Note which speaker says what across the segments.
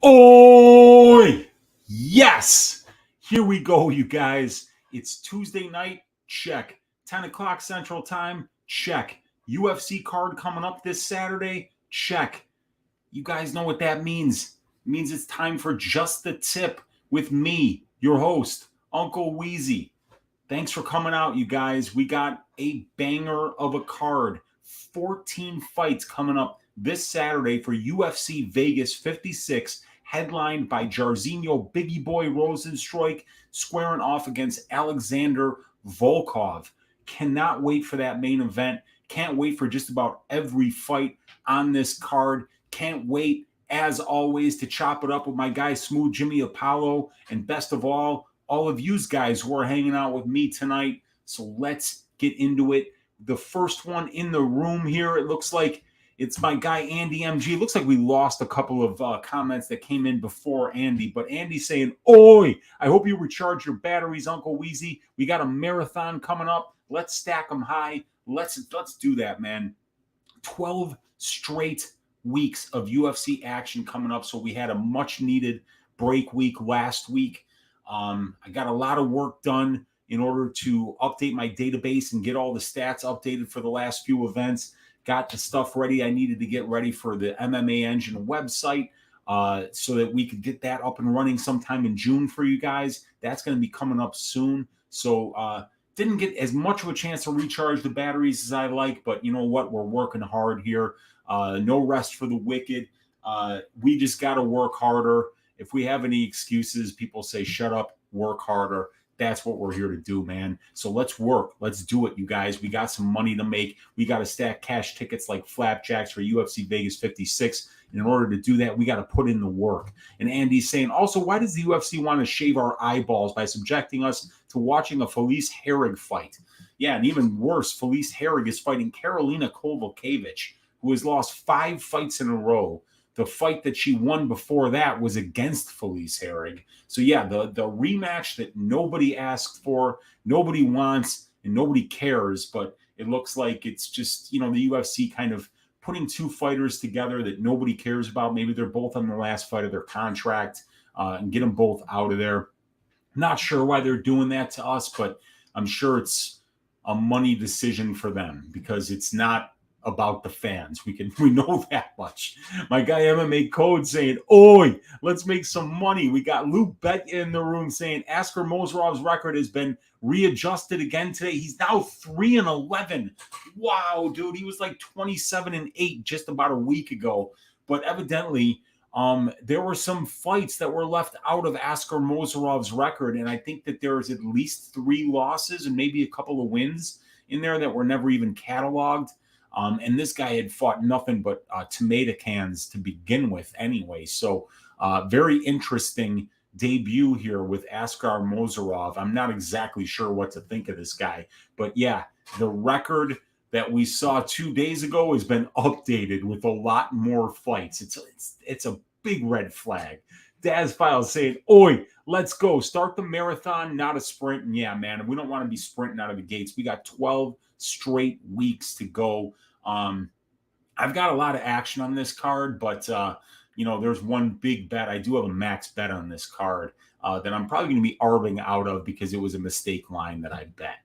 Speaker 1: Oh, yes. Here we go, you guys. It's Tuesday night. Check. 10 o'clock Central Time. Check. UFC card coming up this Saturday. Check. You guys know what that means. It means it's time for Just the Tip with me, your host, Uncle Weezy. Thanks for coming out, you guys. We got a banger of a card. 14 fights coming up this Saturday for UFC Vegas 56, headlined by Jairzinho Biggie Boy Rozenstruik, squaring off against Alexander Volkov. Cannot wait for that main event. Can't wait for just about every fight on this card. Can't wait, as always, to chop it up with my guy Smooth Jimmy Apollo. And best of all of you guys who are hanging out with me tonight. So let's get into it. The first one in the room here, it looks like it's my guy Andy MG. It looks like we lost a couple of comments that came in before Andy, but Andy's saying, "Oi, I hope you recharge your batteries, Uncle Weezy. We got a marathon coming up. Let's stack them high. Let's do that, man." 12 straight weeks of UFC action coming up, so we had a much-needed break week last week. I got a lot of work done in order to update my database and get all the stats updated for the last few events. Got the stuff ready I needed to get ready for the MMA Engine website so that we could get that up and running sometime in June for you guys. That's going to be coming up soon. So didn't get as much of a chance to recharge the batteries as I like, but you know what? We're working hard here. No rest for the wicked. We just got to work harder. If we have any excuses, people say, shut up, work harder. That's what we're here to do, man. So let's work. Let's do it, you guys. We got some money to make. We got to stack cash tickets like flapjacks for UFC Vegas 56. And in order to do that, we got to put in the work. And Andy's saying, also, why does the UFC want to shave our eyeballs by subjecting us to watching a Felice Herrig fight? Yeah, and even worse, Felice Herrig is fighting Karolina Kowalkiewicz, who has lost 5 fights in a row. The fight that she won before that was against Felice Herrig. So, yeah, the rematch that nobody asked for, nobody wants, and nobody cares. But it looks like it's just, the UFC kind of putting 2 fighters together that nobody cares about. Maybe they're both on the last fight of their contract and get them both out of there. Not sure why they're doing that to us, but I'm sure it's a money decision for them because it's not about the fans. We know that much. My guy MMA Code saying, "Oi, let's make some money." We got Lou Bet in the room saying Askar Mozharov's record has been readjusted again today. He's now 3-11. Wow, dude. He was like 27-8 just about a week ago. But evidently, there were some fights that were left out of Askar Mozharov's record, and I think that there's at least 3 losses and maybe a couple of wins in there that were never even cataloged. And this guy had fought nothing but tomato cans to begin with anyway. So very interesting debut here with Askar Mozharov. I'm not exactly sure what to think of this guy. But, yeah, the record that we saw 2 days ago has been updated with a lot more fights. It's a big red flag. Daz Files saying, "Oi, let's go. Start the marathon, not a sprint." And, yeah, man, we don't want to be sprinting out of the gates. We got 12 straight weeks to go. I've got a lot of action on this card, but there's one big bet. I do have a max bet on this card that I'm probably going to be arbing out of because it was a mistake line that I bet.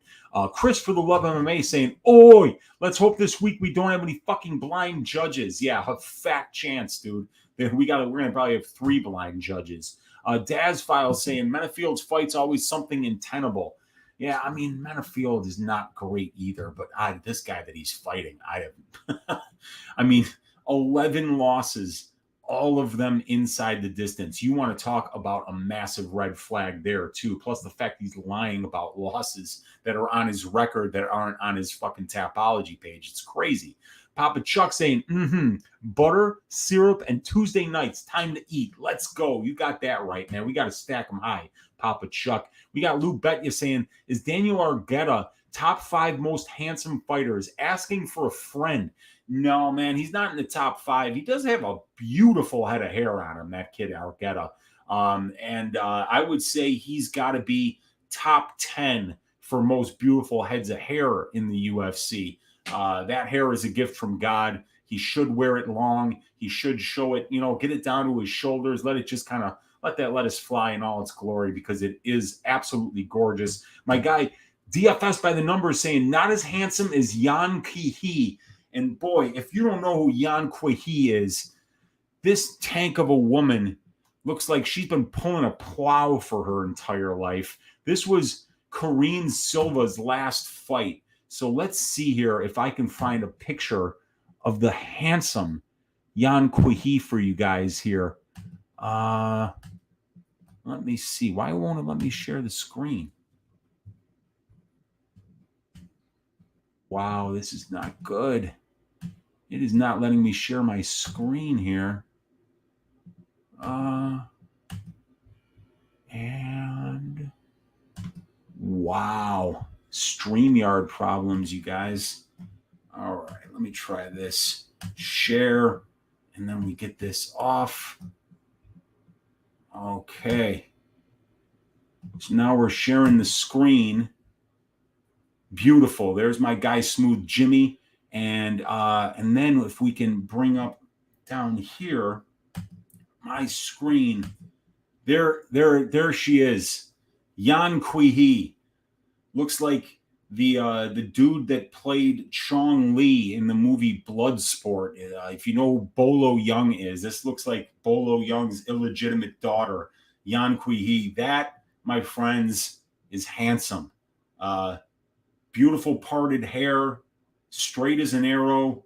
Speaker 1: Chris for the Love MMA saying, "Oi, let's hope this week we don't have any fucking blind judges." Yeah, a fat chance, dude. We're gonna probably have 3 blind judges. Daz Files saying Menifield's fight's always something untenable. Yeah, I mean, Menifield is not great either, but this guy that he's fighting, I mean, 11 losses, all of them inside the distance. You want to talk about a massive red flag there, too. Plus the fact he's lying about losses that are on his record that aren't on his fucking Tapology page. It's crazy. Papa Chuck saying, butter, syrup, and Tuesday nights. Time to eat. Let's go. You got that right, man. We got to stack them high, Papa Chuck. We got Lou Betya saying, "Is Daniel Argueta top 5 most handsome fighters? Asking for a friend." No, man, he's not in the top 5. He does have a beautiful head of hair on him, that kid Argueta. And I would say he's got to be top 10 for most beautiful heads of hair in the UFC. That hair is a gift from God. He should wear it long. He should show it, get it down to his shoulders. Let it just kind of let that lettuce fly in all its glory, because it is absolutely gorgeous. My guy, DFS by the numbers, saying not as handsome as Yan Kwehi. And boy, if you don't know who Yan Kwehi is, this tank of a woman looks like she's been pulling a plow for her entire life. This was Karine Silva's last fight. So let's see here if I can find a picture of the handsome Yan Kwehi for you guys here. Let me see. Why won't it let me share the screen? Wow, this is not good. It is not letting me share my screen here. And wow, StreamYard problems, you guys. All right, let me try this. Share, and then we get this off. Okay. So now we're sharing the screen. Beautiful. There's my guy, Smooth Jimmy. And then if we can bring up down here my screen, there she is, Yan Kwehi. Looks like the dude that played Chong Li in the movie Bloodsport. If you know who Bolo Young is, this looks like Bolo Young's illegitimate daughter, Yan Kwehi. That, my friends, is handsome. Beautiful parted hair, straight as an arrow,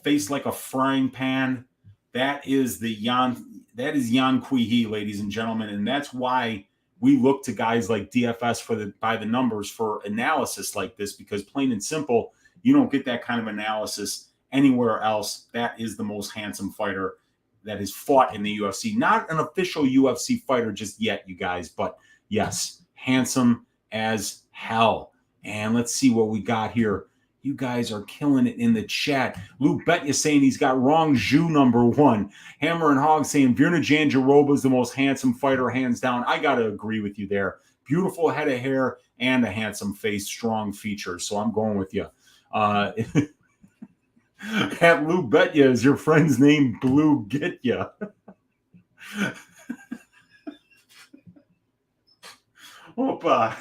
Speaker 1: face like a frying pan. That is Yan Kwehi, ladies and gentlemen, and that's why we look to guys like DFS by the numbers for analysis like this, because plain and simple, you don't get that kind of analysis anywhere else. That is the most handsome fighter that has fought in the UFC. Not an official UFC fighter just yet, you guys, but yes, handsome as hell. And let's see what we got here. You guys are killing it in the chat. Lou Betya saying he's got wrong Zhu number 1. Hammer and Hog saying Virna Jandiroba is the most handsome fighter, hands down. I got to agree with you there. Beautiful head of hair and a handsome face, strong features. So I'm going with you. At Lou Betya, is your friend's name Blue Get Ya? Opa.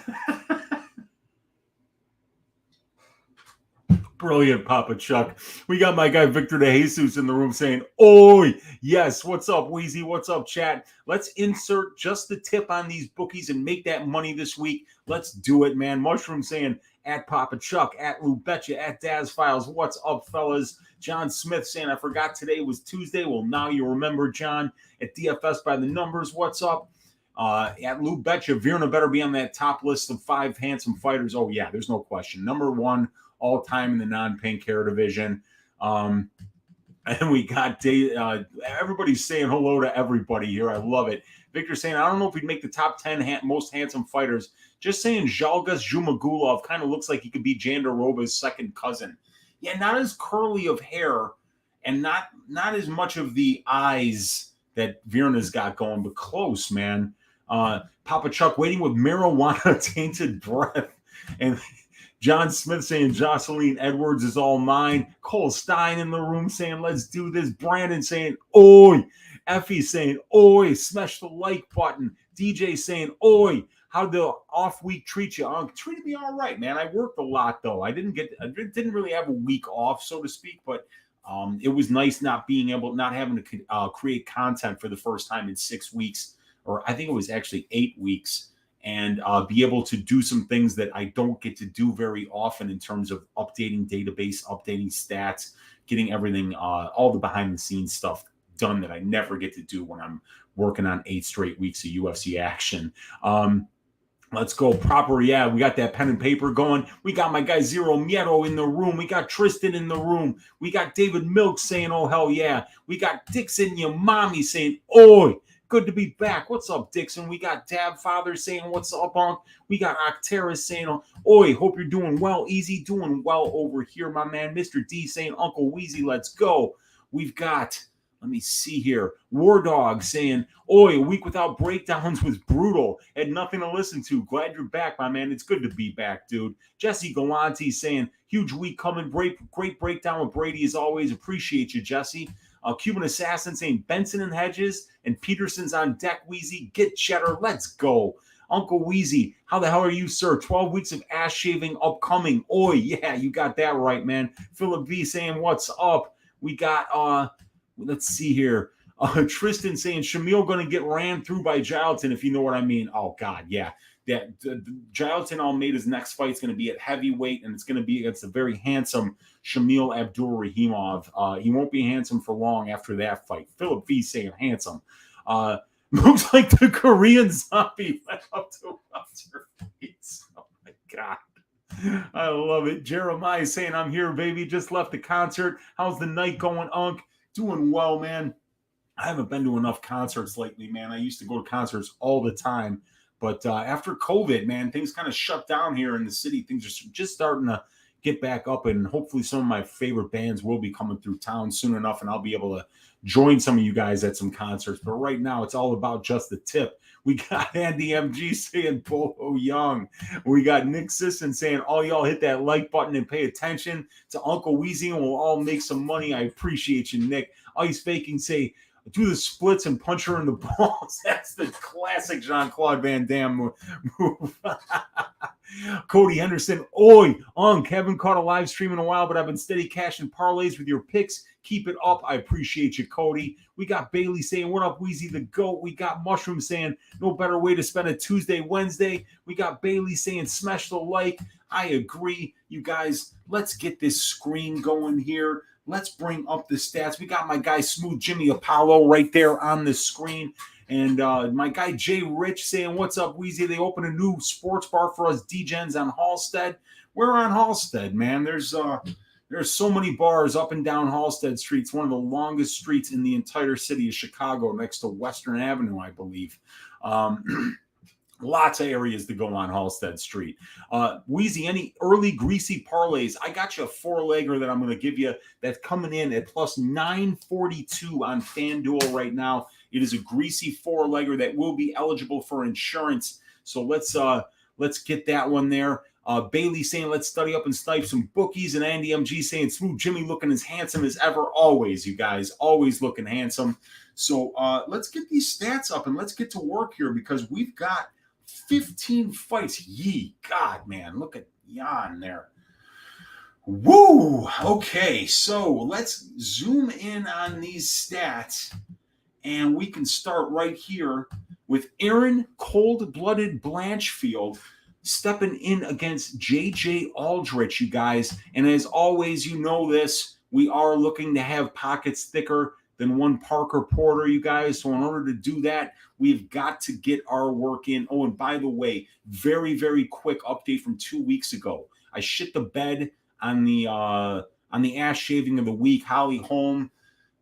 Speaker 1: Brilliant, Papa Chuck. We got my guy Victor De Jesus in the room saying, "Oi, yes, what's up, Weezy? What's up, chat? Let's insert just the tip on these bookies and make that money this week. Let's do it, man." Mushroom saying, at Papa Chuck, at Lou Betcha, at Daz Files. What's up, fellas? John Smith saying, I forgot today was Tuesday. Well, now you remember, John. At DFS by the numbers, what's up? At Lou Betcha, Virna better be on that top list of 5 handsome fighters. Oh, yeah, there's no question. Number 1 all time in the non-pink hair division. And we got everybody's saying hello to everybody here. I love it. Victor saying, I don't know if we'd make the top 10 most handsome fighters. Just saying Zhalgas Zhumagulov kind of looks like he could be Jandiroba's second cousin. Yeah, not as curly of hair and not as much of the eyes that Virna's got going, but close, man. Papa Chuck waiting with marijuana-tainted breath. And John Smith saying Jocelyn Edwards is all mine. Cole Stein in the room saying, let's do this. Brandon saying, oi. Effie saying, oi. Smash the like button. DJ saying, oi. How'd the off week treat you? Treated me all right, man. I worked a lot, though. I didn't really have a week off, so to speak, but it was nice not having to create content for the first time in 6 weeks, or I think it was actually 8 weeks. And be able to do some things that I don't get to do very often in terms of updating database, updating stats, getting everything, all the behind-the-scenes stuff done that I never get to do when I'm working on 8 straight weeks of UFC action. Let's go proper. Yeah, we got that pen and paper going. We got my guy Zero Miedo in the room. We got Tristan in the room. We got David Milk saying, oh, hell yeah. We got Dixon, your mommy, saying, oi. Good to be back. What's up, Dixon? We got Dab Father saying, what's up, Unc? We got Octeris saying, oi, hope you're doing well. Easy, doing well over here, my man. Mr. D saying, Uncle Weezy, let's go. We've got Let me see here. War Dog saying, "Oi, a week without breakdowns was brutal. Had nothing to listen to. Glad you're back, my man. It's good to be back, dude." Jesse Galanti saying, "Huge week coming. Great breakdown with Brady as always. Appreciate you, Jesse." Cuban Assassin saying, "Benson and Hedges and Peterson's on deck, Weezy. Get cheddar. Let's go." Uncle Weezy, how the hell are you, sir? 12 weeks of ass shaving upcoming. Oi, yeah, you got that right, man. Philip V saying, "What's up?" We got, let's see here. Tristan saying, "Shamil going to get ran through by Gilton," if you know what I mean. Oh, God, yeah. Gilton Almeida's next fight is going to be at heavyweight, and it's going to be against a very handsome Shamil Abdul-Rahimov. He won't be handsome for long after that fight. Philip V saying handsome. Looks like the Korean zombie went up to your face. Oh, my God. I love it. Jeremiah saying, "I'm here, baby. Just left the concert. How's the night going, Unk?" Doing well, man. I haven't been to enough concerts lately, man. I used to go to concerts all the time. But after COVID, man, things kind of shut down here in the city. Things are just starting to get back up, and hopefully some of my favorite bands will be coming through town soon enough, and I'll be able to join some of you guys at some concerts. But right now, it's all about just the tip. We got Andy MG saying Bolo Young. We got Nick Sisson saying, "All y'all hit that like button and pay attention to Uncle Weezy, and we'll all make some money." I appreciate you, Nick. Ice Faking say, "Do the splits and punch her in the balls." That's the classic Jean-Claude Van Damme move. Cody Henderson, "Oi, haven't caught a live stream in a while, but I've been steady cashing parlays with your picks. Keep it up." I appreciate you, Cody. We got Bailey saying, "What up, Weezy the GOAT?" We got Mushroom saying, "No better way to spend a Tuesday, Wednesday." We got Bailey saying, "Smash the like." I agree. You guys, let's get this screen going here. Let's bring up the stats. We got my guy Smooth Jimmy Apollo right there on the screen. And my guy Jay Rich saying, "What's up, Weezy? They opened a new sports bar for us D-Gens on Halstead." We're on Halstead, man. There's so many bars up and down Halstead Street. It's one of the longest streets in the entire city of Chicago, next to Western Avenue, I believe. Lots of areas to go on Halstead Street. Weezy, any early greasy parlays? I got you a 4-legger that I'm going to give you that's coming in at plus 942 on FanDuel right now. It is a greasy 4-legger that will be eligible for insurance. So let's get that one there. Bailey saying, "Let's study up and snipe some bookies." And Andy MG saying, "Smooth Jimmy looking as handsome as ever." Always, you guys, always looking handsome. So let's get these stats up and let's get to work here, because we've got 15 fights. Yee, God, man, look at Jan there. Woo! Okay, so let's zoom in on these stats, and we can start right here with Erin Cold-Blooded Blanchfield stepping in against JJ Aldrich, you guys. And as always, you know this, we are looking to have pockets thicker than one Parker Porter, you guys. So in order to do that, we've got to get our work in. Oh, and by the way, very, very quick update from 2 weeks ago. I shit the bed on the ass shaving of the week. Holly Holm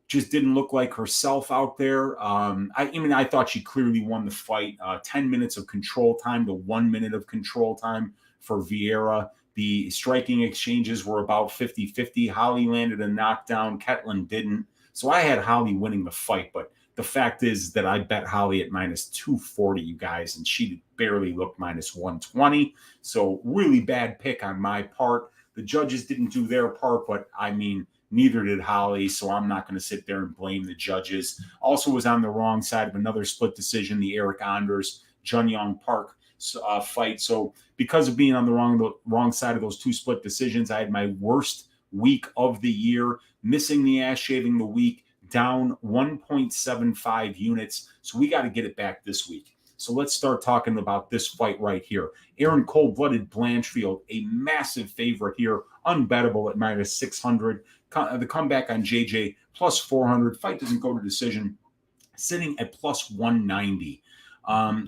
Speaker 1: just didn't look like herself out there. I thought she clearly won the fight. 10 minutes of control time to 1 minute of control time for Vieira. The striking exchanges were about 50-50. Holly landed a knockdown. Ketlin didn't. So I had Holly winning the fight, but the fact is that I bet Holly at minus 240, you guys, and she barely looked minus 120. So really bad pick on my part. The judges didn't do their part, but I mean, neither did Holly, so I'm not going to sit there and blame the judges. Also was on the wrong side of another split decision, the Eric Anders, Jun Young Park fight. So because of being on the wrong side of those two split decisions, I had my worst week of the year, missing the ass shaving the week, down 1.75 units. So we got to get it back this week. So let's start talking about this fight right here. Erin Cold-Blooded Blanchfield, a massive favorite here, unbettable at minus 600. The comeback on JJ, plus 400. Fight doesn't go to decision, sitting at plus 190.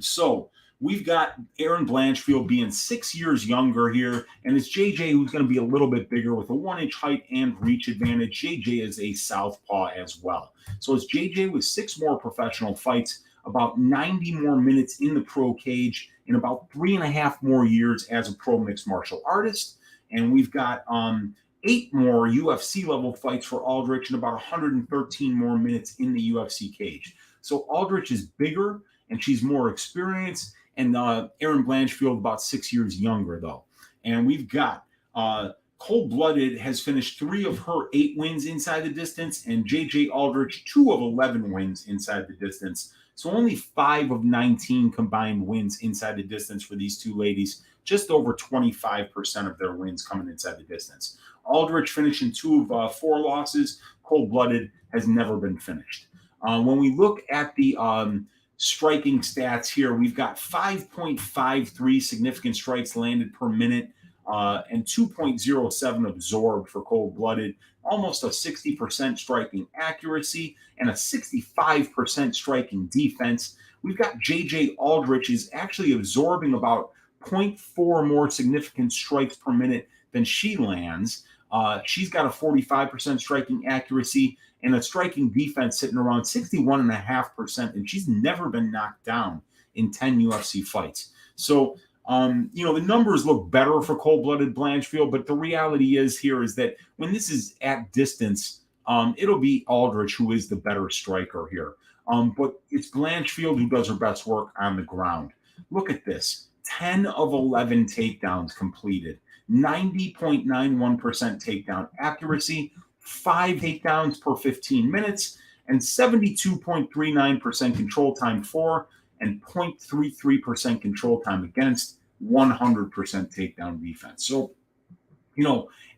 Speaker 1: So we've got Erin Blanchfield being 6 years younger here, and it's JJ who's going to be a little bit bigger with a 1-inch height and reach advantage. JJ is a southpaw as well. So it's JJ with 6 more professional fights, about 90 more minutes in the pro cage, and about 3.5 more years as a pro mixed martial artist. And we've got 8 more UFC level fights for Aldrich and about 113 more minutes in the UFC cage. So Aldrich is bigger and she's more experienced. And Erin Blanchfield about 6 years younger, though. And we've got Cold-Blooded has finished 3 of her 8 wins inside the distance, and JJ Aldrich 2 of 11 wins inside the distance. So only 5 of 19 combined wins inside the distance for these two ladies. Just over 25% of their wins coming inside the distance. Aldrich finishing 2 of 4 losses. Cold-Blooded has never been finished. When we look at the striking stats here, we've got 5.53 significant strikes landed per minute and 2.07 absorbed for Cold-Blooded, almost a 60% striking accuracy and a 65% striking defense. We've got JJ Aldrich is actually absorbing about 0.4 more significant strikes per minute than she lands. She's got a 45% striking accuracy and a striking defense sitting around 61.5%, and she's never been knocked down in 10 UFC fights. So, the numbers look better for Cold-Blooded Blanchfield, but the reality is that when this is at distance, it'll be Aldrich who is the better striker here. But it's Blanchfield who does her best work on the ground. Look at this. 10 of 11 takedowns completed. 90.91% takedown accuracy, 5 takedowns per 15 minutes, and 72.39% control time for, and 0.33% control time against, 100% takedown defense. So,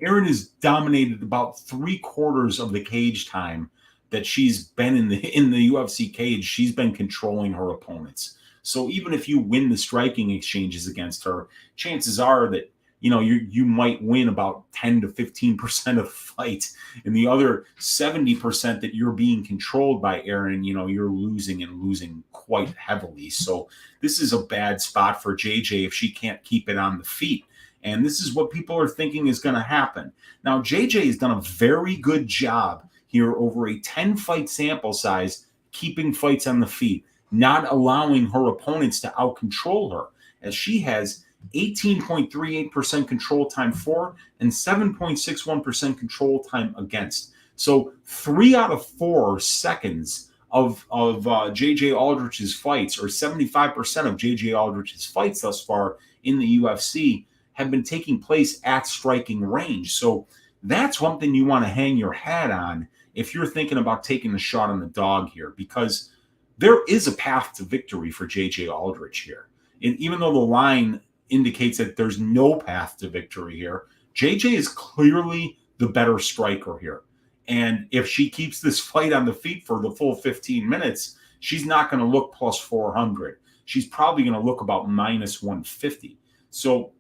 Speaker 1: Erin has dominated about 3/4 of the cage time that she's been in the UFC cage. She's been controlling her opponents. So even if you win the striking exchanges against her, chances are that you might win about 10 to 15% of the fight, and the other 70% that you're being controlled by Erin, you're losing quite heavily. So this is a bad spot for JJ if she can't keep it on the feet. And this is what people are thinking is going to happen. Now, JJ has done a very good job here over a 10-fight sample size, keeping fights on the feet, not allowing her opponents to out-control her, as she has 18.38% control time for and 7.61% control time against. So 3 out of 4 seconds of JJ Aldrich's fights, or 75% of JJ Aldrich's fights thus far in the UFC, have been taking place at striking range. So that's one thing you want to hang your hat on if you're thinking about taking the shot on the dog here, because there is a path to victory for JJ Aldrich here. And even though the line indicates that there's no path to victory here, JJ is clearly the better striker here. And if she keeps this fight on the feet for the full 15 minutes, she's not going to look plus 400. She's probably going to look about minus 150. So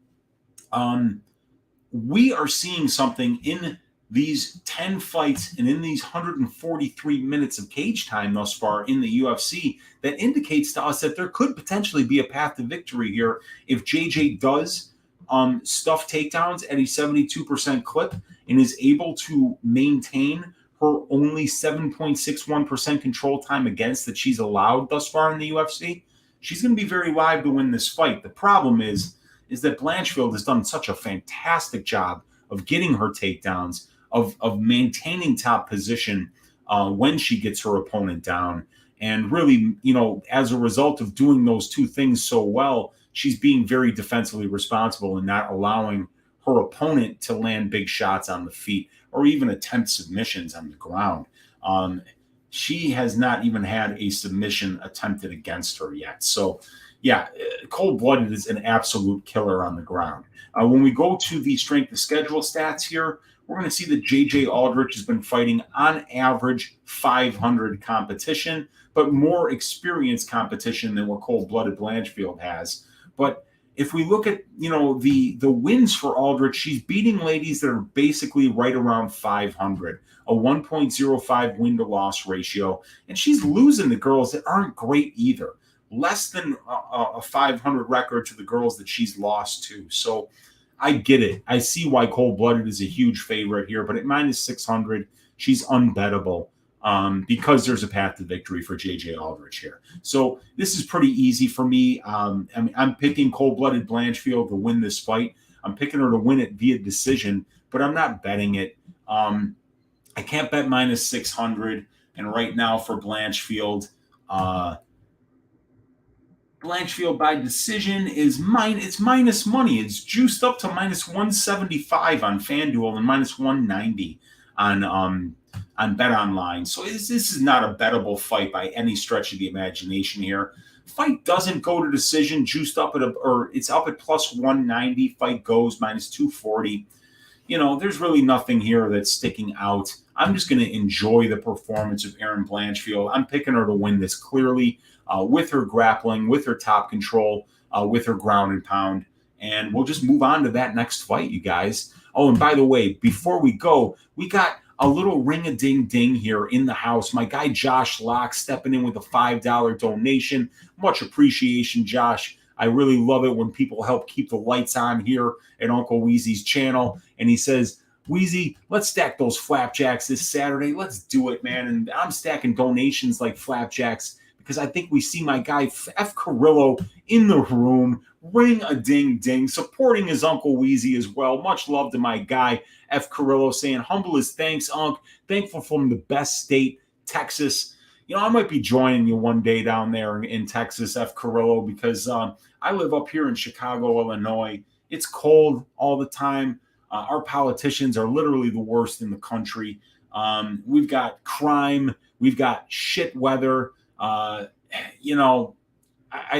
Speaker 1: we are seeing something in these 10 fights and in these 143 minutes of cage time thus far in the UFC that indicates to us that there could potentially be a path to victory here if JJ does stuff takedowns at a 72% clip and is able to maintain her only 7.61% control time against that she's allowed thus far in the UFC. She's going to be very live to win this fight. The problem is that Blanchfield has done such a fantastic job of getting her takedowns, of maintaining top position when she gets her opponent down. And really, as a result of doing those two things so well, she's being very defensively responsible and not allowing her opponent to land big shots on the feet or even attempt submissions on the ground. She has not even had a submission attempted against her yet. So, yeah, Cold-Blooded is an absolute killer on the ground. When we go to the strength of schedule stats here, we're going to see that JJ Aldrich has been fighting on average 500 competition, but more experienced competition than what Cold-Blooded Blanchfield has. But if we look at, the wins for Aldrich, she's beating ladies that are basically right around 500, a 1.05 win-to-loss ratio, and she's losing the girls that aren't great either. Less than a 500 record to the girls that she's lost to. So I get it. I see why Cold-Blooded is a huge favorite here, but at minus 600, she's unbettable because there's a path to victory for JJ Aldrich here. So this is pretty easy for me. I'm picking Cold-Blooded Blanchfield to win this fight. I'm picking her to win it via decision, but I'm not betting it. I can't bet minus 600. And right now for Blanchfield, Blanchfield by decision is it's minus money. It's juiced up to minus 175 on FanDuel and minus 190 on Bet Online. So this is not a bettable fight by any stretch of the imagination here. Fight doesn't go to decision, juiced up it's up at plus 190. Fight goes minus 240. There's really nothing here that's sticking out. I'm just going to enjoy the performance of Erin Blanchfield. I'm picking her to win this clearly with her grappling, with her top control, with her ground and pound. And we'll just move on to that next fight, you guys. Oh, and by the way, before we go, we got a little ring-a-ding-ding here in the house. My guy Josh Locke stepping in with a $5 donation. Much appreciation, Josh. I really love it when people help keep the lights on here at Uncle Weezy's channel. And he says, Weezy, let's stack those flapjacks this Saturday. Let's do it, man. And I'm stacking donations like flapjacks because I think we see my guy F. Carrillo in the room, ring-a-ding-ding, supporting his Uncle Weezy as well. Much love to my guy F. Carrillo, saying humble as thanks, Unc. Thankful from the best state, Texas. I might be joining you one day down there in Texas, F. Carrillo, because I live up here in Chicago, Illinois. It's cold all the time. Our politicians are literally the worst in the country. We've got crime. We've got shit weather. I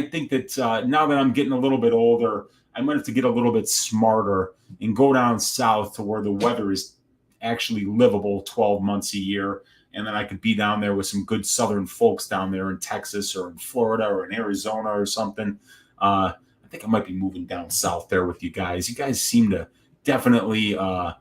Speaker 1: think that now that I'm getting a little bit older, I might have to get a little bit smarter and go down south to where the weather is actually livable 12 months a year. And then I could be down there with some good Southern folks down there in Texas or in Florida or in Arizona or something. I think I might be moving down south there with you guys. You guys seem to definitely know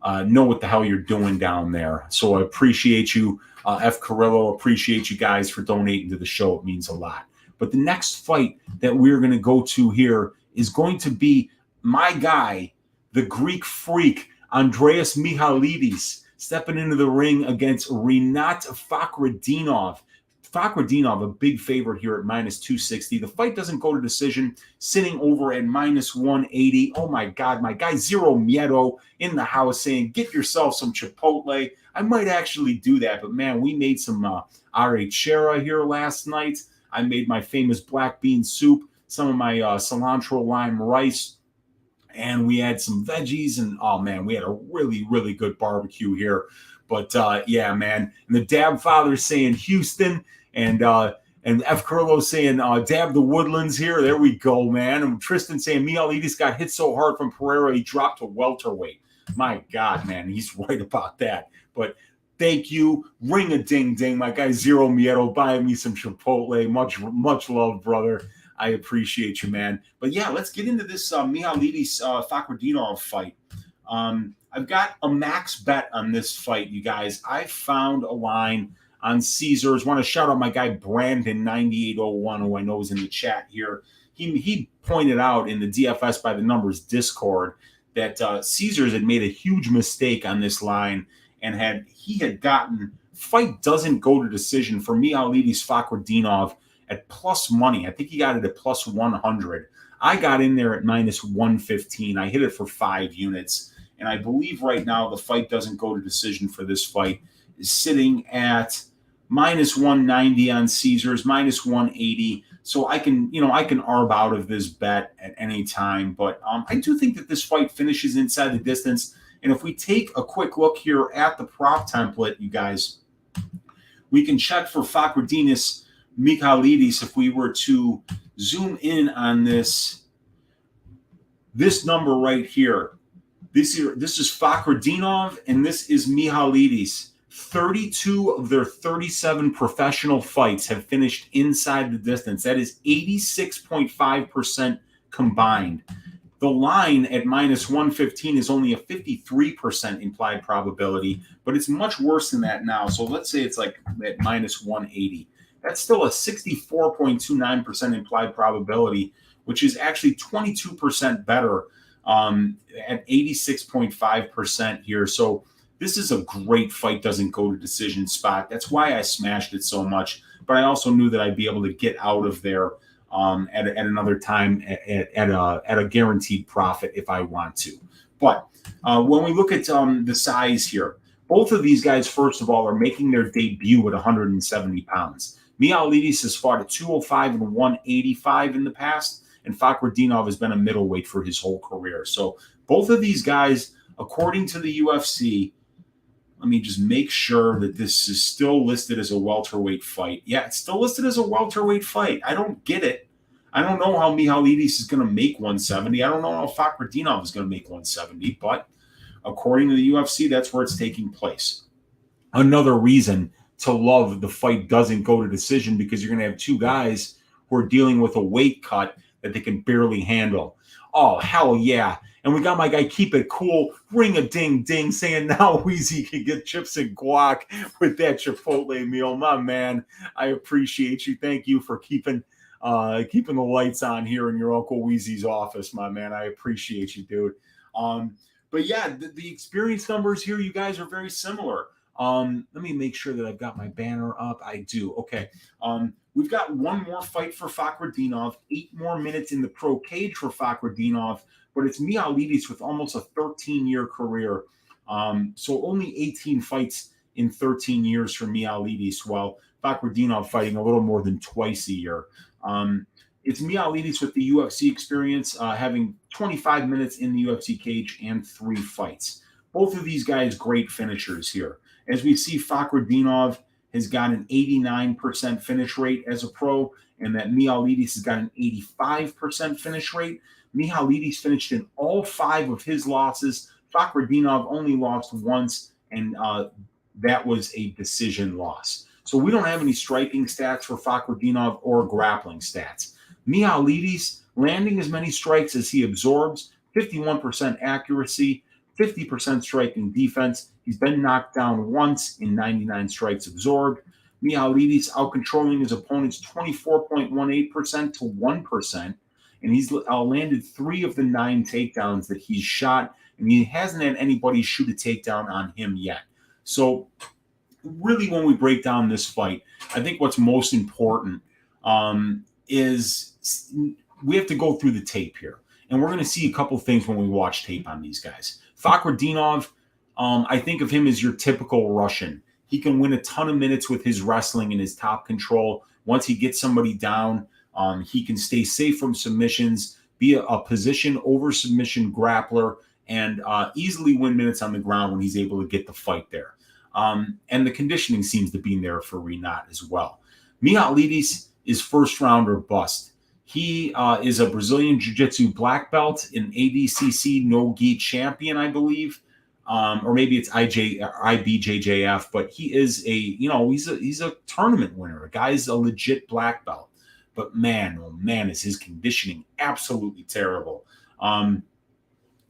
Speaker 1: what the hell you're doing down there. So I appreciate you, F. Carrillo. Appreciate you guys for donating to the show. It means a lot. But the next fight that we're going to go to here is going to be my guy, the Greek freak, Andreas Michailidis, stepping into the ring against Rinat Fakhretdinov. Fakhretdinov, a big favorite here at minus 260. The fight doesn't go to decision, sitting over at minus 180. Oh my God, my guy Zero Miedo in the house saying, get yourself some Chipotle. I might actually do that, but man, we made some arrachera here last night. I made my famous black bean soup, some of my cilantro lime rice, and we had some veggies, and oh man, we had a really, really good barbecue here. But yeah, man. And the Dab Father's saying Houston, and F. Carlo saying Dab the Woodlands here. There we go, man. And Tristan saying Michailidis got hit so hard from Pereira he dropped to welterweight. My God, man, he's right about that. But thank you, ring-a-ding-ding. My guy Zero Miedo buying me some Chipotle. Much love, brother. I appreciate you, man. But yeah, let's get into this Michailidis Fakhretdinov fight. I've got a max bet on this fight, you guys. I found a line on Caesars. Want to shout out my guy Brandon 9801, who I know is in the chat here. He pointed out in the DFS by the numbers Discord that Caesars had made a huge mistake on this line, and he had gotten fight doesn't go to decision for Michailidis Fakhretdinov at plus money. I think he got it at plus 100. I got in there at minus 115. I hit it for 5 units. And I believe right now the fight doesn't go to decision for this fight is sitting at minus 190 on Caesars, minus 180. So I can arb out of this bet at any time. But I do think that this fight finishes inside the distance. And if we take a quick look here at the prop template, you guys, we can check for Fakhretdinov Michailidis if we were to zoom in on this number right here. This is Fakhretdinov, and this is Michailidis. 32 of their 37 professional fights have finished inside the distance. That is 86.5% combined. The line at minus 115 is only a 53% implied probability, but it's much worse than that now. So let's say it's like at minus 180. That's still a 64.29% implied probability, which is actually 22% better at 86.5% here. So this is a great fight doesn't go to decision spot. That's why I smashed it so much. But I also knew that I'd be able to get out of there at another time at a guaranteed profit if I want to. But when we look at the size here, both of these guys, first of all, are making their debut at 170 pounds. Michailidis has fought at 205 and 185 in the past, and Fakhretdinov has been a middleweight for his whole career. So both of these guys, according to the UFC, let me just make sure that this is still listed as a welterweight fight. Yeah, it's still listed as a welterweight fight. I don't get it. I don't know how Michailidis is going to make 170. I don't know how Fakhretdinov is going to make 170, but according to the UFC, that's where it's taking place. Another reason to love the fight doesn't go to decision, because you're going to have two guys who are dealing with a weight cut that they can barely handle. Oh, hell yeah. And we got my guy Keep It Cool, ring-a-ding-ding, saying now Weezy can get chips and guac with that Chipotle meal. My man, I appreciate you. Thank you for keeping the lights on here in your Uncle Weezy's office, my man. I appreciate you, dude. But yeah, the experience numbers here, you guys are very similar. Let me make sure that I've got my banner up. I do. Okay. We've got one more fight for Fakhretdinov, 8 more minutes in the pro cage for Fakhretdinov, but it's Michailidis with almost a 13-year career. So only 18 fights in 13 years for Michailidis, while Fakhretdinov fighting a little more than twice a year. It's Michailidis with the UFC experience, having 25 minutes in the UFC cage and 3 fights. Both of these guys, great finishers here. As we see, Fakhretdinov has got an 89% finish rate as a pro, and that Michailidis has got an 85% finish rate. Michailidis finished in all 5 of his losses. Fakhretdinov only lost once, and that was a decision loss. So we don't have any striking stats for Fakhretdinov or grappling stats. Michailidis landing as many strikes as he absorbs, 51% accuracy, 50% striking defense. He's been knocked down once in 99 strikes absorbed. Michailidis outcontrolling his opponents 24.18% to 1%. And he's landed 3 of the 9 takedowns that he's shot. And he hasn't had anybody shoot a takedown on him yet. So really, when we break down this fight, I think what's most important is we have to go through the tape here. And we're going to see a couple things when we watch tape on these guys. Fakhretdinov, I think of him as your typical Russian. He can win a ton of minutes with his wrestling and his top control. Once he gets somebody down, he can stay safe from submissions, be a position over submission grappler, and easily win minutes on the ground when he's able to get the fight there. And the conditioning seems to be there for Rinat as well. Michailidis is first round or bust. He is a Brazilian Jiu-Jitsu black belt, an ADCC no-gi champion, I believe, or maybe it's IBJJF. But he is he's a tournament winner. A guy's a legit black belt. But man, oh man, is his conditioning absolutely terrible.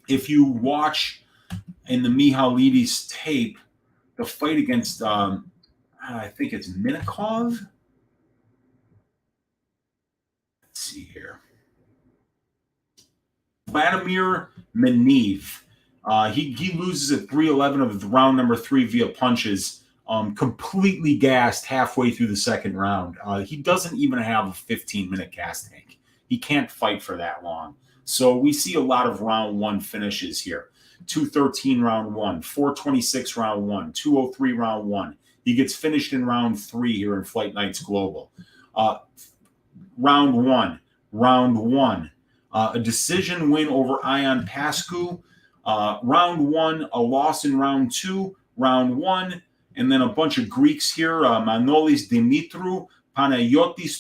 Speaker 1: If you watch in the Michailidis tape, the fight against I think it's Minkov. See here. Vladimir Menifield. He loses at 3:11 of round number 3 via punches, completely gassed halfway through the second round. He doesn't even have a 15-minute gas tank. He can't fight for that long. So we see a lot of round 1 finishes here. 2:13 round 1, 4:26 round 1, 2:03 round 1. He gets finished in round 3 here in Fight Nights Global. Round 1, a decision win over Ion Pascu. Round 1, a loss in round 2, round 1, and then a bunch of Greeks here, Manolis Dimitru, Panayotis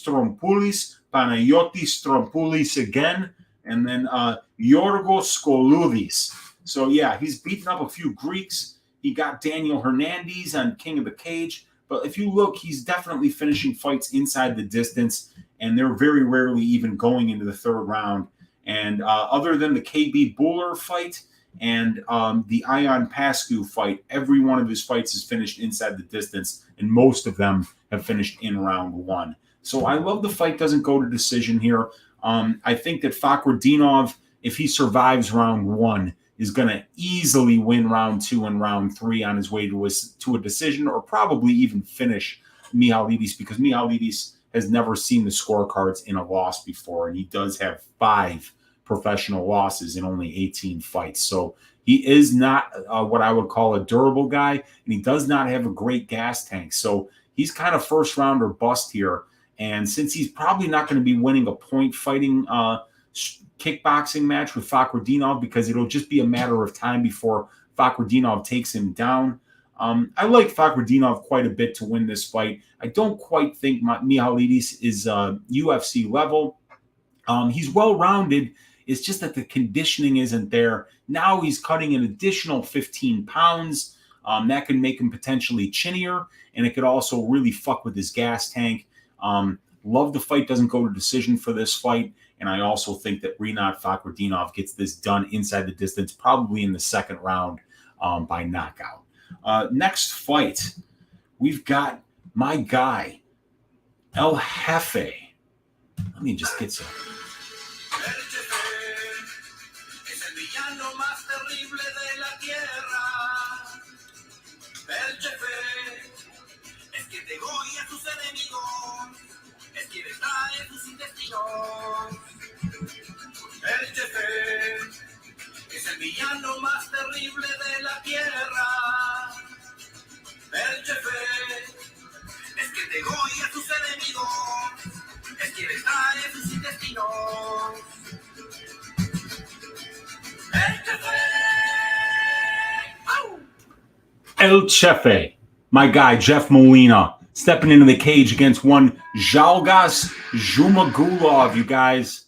Speaker 1: Trompoulis again, and then Yorgos Skoloudis. So yeah, he's beaten up a few Greeks. He got Daniel Hernandez on King of the Cage. But if you look, he's definitely finishing fights inside the distance, and they're very rarely even going into the third round. And other than the KB Buller fight and the Ion Pascu fight, every one of his fights is finished inside the distance, and most of them have finished in round 1. So I love the fight doesn't go to decision here. I think that Fakhretdinov, if he survives round 1, is going to easily win round 2 and round 3 on his way to a decision, or probably even finish Michailidis, because Michailidis has never seen the scorecards in a loss before, and he does have 5 professional losses in only 18 fights. So he is not what I would call a durable guy, and he does not have a great gas tank. So he's kind of first round or bust here. And since he's probably not going to be winning a point fighting kickboxing match with Fakhretdinov, because it'll just be a matter of time before Fakhretdinov takes him down, I like Fakhretdinov quite a bit to win this fight. I don't quite think Michailidis is UFC level. He's well-rounded. It's just that the conditioning isn't there. Now he's cutting an additional 15 pounds. That can make him potentially chinnier, and it could also really fuck with his gas tank. Love the fight doesn't go to decision for this fight, and I also think that Rinat Fakhretdinov gets this done inside the distance, probably in the second round by knockout. Next fight, we've got my guy, El Jefe. Let me just get some.
Speaker 2: El jefe es quien degolla a sus enemigos, es quien extrae sus intestinos. El jefe es el villano más terrible de la tierra. El jefe es quien degolla a sus enemigos, es quien extrae sus intestinos. El jefe. ¡Au!
Speaker 1: El Jefe, my guy, Jeff Molina, stepping into the cage against one Zhalgas Zhumagulov, you guys.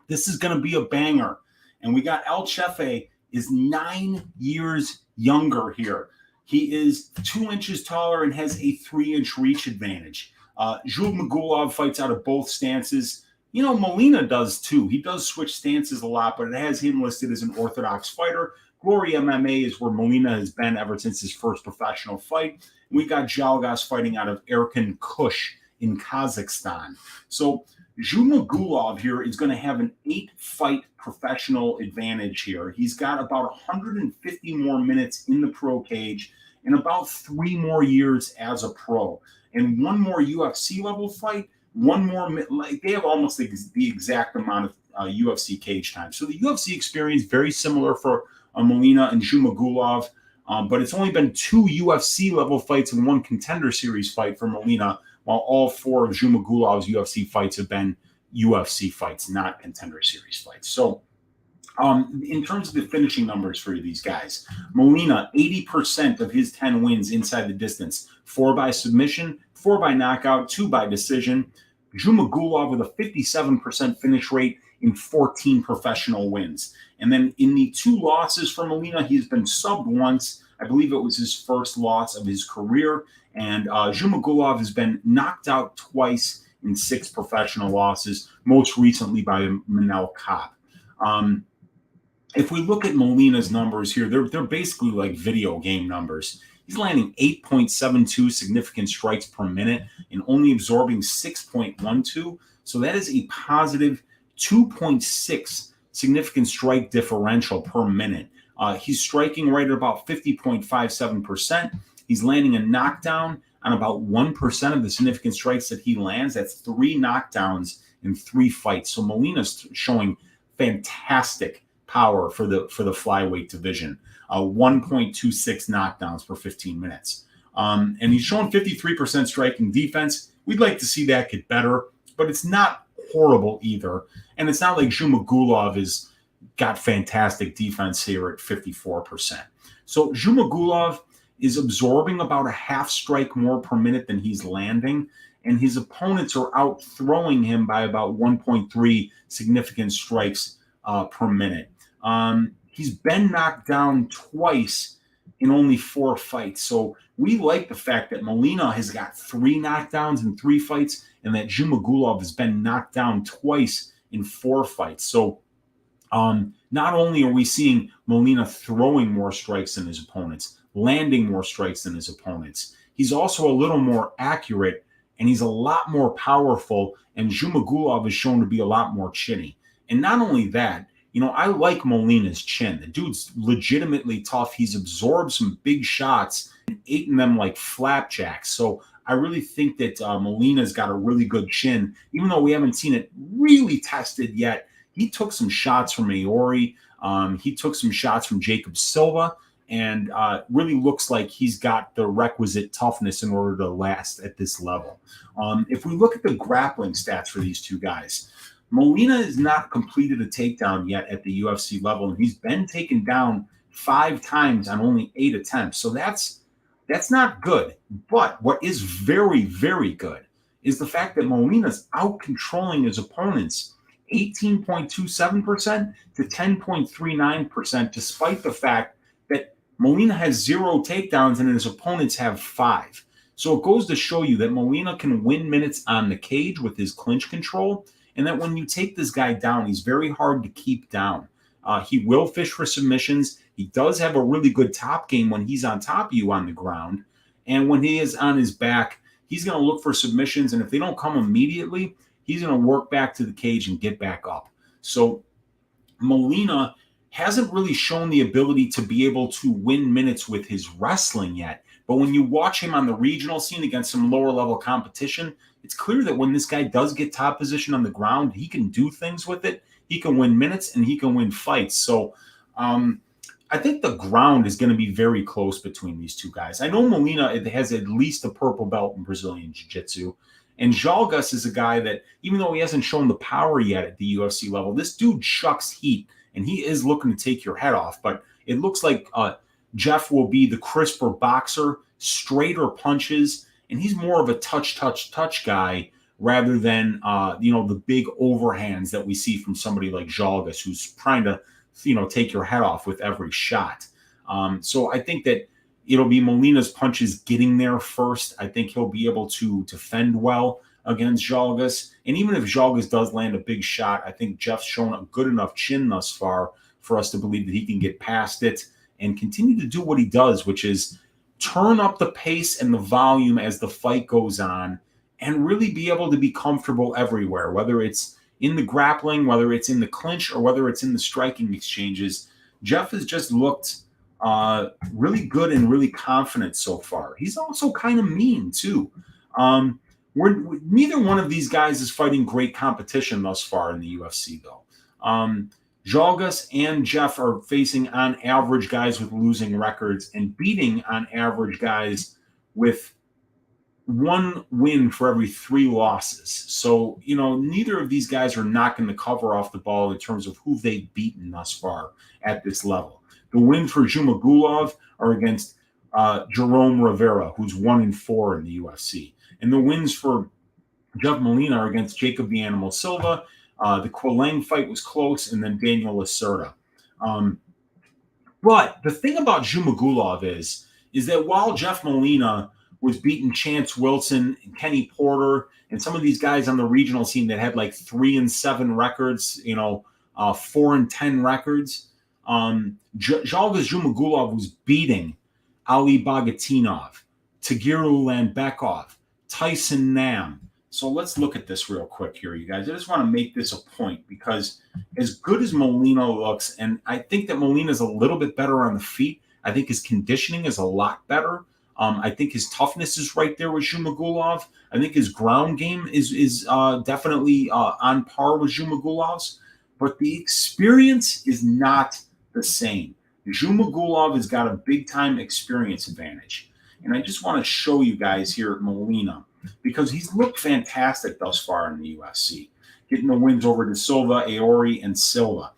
Speaker 1: This is going to be a banger. And we got El Jefe is 9 years younger here. He is 2 inches taller and has a 3-inch reach advantage. Zhumagulov fights out of both stances. You know, Molina does too. He does switch stances a lot, but it has him listed as an orthodox fighter. Glory MMA is where Molina has been ever since his first professional fight. We got Zhalgas fighting out of Erin Kush in Kazakhstan. So Zhumagulov here is going to have an 8-fight professional advantage here. He's got about 150 more minutes in the pro cage and about 3 more years as a pro. And 1 more UFC level fight, 1 more, like they have almost the exact amount of UFC cage time. So the UFC experience very similar for Molina and Zhumagulov, but it's only been 2 UFC level fights and 1 contender series fight for Molina, while all 4 of Zhumagulov's UFC fights have been UFC fights, not contender series fights. So in terms of the finishing numbers for these guys, Molina, 80% of his 10 wins inside the distance, 4 by submission, 4 by knockout, 2 by decision. Zhumagulov with a 57% finish rate in 14 professional wins. And then in the 2 losses for Molina, he's been subbed once. I believe it was his first loss of his career. And Zhumagulov has been knocked out twice in 6 professional losses, most recently by Manel Kape. If we look at Molina's numbers here, they're basically like video game numbers. He's landing 8.72 significant strikes per minute and only absorbing 6.12. So that is a positive 2.6 significant strike differential per minute. He's striking right at about 50.57%. He's landing a knockdown on about 1% of the significant strikes that he lands. That's 3 knockdowns in 3 fights. So Molina's showing fantastic power for the flyweight division. 1.26 knockdowns per 15 minutes. And he's showing 53% striking defense. We'd like to see that get better, but it's not horrible either. And it's not like Zhumagulov has got fantastic defense here at 54%. So Zhumagulov is absorbing about a half strike more per minute than he's landing, and his opponents are out throwing him by about 1.3 significant strikes per minute. He's been knocked down twice in only 4 fights. So we like the fact that Molina has got 3 knockdowns in 3 fights and that Zhumagulov has been knocked down twice in 4 fights. So not only are we seeing Molina throwing more strikes than his opponents, landing more strikes than his opponents, he's also a little more accurate and he's a lot more powerful, and Zhumagulov is shown to be a lot more chinny. And not only that, you know, I like Molina's chin. The dude's legitimately tough. He's absorbed some big shots and eaten them like flapjacks. So I really think that Molina's got a really good chin, even though we haven't seen it really tested yet. He took some shots from Aori. He took some shots from Jacob Silva, and really looks like he's got the requisite toughness in order to last at this level. If we look at the grappling stats for these two guys, Molina has not completed a takedown yet at the UFC level, and he's been taken down 5 times on only 8 attempts. So that's not good. But what is very, very good is the fact that Molina's out controlling his opponents 18.27% to 10.39%, despite the fact that Molina has 0 takedowns and his opponents have 5. So it goes to show you that Molina can win minutes on the cage with his clinch control, and that when you take this guy down, he's very hard to keep down. He will fish for submissions. He does have a really good top game when he's on top of you on the ground. And when he is on his back, he's going to look for submissions. And if they don't come immediately, he's going to work back to the cage and get back up. So Molina hasn't really shown the ability to be able to win minutes with his wrestling yet. But when you watch him on the regional scene against some lower level competition, it's clear that when this guy does get top position on the ground, he can do things with it. He can win minutes and he can win fights. So I think the ground is going to be very close between these two guys. I know Molina has at least a purple belt in Brazilian Jiu-Jitsu. And Zhalgas is a guy that, even though he hasn't shown the power yet at the UFC level, this dude chucks heat, and he is looking to take your head off. But it looks like Jeff will be the crisper boxer, straighter punches, and he's more of a touch guy rather than the big overhands that we see from somebody like Zhalgas, who's trying to take your head off with every shot. So I think that it'll be Molina's punches getting there first. I think he'll be able to defend well against Zhalgas. And even if Zhalgas does land a big shot, I think Jeff's shown a good enough chin thus far for us to believe that he can get past it and continue to do what he does, which is turn up the pace and the volume as the fight goes on and really be able to be comfortable everywhere, whether it's in the grappling, whether it's in the clinch, or whether it's in the striking exchanges. Jeff has just looked really good and really confident so far. He's also kind of mean, too. Neither one of these guys is fighting great competition thus far in the UFC, though. Zhalgas and Jeff are facing, on average, guys with losing records and beating, on average, guys with 1 win for every 3 losses. So, neither of these guys are knocking the cover off the ball in terms of who they've beaten thus far at this level. The wins for Zhumagulov are against Jerome Rivera, who's 1-4 in the UFC. And the wins for Jeff Molina are against Jacob the Animal Silva. The Quileng fight was close, and then Daniel Lacerda. But the thing about Zhumagulov is that while Jeff Molina was beating Chance Wilson and Kenny Porter and some of these guys on the regional scene that had like 3-7 records, 4-10 records, Zhalgas Zhumagulov was beating Ali Bagatinov, Tagir Ulanbekov, Tyson Nam. So let's look at this real quick here, you guys. I just want to make this a point because as good as Molina looks, and I think that Molina's a little bit better on the feet, I think his conditioning is a lot better. I think his toughness is right there with Zhumagulov. I think his ground game is definitely on par with Zhumagulov's, but the experience is not the same. Zhumagulov has got a big-time experience advantage. And I just want to show you guys here at Molina, because he's looked fantastic thus far in the UFC, getting the wins over to Silva, Aori, and Silva.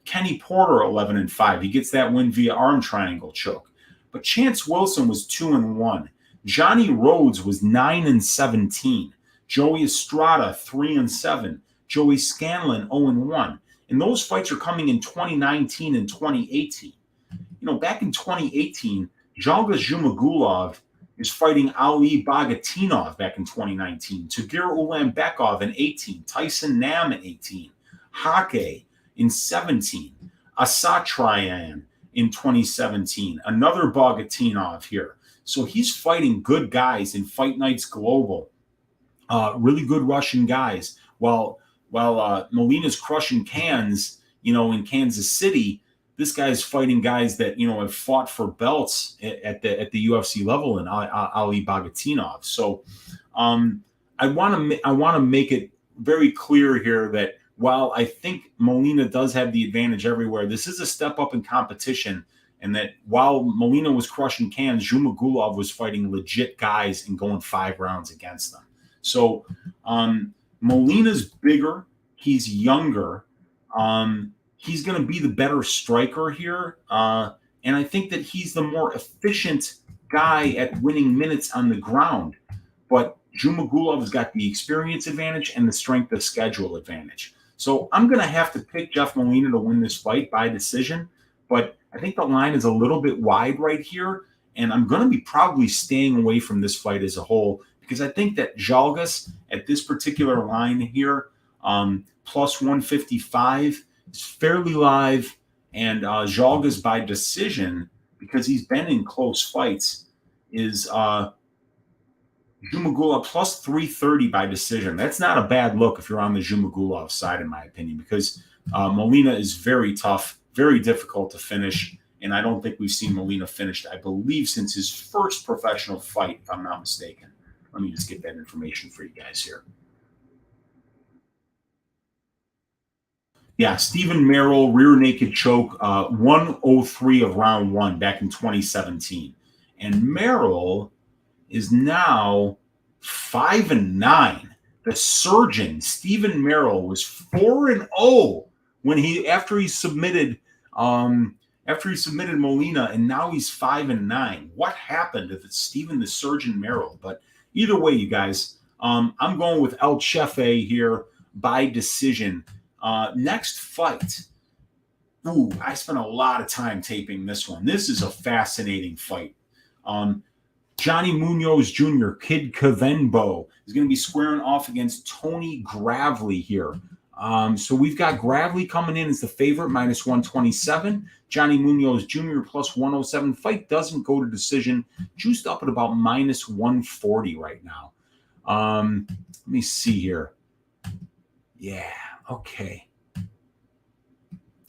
Speaker 1: Kenny Porter, 11-5. He gets that win via arm triangle choke. But Chance Wilson was 2-1. Johnny Rhodes was 9-17. Joey Estrada, 3-7. Joey Scanlon, 0-1. And those fights are coming in 2019 and 2018. Back in 2018, Zhalgas Zhumagulov is fighting Ali Bagatinov back in 2019. Tagir Ulanbekov in 18. Tyson Nam in 18. Hake in 17. Asatryan in 2017. Another Bagatinov here. So he's fighting good guys in Fight Nights Global. Really good Russian guys. While Molina's crushing cans, in Kansas City, This guy's fighting guys that, you know, have fought for belts at the UFC level, and Ali Fakhretdinov. So I want to make it very clear here that while I think Molina does have the advantage everywhere, this is a step up in competition. And that while Molina was crushing cans, Zhumagulov was fighting legit guys and going 5 rounds against them. So Molina's bigger. He's younger. He's going to be the better striker here. And I think that he's the more efficient guy at winning minutes on the ground. But Zhumagulov has got the experience advantage and the strength of schedule advantage. So I'm going to have to pick Jeff Molina to win this fight by decision. But I think the line is a little bit wide right here. And I'm going to be probably staying away from this fight as a whole, because I think that Zhalgas at this particular line here, plus 155, is fairly live. And Zhalgas by decision, because he's been in close fights, is Zhumagulov plus 330 by decision. That's not a bad look if you're on the Zhumagulov side, in my opinion, because Molina is very tough, very difficult to finish. And I don't think we've seen Molina finished, I believe, since his first professional fight, if I'm not mistaken. Let me just get that information for you guys here. Yeah, Stephen Merrill, rear naked choke, 103 of round 1 back in 2017. And Merrill is now 5-9. The surgeon, Stephen Merrill, was 4-0 when after he submitted Molina, and now he's 5-9. What happened to Stephen the Surgeon Merrill? But either way, you guys, I'm going with El Chefe here by decision. Next fight. Ooh, I spent a lot of time taping this one. This is a fascinating fight. Johnny Munoz Jr., Kid Kavenbo, is going to be squaring off against Tony Gravely here. So we've got Gravely coming in as the favorite, minus 127. Johnny Munoz Jr. plus 107. Fight doesn't go to decision. Juiced up at about minus 140 right now. Let me see here. Yeah, okay.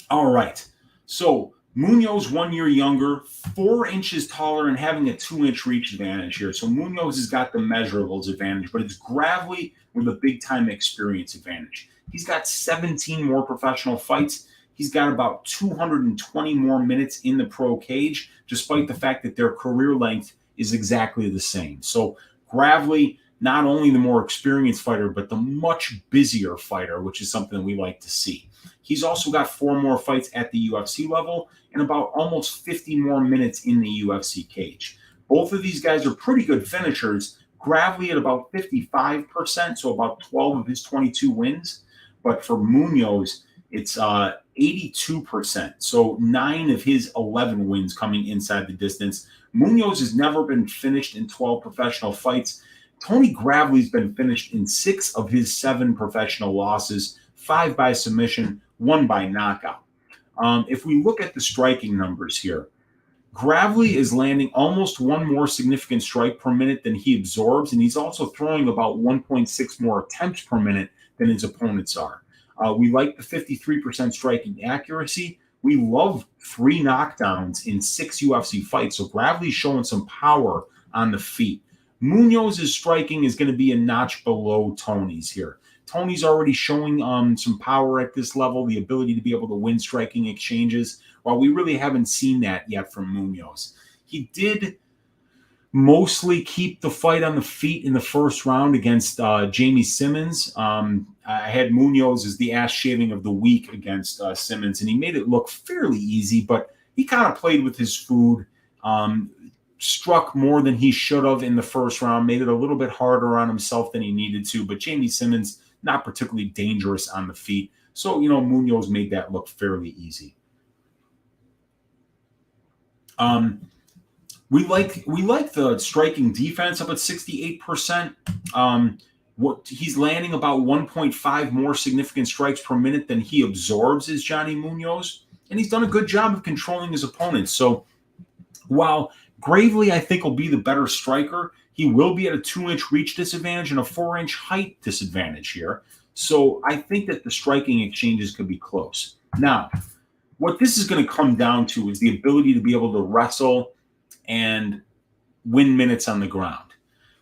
Speaker 1: All right. So Munoz 1 year younger, 4 inches taller, and having a 2-inch reach advantage here. So Munoz has got the measurables advantage, but it's Gravely with a big-time experience advantage. He's got 17 more professional fights. He's got about 220 more minutes in the pro cage, despite the fact that their career length is exactly the same. So Gravely, not only the more experienced fighter, but the much busier fighter, which is something that we like to see. He's also got 4 more fights at the UFC level and about almost 50 more minutes in the UFC cage. Both of these guys are pretty good finishers. Gravely at about 55%, so about 12 of his 22 wins. But for Munoz, it's 82%, so 9 of his 11 wins coming inside the distance. Munoz has never been finished in 12 professional fights. Tony Gravely's been finished in 6 of his 7 professional losses, 5 by submission, 1 by knockout. If we look at the striking numbers here, Gravely is landing almost 1 more significant strike per minute than he absorbs, and he's also throwing about 1.6 more attempts per minute than his opponents are. We like the 53% striking accuracy. We love 3 knockdowns in 6 UFC fights, so Gravely's showing some power on the feet. Munoz's striking is going to be a notch below Tony's here. Tony's already showing some power at this level, the ability to be able to win striking exchanges, while we really haven't seen that yet from Munoz. He did mostly keep the fight on the feet in the first round against Jamie Simmons. I had Munoz as the ass shaving of the week against Simmons, and he made it look fairly easy, but he kind of played with his food, struck more than he should have in the first round, made it a little bit harder on himself than he needed to, but Jamie Simmons, not particularly dangerous on the feet. So, Munoz made that look fairly easy. We like the striking defense up at 68%. He's landing about 1.5 more significant strikes per minute than he absorbs as Johnny Munoz, and he's done a good job of controlling his opponents. So while Gravely, I think, will be the better striker, he will be at a 2-inch reach disadvantage and a 4-inch height disadvantage here. So I think that the striking exchanges could be close. Now, what this is going to come down to is the ability to be able to wrestle and win minutes on the ground.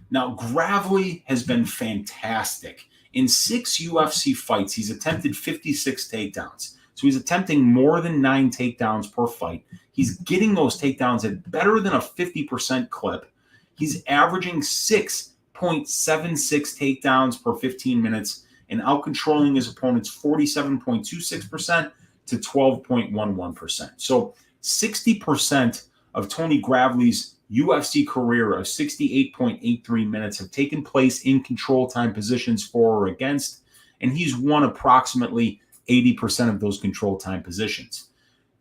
Speaker 1: Now, Gravely has been fantastic. In 6 UFC fights, he's attempted 56 takedowns. So he's attempting more than 9 takedowns per fight. He's getting those takedowns at better than a 50% clip. He's averaging 6.76 takedowns per 15 minutes and outcontrolling his opponents 47.26% to 12.11%. So 60% of Tony Gravely's UFC career of 68.83 minutes have taken place in control time positions for or against, and he's won approximately 80% of those control time positions.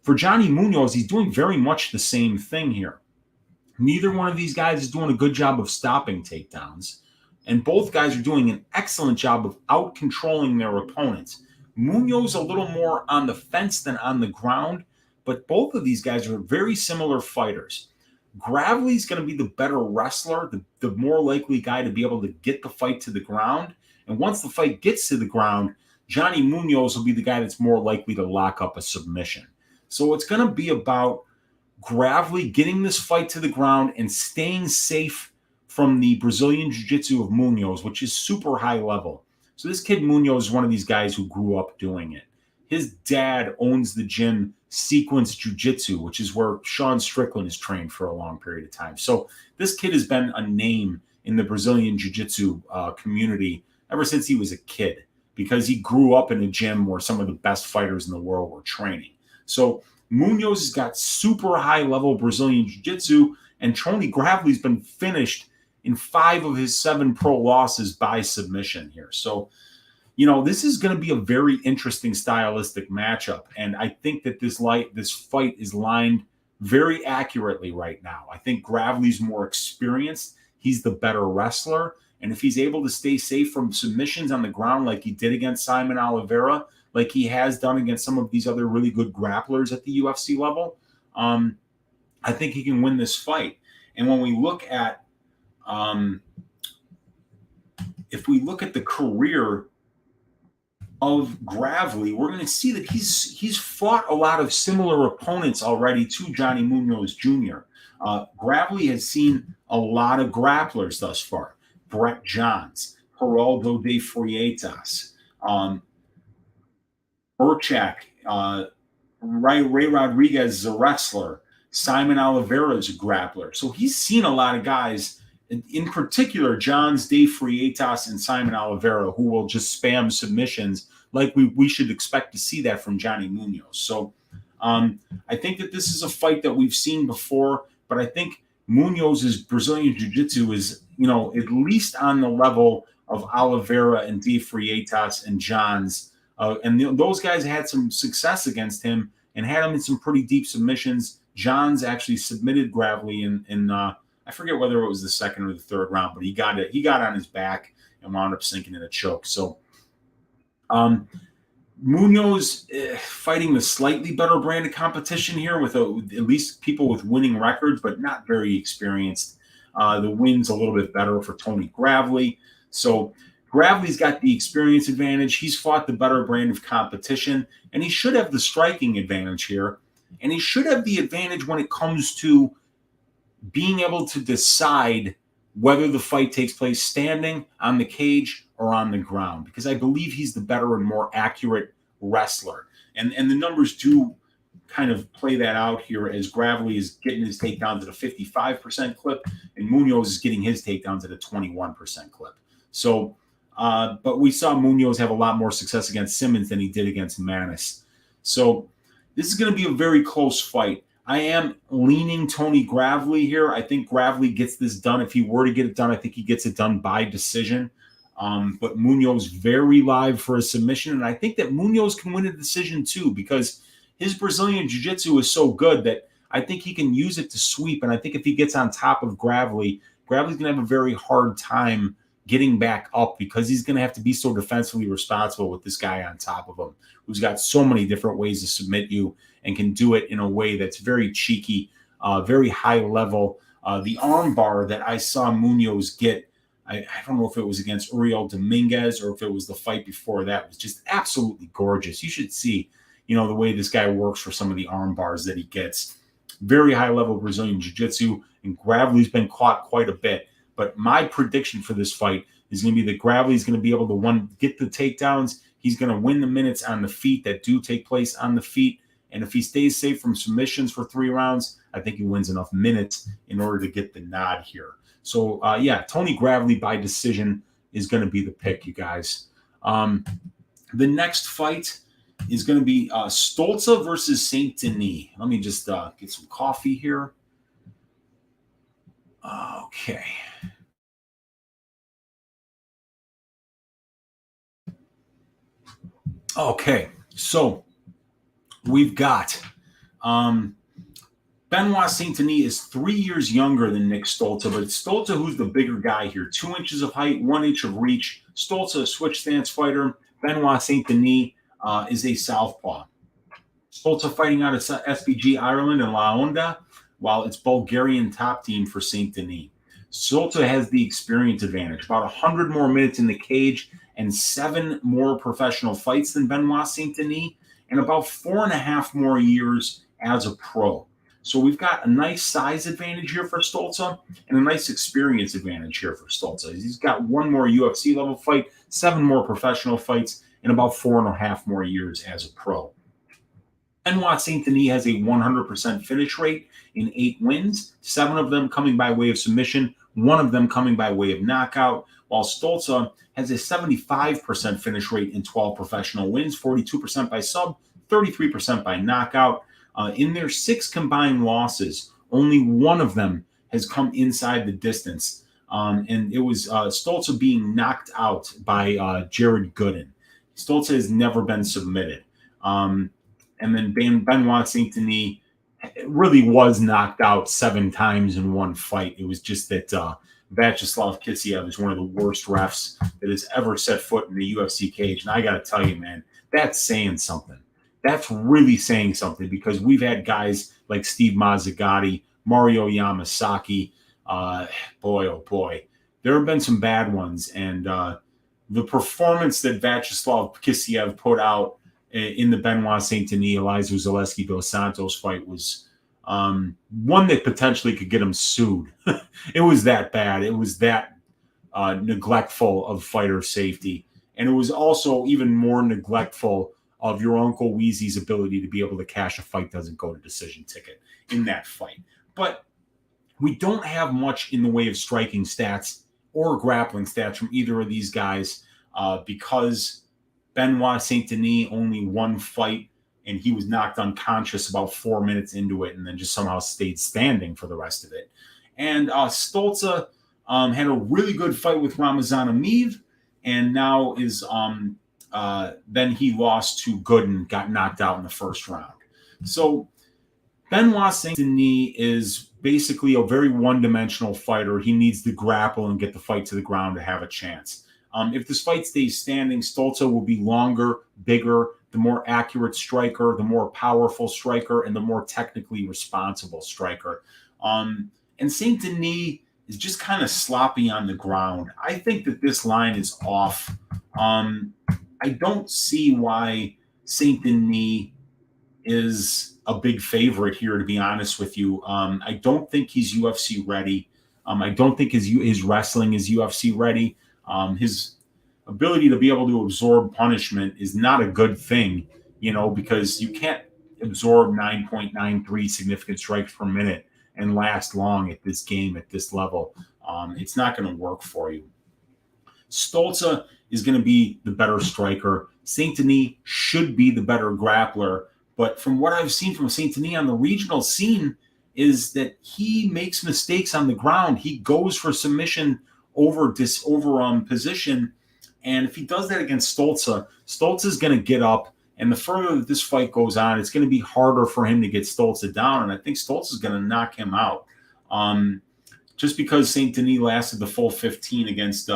Speaker 1: For Johnny Munoz, he's doing very much the same thing here. Neither one of these guys is doing a good job of stopping takedowns, and both guys are doing an excellent job of out-controlling their opponents. Munoz a little more on the fence than on the ground, but both of these guys are very similar fighters. Gravely's going to be the better wrestler, the more likely guy to be able to get the fight to the ground. And once the fight gets to the ground, Johnny Munoz will be the guy that's more likely to lock up a submission. So it's going to be about Gravely getting this fight to the ground and staying safe from the Brazilian Jiu-Jitsu of Munoz, which is super high level. So this kid Munoz is one of these guys who grew up doing it. His dad owns the gym Sequence Jiu-Jitsu, which is where Sean Strickland has trained for a long period of time. So this kid has been a name in the Brazilian Jiu-Jitsu community ever since he was a kid, because he grew up in a gym where some of the best fighters in the world were training. So Munoz has got super high-level Brazilian Jiu-Jitsu, and Tony Gravely's been finished in 5 of his 7 pro losses by submission here. So, you know, this is going to be a very interesting stylistic matchup, and I think that this fight is lined very accurately right now. I think Gravely's more experienced. He's the better wrestler, and if he's able to stay safe from submissions on the ground like he did against Simon Oliveira, like he has done against some of these other really good grapplers at the UFC level, I think he can win this fight. And when we look at, if we look at the career of Gravely, we're going to see that he's fought a lot of similar opponents already to Johnny Munoz Jr. Gravely has seen a lot of grapplers thus far. Brett Johns, Geraldo de Freitas, Burchak, Ray Rodriguez is a wrestler. Simon Oliveira is a grappler. So he's seen a lot of guys, in particular, Johns de Freitas and Simon Oliveira, who will just spam submissions like we should expect to see that from Johnny Munoz. So I think that this is a fight that we've seen before, but I think Munoz's Brazilian Jiu-Jitsu is, you know, at least on the level of Oliveira and de Freitas and Johns. Those guys had some success against him and had him in some pretty deep submissions. Johns actually submitted Gravely in I forget whether it was the second or the third round, but he got on his back and wound up sinking in a choke. So Munoz fighting the slightly better brand of competition here with at least people with winning records, but not very experienced. The win's a little bit better for Tony Gravely. So Gravely's got the experience advantage. He's fought the better brand of competition, and he should have the striking advantage here. And he should have the advantage when it comes to being able to decide whether the fight takes place standing, on the cage, or on the ground, because I believe he's the better and more accurate wrestler. And the numbers do kind of play that out here, as Gravely is getting his takedowns at a 55% clip, and Munoz is getting his takedowns at a 21% clip. So, but we saw Munoz have a lot more success against Simmons than he did against Manis. So this is going to be a very close fight. I am leaning Tony Gravely here. I think Gravely gets this done. If he were to get it done, I think he gets it done by decision. But Munoz very live for a submission, and I think that Munoz can win a decision too, because his Brazilian Jiu-Jitsu is so good that I think he can use it to sweep. And I think if he gets on top of Gravely, Gravely's going to have a very hard time getting back up, because he's going to have to be so defensively responsible with this guy on top of him, who's got so many different ways to submit you and can do it in a way that's very cheeky, very high level. The arm bar that I saw Munoz get, I don't know if it was against Uriel Dominguez or if it was the fight before that, was just absolutely gorgeous. You should see. the way this guy works for some of the arm bars that he gets. Very high level Brazilian jiu-jitsu, and Gravely's been caught quite a bit. But my prediction for this fight is going to be that Gravely's going to be able to get the takedowns. He's going to win the minutes on the feet that do take place on the feet. And if he stays safe from submissions for 3 rounds, I think he wins enough minutes in order to get the nod here. So, Tony Gravely by decision is going to be the pick, you guys. The next fight is going to be Stolze versus Saint-Denis. Let me just get some coffee here. Okay. Okay, so we've got Benoit Saint-Denis is 3 years younger than Nick Stolze, but it's Stolze who's the bigger guy here. 2 inches of height, 1 inch of reach. Stolze, a switch stance fighter. Benoit Saint-Denis is a southpaw. Stolze fighting out of SBG Ireland and La Onda, while it's Bulgarian top team for Saint-Denis. Stolze has the experience advantage, about 100 more minutes in the cage and 7 more professional fights than Benoit Saint-Denis, and about 4.5 more years as a pro. So we've got a nice size advantage here for Stolze and a nice experience advantage here for Stolze. He's got 1 more UFC level fight, 7 more professional fights, and about 4.5 more years as a pro. Benoit Saint-Denis has a 100% finish rate in 8 wins, 7 of them coming by way of submission, 1 of them coming by way of knockout, while Stolze has a 75% finish rate in 12 professional wins, 42% by sub, 33% by knockout. In their 6 combined losses, only 1 of them has come inside the distance. And it was Stolze being knocked out by Jared Gooden. Stolze has never been submitted. And then Benoit Saint-Denis really was knocked out 7 times in one fight. It was just that Vyacheslav Kisiev is one of the worst refs that has ever set foot in the UFC cage. And I got to tell you, man, that's saying something. That's really saying something, because we've had guys like Steve Mazzagatti, Mario Yamasaki. Boy, oh boy, there have been some bad ones. And the performance that Vyacheslav Kisiev put out in the Benoit Saint-Denis, Elizeu Zaleski dos Santos fight was one that potentially could get him sued. It was that bad. It was that neglectful of fighter safety. And it was also even more neglectful of your Uncle Weezy's ability to be able to cash a fight doesn't go to decision ticket in that fight. But we don't have much in the way of striking stats or grappling stats from either of these guys because Benoit Saint-Denis only 1 fight, and he was knocked unconscious about 4 minutes into it and then just somehow stayed standing for the rest of it. And Stolze had a really good fight with Ramazan Ameev, and now is then he lost to Gooden, got knocked out in the first round. So Benoit Saint-Denis is basically a very one-dimensional fighter. He needs to grapple and get the fight to the ground to have a chance. If this fight stays standing, Stolze will be longer, bigger, the more accurate striker, the more powerful striker, and the more technically responsible striker. And Saint-Denis is just kind of sloppy on the ground. I think that this line is off. I don't see why Saint-Denis is a big favorite here, to be honest with you. I don't think he's UFC ready. I don't think his wrestling is UFC ready. His ability to be able to absorb punishment is not a good thing, because you can't absorb 9.93 significant strikes per minute and last long at this game, at this level. It's not going to work for you. Stolze is going to be the better striker. Saint-Denis should be the better grappler. But from what I've seen from Saint-Denis on the regional scene is that he makes mistakes on the ground. He goes for submission over position. And if he does that against Stolze, Stolze is going to get up. And the further that this fight goes on, it's going to be harder for him to get Stolze down. And I think Stolze is going to knock him out. Just because Saint-Denis lasted the full 15 against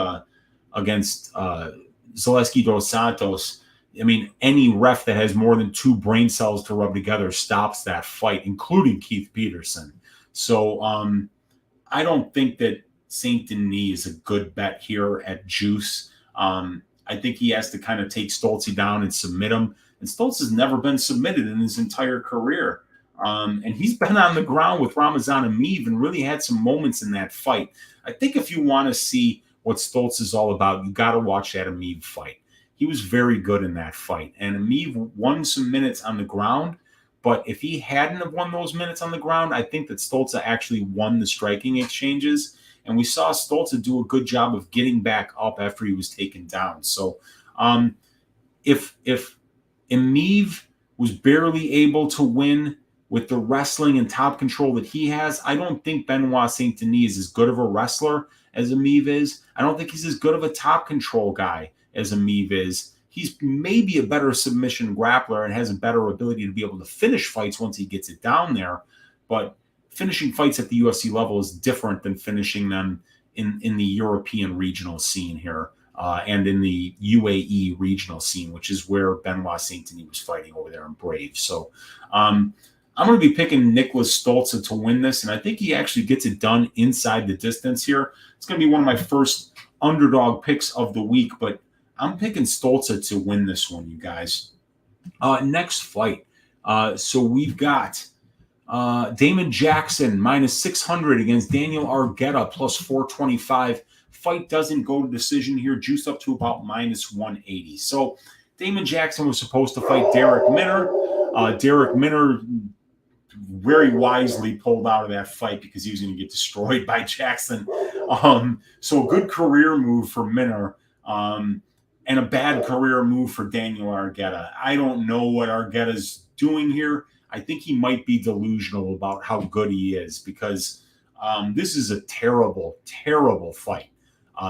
Speaker 1: Zaleski dos Santos, I mean, any ref that has more than 2 brain cells to rub together stops that fight, including Keith Peterson. So I don't think that Saint-Denis is a good bet here at juice. I think he has to kind of take Stolze down and submit him. And Stolze has never been submitted in his entire career. And he's been on the ground with Ramazan Emeev and really had some moments in that fight. I think if you want to see what Stolze is all about, you got to watch that Emeev fight. He was very good in that fight. And Emeev won some minutes on the ground. But if he hadn't have won those minutes on the ground, I think that Stolze actually won the striking exchanges. And we saw Stolze do a good job of getting back up after he was taken down. So if Emeev was barely able to win with the wrestling and top control that he has, I don't think Benoit Saint-Denis is as good of a wrestler as Emeev is. I don't think he's as good of a top control guy as Emeev is. He's maybe a better submission grappler and has a better ability to be able to finish fights once he gets it down there. But finishing fights at the UFC level is different than finishing them in the European regional scene here and in the UAE regional scene, which is where Benoit Saint-Denis was fighting over there in Brave. So I'm going to be picking Niklas Stolze to win this, and I think he actually gets it done inside the distance here. It's going to be one of my first underdog picks of the week, but I'm picking Stolze to win this one, you guys. Next fight. So we've got Damon Jackson minus 600 against Daniel Argueta plus 425. Fight doesn't go to decision here, juiced up to about minus 180. So Damon Jackson was supposed to fight Derek Minner. Derek Minner very wisely pulled out of that fight because he was going to get destroyed by Jackson. So a good career move for Minner. And a bad career move for Daniel Argueta. I don't know what Argueta's doing here. I think he might be delusional about how good he is because this is a terrible, terrible fight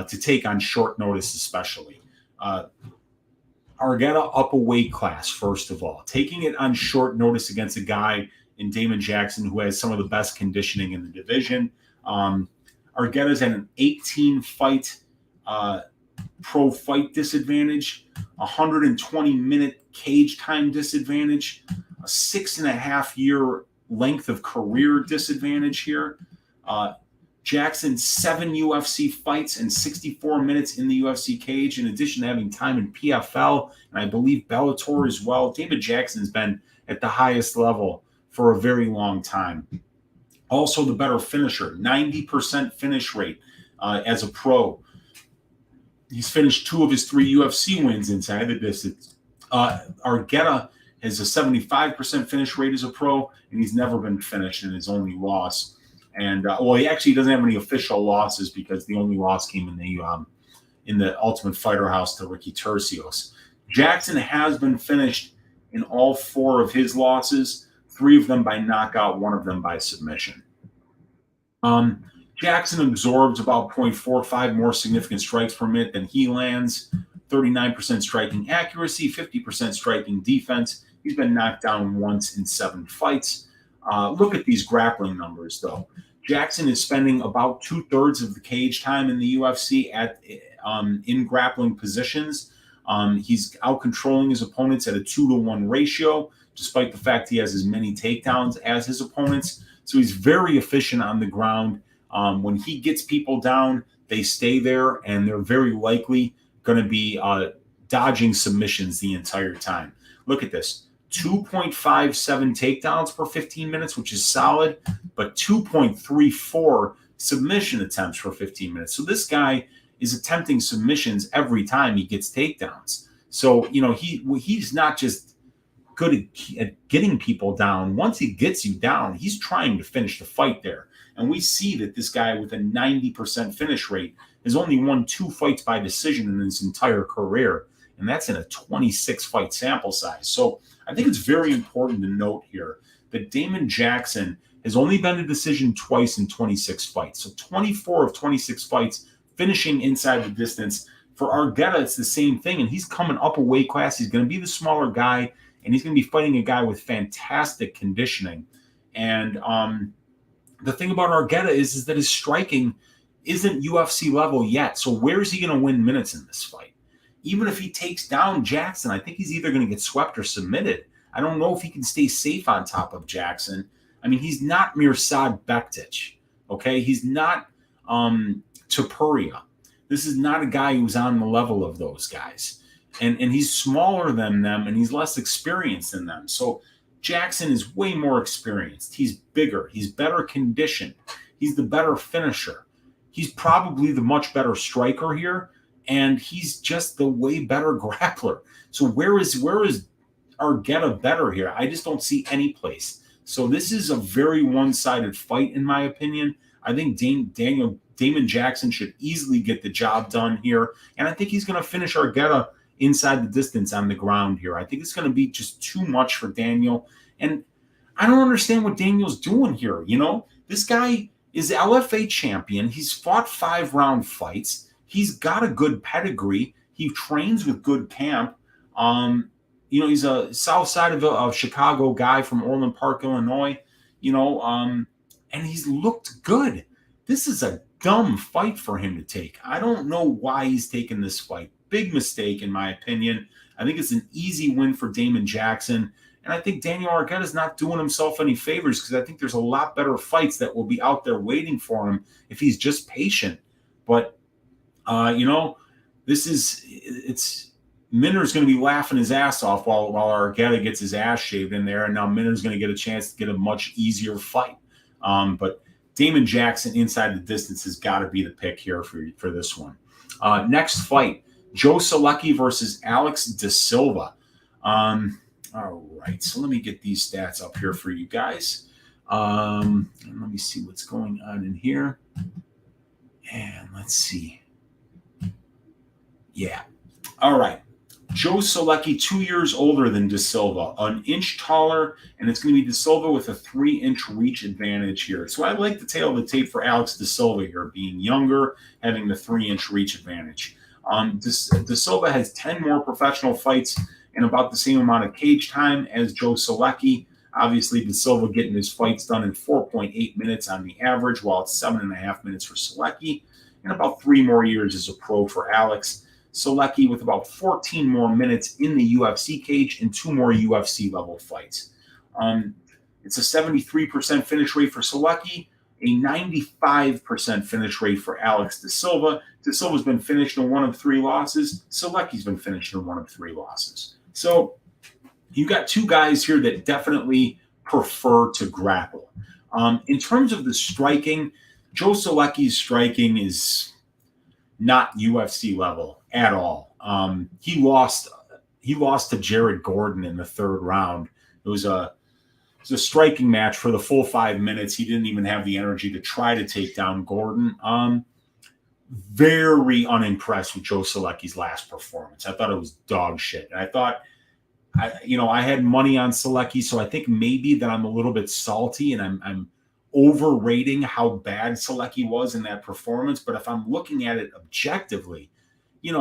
Speaker 1: to take on short notice, especially. Argueta up a weight class, first of all. Taking it on short notice against a guy in Damon Jackson who has some of the best conditioning in the division. Argueta's had an 18-fight pro fight disadvantage, 120-minute cage time disadvantage, a 6.5-year length of career disadvantage here. Jackson, 7 UFC fights and 64 minutes in the UFC cage, in addition to having time in PFL and I believe Bellator as well. Damon Jackson's been at the highest level for a very long time. Also the better finisher, 90% finish rate as a pro. He's finished 2 of his 3 UFC wins inside the distance. Argueta has a 75% finish rate as a pro, and he's never been finished in his only loss. And he actually doesn't have any official losses because the only loss came in the Ultimate Fighter House to Ricky Tercios. Jackson has been finished in all 4 of his losses, 3 of them by knockout, 1 of them by submission. Jackson absorbs about 0.45 more significant strikes per minute than he lands, 39% striking accuracy, 50% striking defense. He's been knocked down once in 7 fights. Look at these grappling numbers, though. Jackson is spending about 2/3 of the cage time in the UFC in grappling positions. He's out-controlling his opponents at a 2-to-1 ratio, despite the fact he has as many takedowns as his opponents. So he's very efficient on the ground. When he gets people down, they stay there, and they're very likely going to be dodging submissions the entire time. Look at this. 2.57 takedowns per 15 minutes, which is solid, but 2.34 submission attempts for 15 minutes. So this guy is attempting submissions every time he gets takedowns. So, he's not just good at getting people down. Once he gets you down, he's trying to finish the fight there. And we see that this guy with a 90% finish rate has only won 2 fights by decision in his entire career. And that's in a 26-fight sample size. So I think it's very important to note here that Damon Jackson has only been to decision twice in 26 fights. So 24 of 26 fights finishing inside the distance. For Argueta, it's the same thing. And he's coming up a weight class. He's going to be the smaller guy. And he's going to be fighting a guy with fantastic conditioning. And the thing about Argueta is that his striking isn't UFC level yet. So where is he going to win minutes in this fight? Even if he takes down Jackson, I think he's either going to get swept or submitted. I don't know if he can stay safe on top of Jackson. I mean, he's not Mirsad Bektic, okay? He's not Topuria. This is not a guy who's on the level of those guys. and he's smaller than them, and he's less experienced than them. So Jackson is way more experienced. He's bigger. He's better conditioned. He's the better finisher. He's probably the much better striker here, and he's just the way better grappler. So where is Argueta better here? I just don't see any place. So this is a very one-sided fight, in my opinion. I think Damon Jackson should easily get the job done here, and I think he's going to finish Argueta inside the distance on the ground here. I think it's going to be just too much for Daniel, and I don't understand what Daniel's doing here. You know, this guy is LFA champion. He's fought 5-round fights. He's got a good pedigree. He trains with good camp. You know, he's a south side of Chicago guy from Orland Park, Illinois, you know, and he's looked good. This is a dumb fight for him to take. I don't know why he's taking this fight. Big mistake, in my opinion. I think it's an easy win for Damon Jackson. And I think Daniel Argueta is not doing himself any favors, because I think there's a lot better fights that will be out there waiting for him if he's just patient. But, you know, Minner's going to be laughing his ass off while Argueta gets his ass shaved in there, and now Minner's going to get a chance to get a much easier fight. But Damon Jackson inside the distance has got to be the pick here for this one. Next fight, Joe Solecki versus Alex De Silva. All right, so let me get these stats up here for you guys. And let me see what's going on in here. And let's see. Yeah. All right. Joe Solecki, 2 years older than De Silva, an inch taller, and it's going to be De Silva with a 3-inch reach advantage here. So I like the tail of the tape for Alex De Silva here, being younger, having the 3-inch reach advantage. De Silva has 10 more professional fights and about the same amount of cage time as Joe Solecki. Obviously, De Silva getting his fights done in 4.8 minutes on the average, while it's 7.5 minutes for Solecki, and about 3 more years as a pro for Alex. Solecki with about 14 more minutes in the UFC cage and 2 more UFC level fights. It's a 73% finish rate for Solecki, a 95% finish rate for Alex De Silva. De Silva's been finished in 1 of 3 losses. Solecki's been finished in 1 of 3 losses. So you got 2 guys here that definitely prefer to grapple. In terms of the striking, Joe Solecki's striking is not UFC level at all. He lost to Jared Gordon in the 3rd round. It was a striking match for the full 5 minutes. He didn't even have the energy to try to take down Gordon. Very unimpressed with Joe Solecki's last performance. I thought it was dog shit. And I thought, I had money on Solecki, so I think maybe that I'm a little bit salty and I'm overrating how bad Solecki was in that performance. But if I'm looking at it objectively, he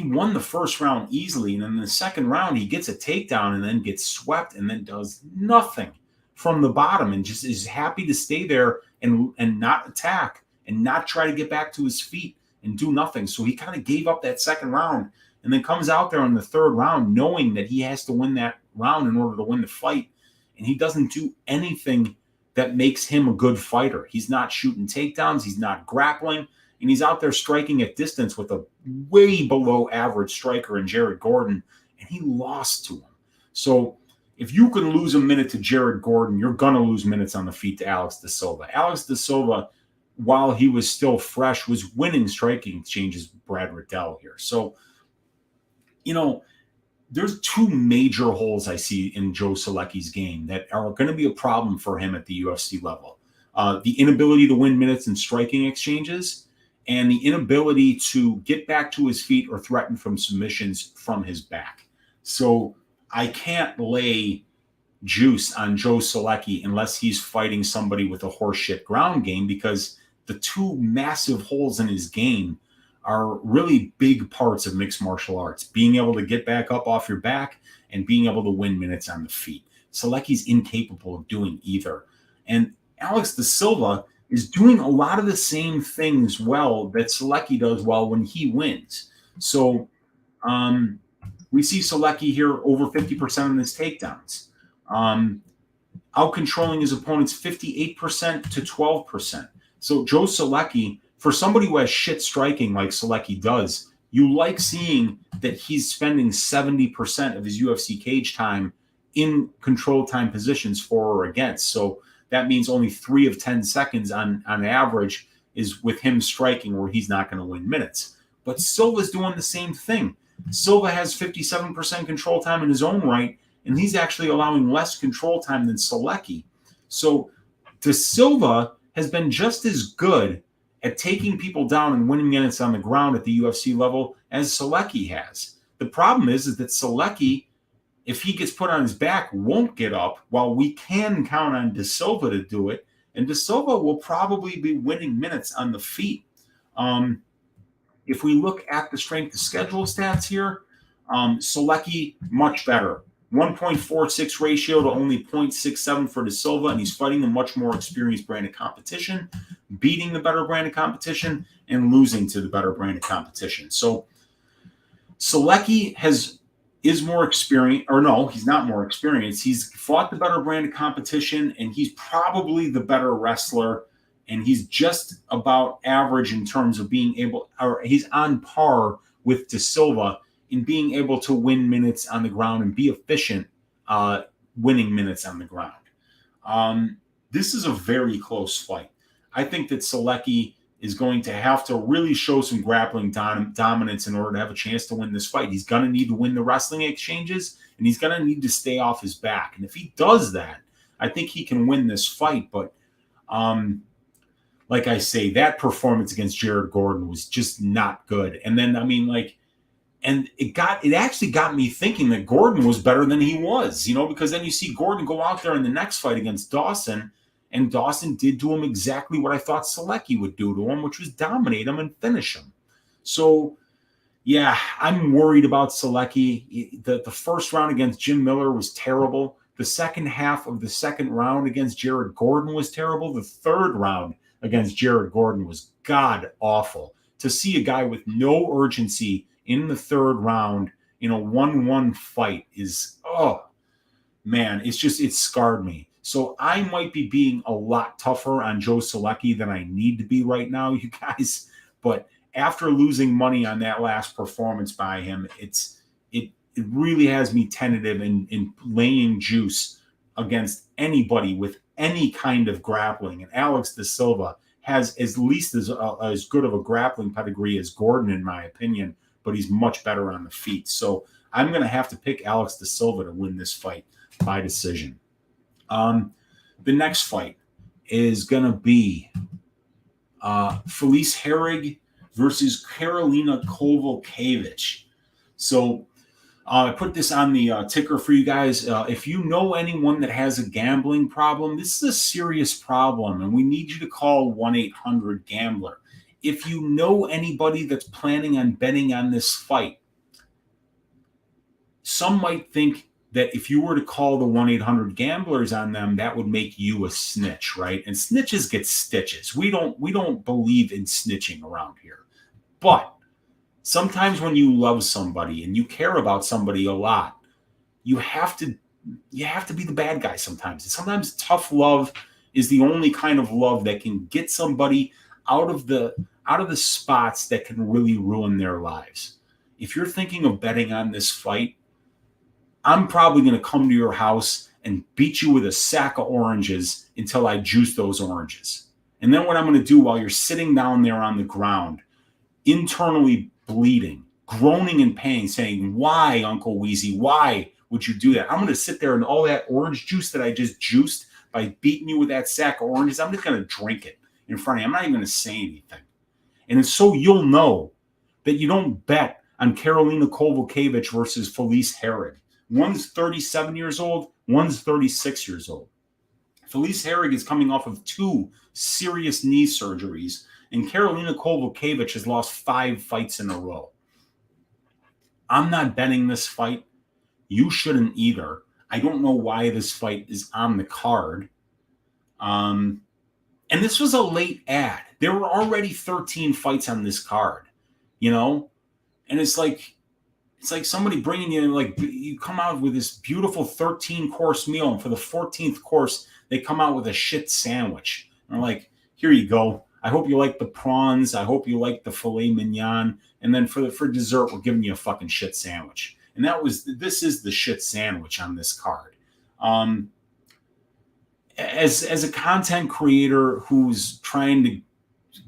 Speaker 1: won the 1st round easily, and then in the 2nd round he gets a takedown and then gets swept and then does nothing from the bottom and just is happy to stay there and not attack and not try to get back to his feet and do nothing. So he kind of gave up that 2nd round and then comes out there in the 3rd round knowing that he has to win that round in order to win the fight, and he doesn't do anything that makes him a good fighter. He's not shooting takedowns, he's not grappling, and he's out there striking at distance with a way below average striker in Jared Gordon, and he lost to him. So if you can lose a minute to Jared Gordon, you're going to lose minutes on the feet to Alex De Silva. Alex De Silva, while he was still fresh, was winning striking exchanges with Brad Riddell here. So, there's 2 major holes I see in Joe Solecki's game that are going to be a problem for him at the UFC level. The inability to win minutes in striking exchanges and the inability to get back to his feet or threaten from submissions from his back. So I can't lay juice on Joe Solecki unless he's fighting somebody with a horseshit ground game, because the 2 massive holes in his game are really big parts of mixed martial arts, being able to get back up off your back and being able to win minutes on the feet. Solecki's incapable of doing either. And Alex De Silva is doing a lot of the same things well that Solecki does well when he wins. So we see Solecki here over 50% of his takedowns. Out-controlling his opponents 58% to 12%. So Joe Solecki, for somebody who has shit striking like Solecki does, you like seeing that he's spending 70% of his UFC cage time in control time positions for or against. So that means only 3 of 10 seconds on average is with him striking, where he's not going to win minutes. But Silva's doing the same thing. Silva has 57% control time in his own right, and he's actually allowing less control time than Solecki. So De Silva has been just as good at taking people down and winning minutes on the ground at the UFC level as Solecki has. The problem is that Solecki, if he gets put on his back, won't get up, while we can count on De Silva to do it. And De Silva will probably be winning minutes on the feet. If we look at the strength of schedule stats here, Solecki, much better. 1.46 ratio to only 0.67 for De Silva, and he's fighting a much more experienced brand of competition, beating the better brand of competition, and losing to the better brand of competition. So Solecki is more experienced, or no, he's not more experienced. He's fought the better brand of competition, and he's probably the better wrestler, and he's just about average in terms of being able, or he's on par with De Silva in being able to win minutes on the ground and be efficient winning minutes on the ground. This is a very close fight. I think that Solecki is going to have to really show some grappling dominance in order to have a chance to win this fight. He's going to need to win the wrestling exchanges, and he's going to need to stay off his back. And if he does that, I think he can win this fight. But like I say, that performance against Jared Gordon was just not good. And then, and it actually got me thinking that Gordon was better than he was, because then you see Gordon go out there in the next fight against Dawson, and Dawson did to him exactly what I thought Solecki would do to him, which was dominate him and finish him. So, yeah, I'm worried about Solecki. The first round against Jim Miller was terrible. The second half of the second round against Jared Gordon was terrible. The third round against Jared Gordon was god-awful. To see a guy with no urgency in the third round in a 1-1 fight is, oh, man, it scarred me. So I might be being a lot tougher on Joe Solecki than I need to be right now, you guys. But after losing money on that last performance by him, it really has me tentative in laying juice against anybody with any kind of grappling. And Alex De Silva has at least as good of a grappling pedigree as Gordon, in my opinion, but he's much better on the feet. So I'm going to have to pick Alex De Silva to win this fight by decision. The next fight is going to be Felice Herrig versus Karolina Kowalkiewicz. So I put this on the ticker for you guys. If you know anyone that has a gambling problem, this is a serious problem, and we need you to call 1-800-GAMBLER. If you know anybody that's planning on betting on this fight, some might think that if you were to call the 1-800-GAMBLERS on them, that would make you a snitch, right? And snitches get stitches. We don't believe in snitching around here. But sometimes when you love somebody and you care about somebody a lot, you have to be the bad guy sometimes. And sometimes tough love is the only kind of love that can get somebody out of the spots that can really ruin their lives. If you're thinking of betting on this fight, I'm probably going to come to your house and beat you with a sack of oranges until I juice those oranges. And then what I'm going to do while you're sitting down there on the ground, internally bleeding, groaning in pain, saying, "Why, Uncle Weezy, why would you do that?" I'm going to sit there and all that orange juice that I just juiced by beating you with that sack of oranges, I'm just going to drink it in front of you. I'm not even going to say anything. And it's so you'll know that you don't bet on Karolina Kowalkiewicz versus Felice Herrig. One's 37 years old, one's 36 years old. Felice Herrig is coming off of 2 serious knee surgeries, and Karolina Kowalkiewicz has lost 5 fights in a row. I'm not betting this fight. You shouldn't either. I don't know why this fight is on the card. And this was a late ad. There were already 13 fights on this card, and it's like somebody bringing you, you come out with this beautiful 13-course meal, and for the 14th course, they come out with a shit sandwich. And they're like, here you go. I hope you like the prawns. I hope you like the filet mignon. And then for dessert, we're giving you a fucking shit sandwich. And this is the shit sandwich on this card. As a content creator who's trying to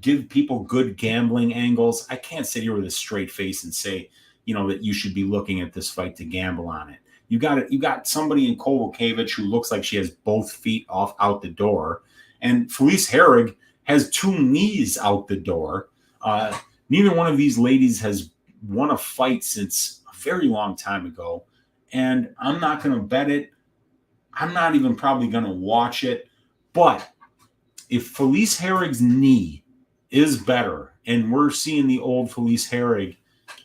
Speaker 1: give people good gambling angles, I can't sit here with a straight face and say, that you should be looking at this fight to gamble on it. You got somebody in Kowalkiewicz who looks like she has both feet out the door, and Felice Herrig has 2 knees out the door. Neither one of these ladies has won a fight since a very long time ago, and I'm not going to bet it. I'm not even probably going to watch it. But if Felice Herrig's knee is better, and we're seeing the old Felice Herrig,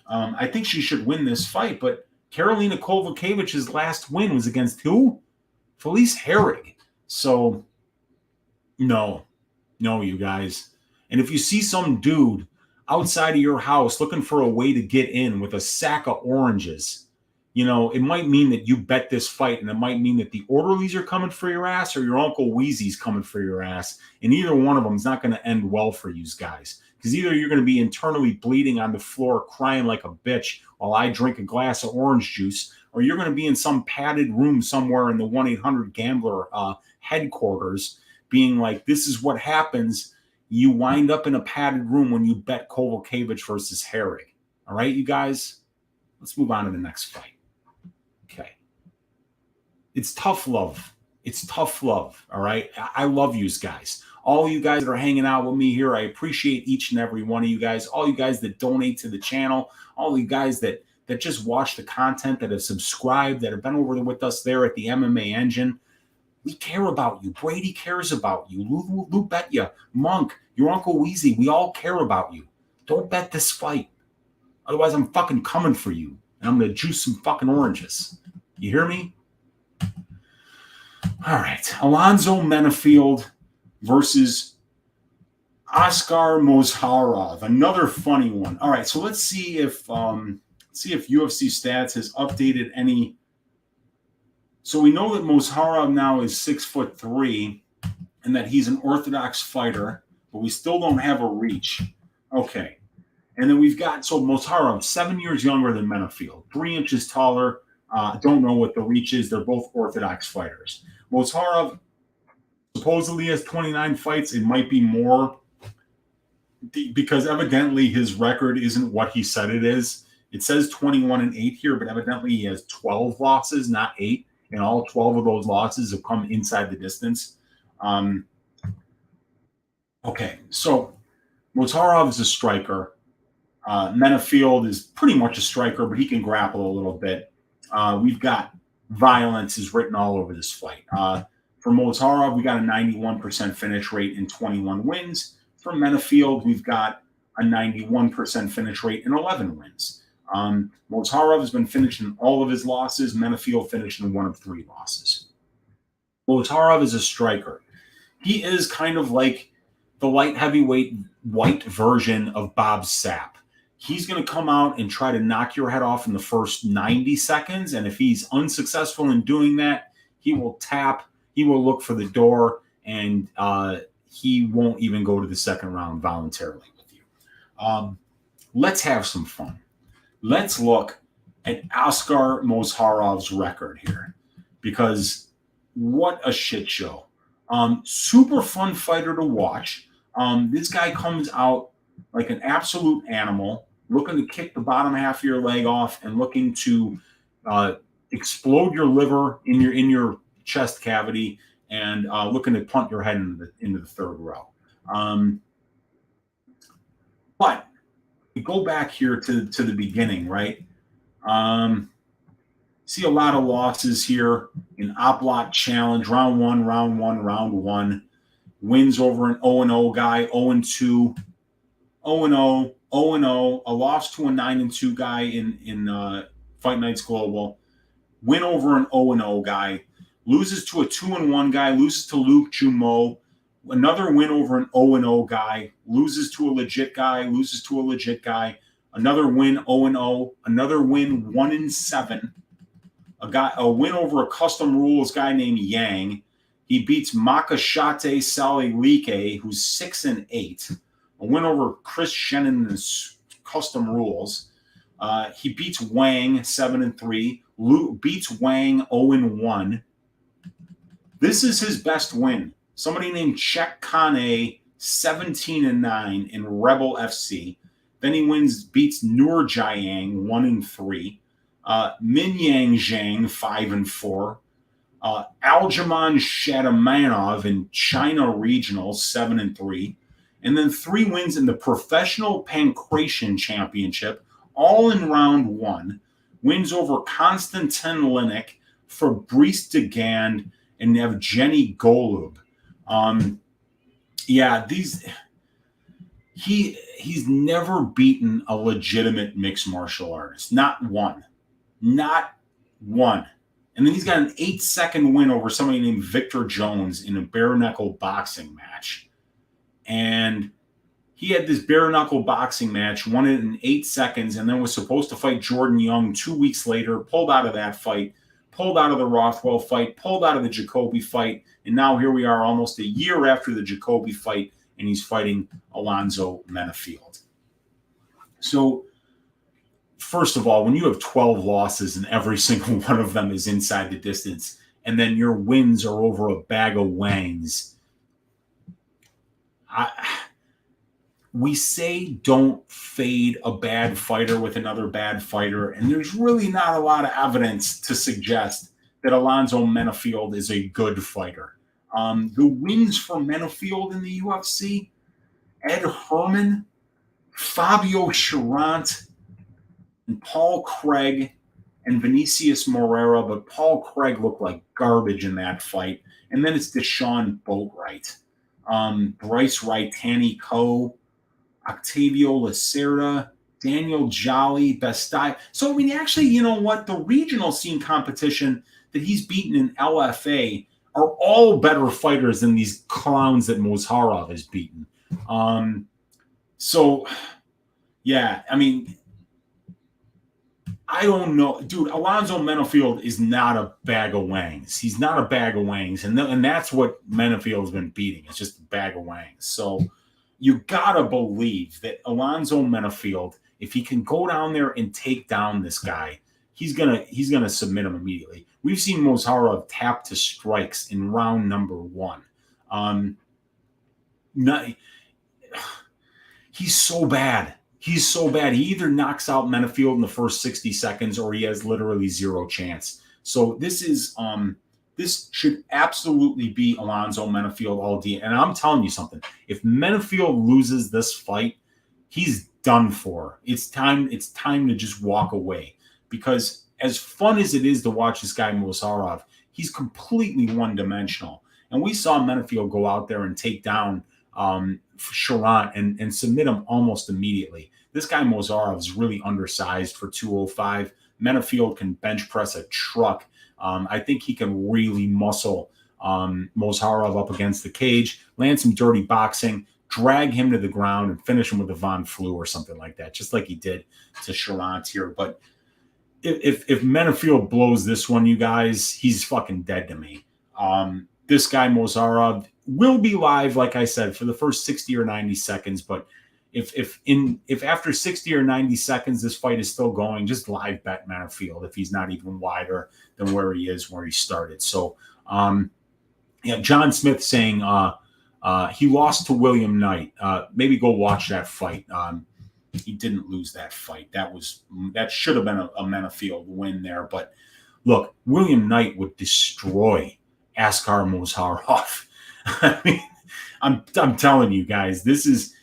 Speaker 1: I think she should win this fight. But Karolina Kowalkiewicz's last win was against who? Felice Herrig. So, no, you guys. And if you see some dude outside of your house looking for a way to get in with a sack of oranges, it might mean that you bet this fight, and it might mean that the orderlies are coming for your ass or your Uncle Weezy's coming for your ass. And either one of them is not going to end well for you guys. Because either you're going to be internally bleeding on the floor crying like a bitch while I drink a glass of orange juice, or you're going to be in some padded room somewhere in the 1-800-GAMBLER headquarters being like, this is what happens. You wind up in a padded room when you bet Kowalkiewicz versus Herrig. All right, you guys? Let's move on to the next fight. Okay. It's tough love. It's tough love, all right? I love you guys. All you guys that are hanging out with me here, I appreciate each and every one of you guys. All you guys that donate to the channel, all you guys that just watch the content, that have subscribed, that have been over with us there at the MMA Engine. We care about you. Brady cares about you. Lou bet you. Monk, your Uncle Weezy, we all care about you. Don't bet this fight. Otherwise, I'm fucking coming for you. And I'm going to juice some fucking oranges. You hear me? All right. Alonzo Menifield versus Askar Mozharov. Another funny one. All right. So let's see if UFC Stats has updated any. So we know that Mozharov now is 6'3", and that he's an orthodox fighter, but we still don't have a reach. Okay. And then we've got, so Mozharov, 7 years younger than Menifield, 3 inches taller. Don't know what the reach is. They're both orthodox fighters. Mozharov supposedly has 29 fights. It might be more because evidently his record isn't what he said it is. It says 21-8 here, but evidently he has 12 losses, not 8. And all 12 of those losses have come inside the distance. Okay, so Mozharov is a striker. Menifield is pretty much a striker, but he can grapple a little bit. We've got violence is written all over this fight. For Mozharov, we got a 91% finish rate and 21 wins. For Menifield, we've got a 91% finish rate and 11 wins. Mozharov has been finished in all of his losses. Menifield finished in 1 of 3 losses. Mozharov is a striker. He is kind of like the light heavyweight white version of Bob Sapp. He's going to come out and try to knock your head off in the first 90 seconds. And if he's unsuccessful in doing that, he will tap, he will look for the door, and he won't even go to the second round voluntarily with you. Let's have some fun. Let's look at Askar Mozharov's record here, because what a shit show. Super fun fighter to watch. This guy comes out like an absolute animal, looking to kick the bottom half of your leg off and looking to explode your liver in your chest cavity, and looking to punt your head into the third row. But we go back here to the beginning, right? See a lot of losses here in Oplot Challenge, round one. Wins over an 0-0 guy, 0-2, 0-0, 0-0. A loss to a 9-2 guy in Fight Nights Global. Win over an 0-0 guy. Loses to a 2-1 guy. Loses to Luke Jumeau. Another win over an 0-0 guy. Loses to a legit guy. Loses to a legit guy. Another win 0-0. Another win 1-7. A win over a custom rules guy named Yang. He beats Makashate Salilike, who's 6-8. a win over Chris Shannon in custom rules. He beats Wang 7-3. Beats Wang 0-1. This is his best win. Somebody named Chek Kane 17-9 in Rebel FC. Then he beats Nur Jiang 1-3. Min Yang Zhang 5-4. Aljaman Shadamanov in China Regionals 7-3. And then 3 wins in the Professional Pankration Championship, all in round 1. Wins over Konstantin Linik, Fabrice Degand, and Evgeny Golub. He's never beaten a legitimate mixed martial artist. Not one. Not one. And then he's got an 8-second win over somebody named Victor Jones in a bare-knuckle boxing match. And he had this bare-knuckle boxing match, won it in 8 seconds, and then was supposed to fight Jordan Young 2 weeks later, pulled out of that fight, pulled out of the Rothwell fight, pulled out of the Jacoby fight, and now here we are almost a year after the Jacoby fight, and he's fighting Alonzo Menifield. So, first of all, when you have 12 losses and every single one of them is inside the distance, and then your wins are over a bag of wangs, we say don't fade a bad fighter with another bad fighter, and there's really not a lot of evidence to suggest that Alonzo Menifield is a good fighter. The wins for Menifield in the UFC, Ed Herman, Fabio Charant, and Paul Craig and Vinicius Moreira, but Paul Craig looked like garbage in that fight. And then it's Deshaun Boatwright, Bryce Wright, Tanny Coe, Octavio Lacerda, Daniel Jolly, Bestai. So, I mean, actually, you know what? The regional scene competition that he's beaten in LFA are all better fighters than these clowns that Mozharov has beaten. So, yeah, I mean, I don't know. Dude, Alonzo Menifield is not a bag of wangs. He's not a bag of wangs. And that's what Menifield's been beating. It's just a bag of wangs. So you got to believe that Alonzo Menifield, if he can go down there and take down this guy, he's gonna submit him immediately. We've seen Mozharov tap to strikes in round number 1. He's so bad. He's so bad. He either knocks out Menifield in the first 60 seconds or he has literally zero chance. So this should absolutely be Alonzo Menifield all day. And I'm telling you something. If Menifield loses this fight, he's done for. It's time to just walk away. Because as fun as it is to watch this guy Mozharov, he's completely one-dimensional. And we saw Menifield go out there and take down Charant and submit him almost immediately. This guy Mozharov is really undersized for 205. Menifield can bench press a truck. I think he can really muscle Mozharov up against the cage, land some dirty boxing, drag him to the ground, and finish him with a Von Flue or something like that, just like he did to Charant here. But if Menifield blows this one, you guys, he's fucking dead to me. This guy Mozharov will be live, like I said, for the first 60 or 90 seconds. But if after 60 or 90 seconds this fight is still going, just live bet Menifield if he's not even wider than where he is, where he started. So, John Smith saying he lost to William Knight. Maybe go watch that fight. He didn't lose that fight. That should have been a Menifield win there. But look, William Knight would destroy Askar Mozharov. I mean, I'm telling you guys, this is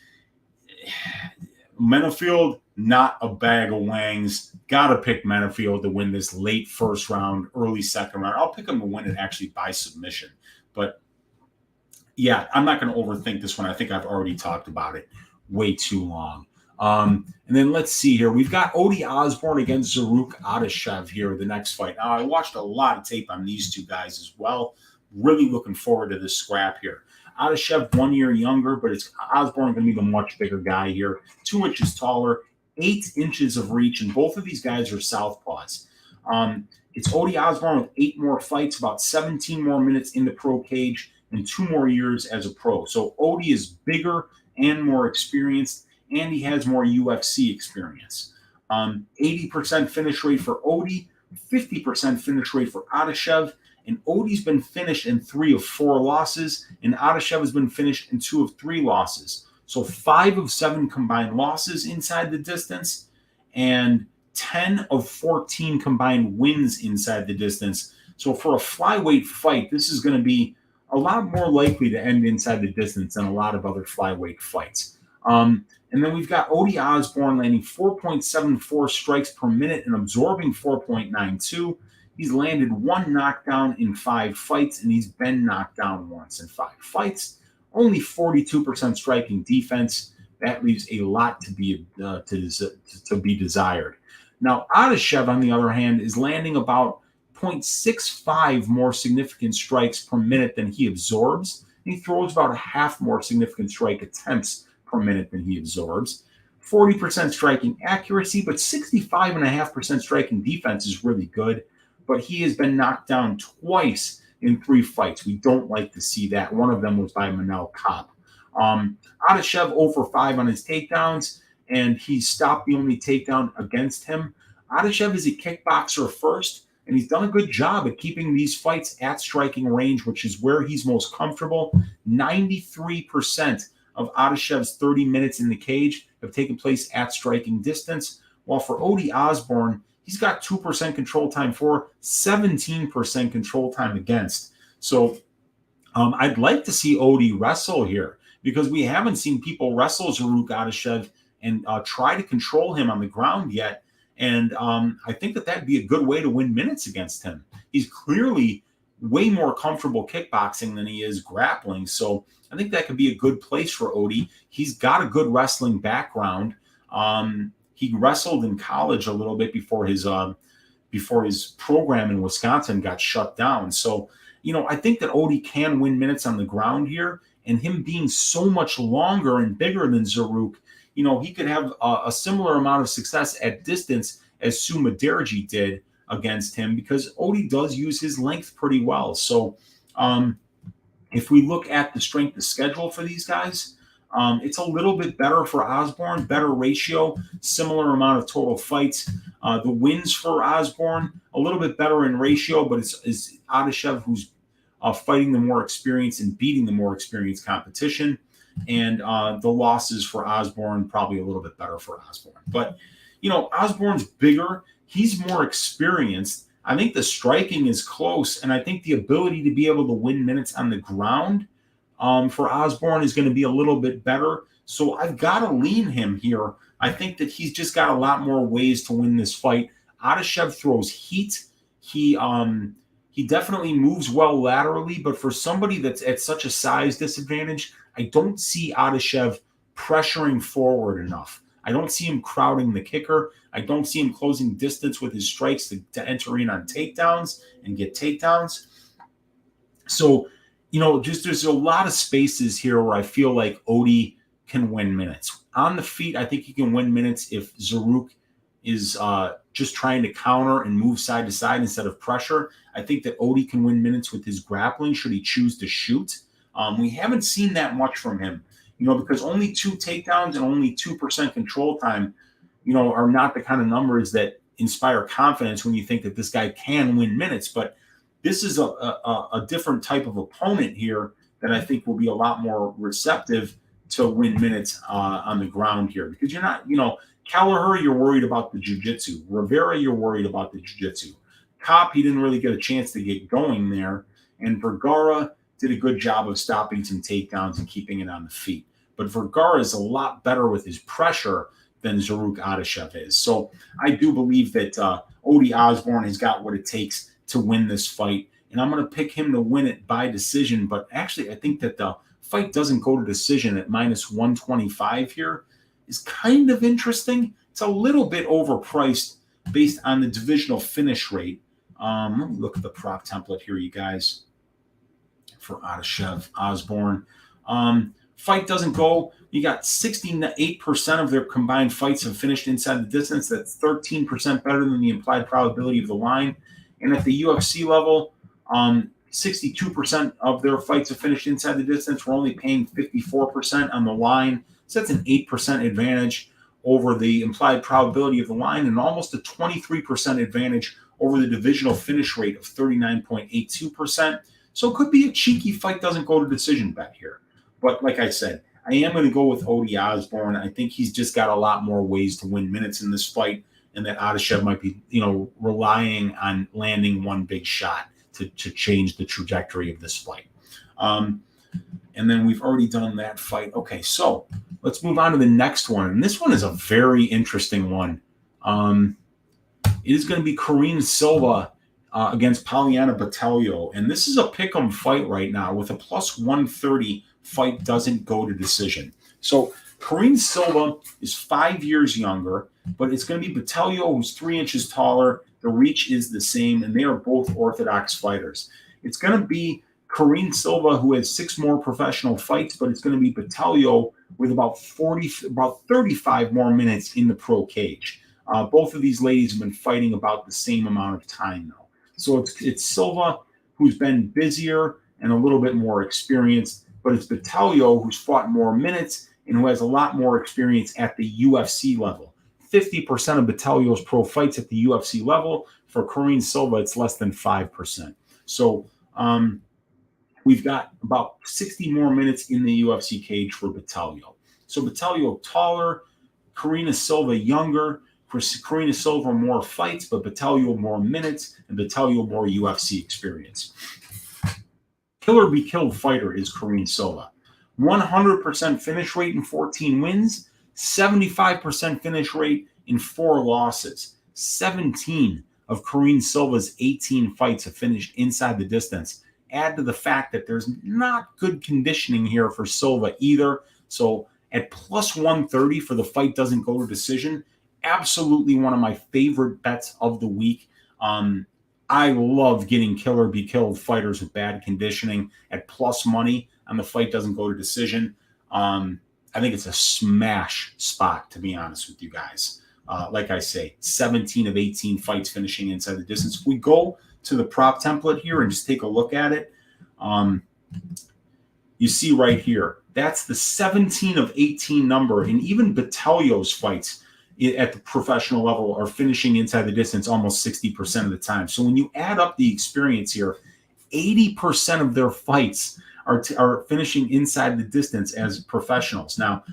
Speaker 1: Menifield, not a bag of wangs. Gotta pick Menifield to win this late first round, early second round. I'll pick him to win it actually by submission. But yeah, I'm not going to overthink this one. I think I've already talked about it way too long. And then let's see here. We've got Odi Osborne against Zaruk Adashev here, the next fight. Now, I watched a lot of tape on these two guys as well. Really looking forward to this scrap here. Adashev 1 year younger, but it's Osborne going to be the much bigger guy here. 2 inches taller, 8 inches of reach, and both of these guys are southpaws. It's Odi Osborne with 8 more fights, about 17 more minutes in the pro cage, and 2 more years as a pro. So Odi is bigger and more experienced, and he has more UFC experience. 80% finish rate for Odi, 50% finish rate for Adashev, and Odi's been finished in 3 of 4 losses, and Adashev has been finished in 2 of 3 losses. So 5 of 7 combined losses inside the distance, and 10 of 14 combined wins inside the distance. So for a flyweight fight, this is going to be a lot more likely to end inside the distance than a lot of other flyweight fights. And then we've got Odi Osbourne landing 4.74 strikes per minute and absorbing 4.92. He's landed 1 knockdown in 5 fights, and he's been knocked down once in 5 fights. Only 42% striking defense. That leaves a lot to be desired. Now, Adashev, on the other hand, is landing about 0.65 more significant strikes per minute than he absorbs. And he throws about a half more significant strike attempts per minute than he absorbs. 40% striking accuracy, but 65.5% striking defense is really good. But he has been knocked down twice in 3 fights. We don't like to see that. One of them was by Manel Kopp. Adashev 0 for 5 on his takedowns, and he stopped the only takedown against him. Adashev is a kickboxer first, and he's done a good job at keeping these fights at striking range, which is where he's most comfortable. 93% of Adashev's 30 minutes in the cage have taken place at striking distance, while for Odi Osbourne, he's got 2% control time for, 17% control time against. So I'd like to see Odi wrestle here because we haven't seen people wrestle Zaruk Adashev and try to control him on the ground yet. And I think that that'd be a good way to win minutes against him. He's clearly way more comfortable kickboxing than he is grappling. So I think that could be a good place for Odi. He's got a good wrestling background. He wrestled in college a little bit before his program in Wisconsin got shut down. So, I think that Odi can win minutes on the ground here, and him being so much longer and bigger than Zaruk, he could have a similar amount of success at distance as Suma Derji did against him because Odi does use his length pretty well. So if we look at the strength of schedule for these guys, it's a little bit better for Osbourne, better ratio, similar amount of total fights. The wins for Osbourne, a little bit better in ratio, but it's Adashev who's fighting the more experienced and beating the more experienced competition. And the losses for Osbourne, probably a little bit better for Osbourne. But, Osbourne's bigger. He's more experienced. I think the striking is close, and I think the ability to be able to win minutes on the ground for Osbourne is going to be a little bit better. So I've got to lean him here. I think that he's just got a lot more ways to win this fight. Adashev throws heat. He definitely moves well laterally, but for somebody that's at such a size disadvantage, I don't see Adashev pressuring forward enough. I don't see him crowding the kicker. I don't see him closing distance with his strikes to enter in on takedowns and get takedowns. So, there's a lot of spaces here where I feel like Odi can win minutes. On the feet, I think he can win minutes if Zaruk is just trying to counter and move side to side instead of pressure. I think that Odi can win minutes with his grappling should he choose to shoot. We haven't seen that much from him, because only 2 takedowns and only 2% control time, are not the kind of numbers that inspire confidence when you think that this guy can win minutes. But this is a different type of opponent here that I think will be a lot more receptive to win minutes on the ground here because you're not, Kelleher, you're worried about the jiu-jitsu. Rivera, you're worried about the jiu-jitsu. Kopp, he didn't really get a chance to get going there. And Vergara did a good job of stopping some takedowns and keeping it on the feet. But Vergara is a lot better with his pressure than Zaruk Adashev is. So I do believe that Odi Osbourne has got what it takes to win this fight. And I'm going to pick him to win it by decision. But actually, I think that the fight doesn't go to decision at minus 125 here is kind of interesting. It's a little bit overpriced based on the divisional finish rate. Let me look at the prop template here, you guys, for Adashev Osbourne. Fight doesn't go. You got 68% of their combined fights have finished inside the distance. That's 13% better than the implied probability of the line. And at the UFC level, 62% of their fights have finished inside the distance. We're only paying 54% on the line. So that's an 8% advantage over the implied probability of the line and almost a 23% advantage over the divisional finish rate of 39.82%. So it could be a cheeky fight doesn't go to decision bet here. But like I said, I am going to go with Odi Osborne. I think he's just got a lot more ways to win minutes in this fight, and that Adeshev might be, relying on landing one big shot to change the trajectory of this fight. And then we've already done that fight. Okay, so let's move on to the next one. And this one is a very interesting one. It is going to be Karolina Silva against Poliana Botelho. And this is a pick'em fight right now with a plus 130 fight doesn't go to decision. So Karolina Silva is 5 years younger, but it's going to be Botelho, who's 3 inches taller. The reach is the same, and they are both orthodox fighters. It's going to be Karolina Silva, who has 6 more professional fights, but it's going to be Botelho with about 35 more minutes in the pro cage. Both of these ladies have been fighting about the same amount of time, though. So it's Silva, who's been busier and a little bit more experienced, but it's Botelho, who's fought more minutes and who has a lot more experience at the UFC level. 50% of Botelho's pro fights at the UFC level. For Karolina Silva, it's less than 5%. So we've got about 60 more minutes in the UFC cage for Botelho. So Botelho taller, Karolina Silva younger. Karolina Silva more fights, but Botelho more minutes, and Botelho more UFC experience. Killer be killed fighter is Karolina Silva. 100% finish rate in 14 wins, 75% finish rate in 4 losses. 17 of Karolina Silva's 18 fights have finished inside the distance. Add to the fact that there's not good conditioning here for Silva either. So at plus 130 for the fight doesn't go to decision, absolutely one of my favorite bets of the week. I love getting killer be killed fighters with bad conditioning at plus money on the fight doesn't go to decision. I think it's a smash spot, to be honest with you guys. Like I say, 17 of 18 fights finishing inside the distance. If we go to the prop template here and just take a look at it, you see right here, that's the 17 of 18 number. And even Botelho's fights at the professional level are finishing inside the distance almost 60% of the time. So when you add up the experience here, 80% of their fights are finishing inside the distance as professionals. Now,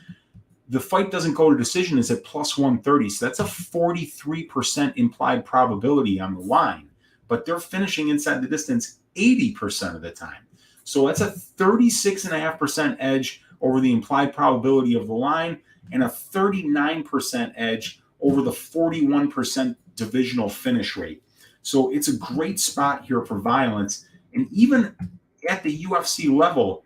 Speaker 1: the fight doesn't go to decision is at plus 130. So that's a 43% implied probability on the line, but they're finishing inside the distance 80% of the time. So that's a 36.5% edge over the implied probability of the line and a 39% edge over the 41% divisional finish rate. So it's a great spot here for violence. And even at the UFC level,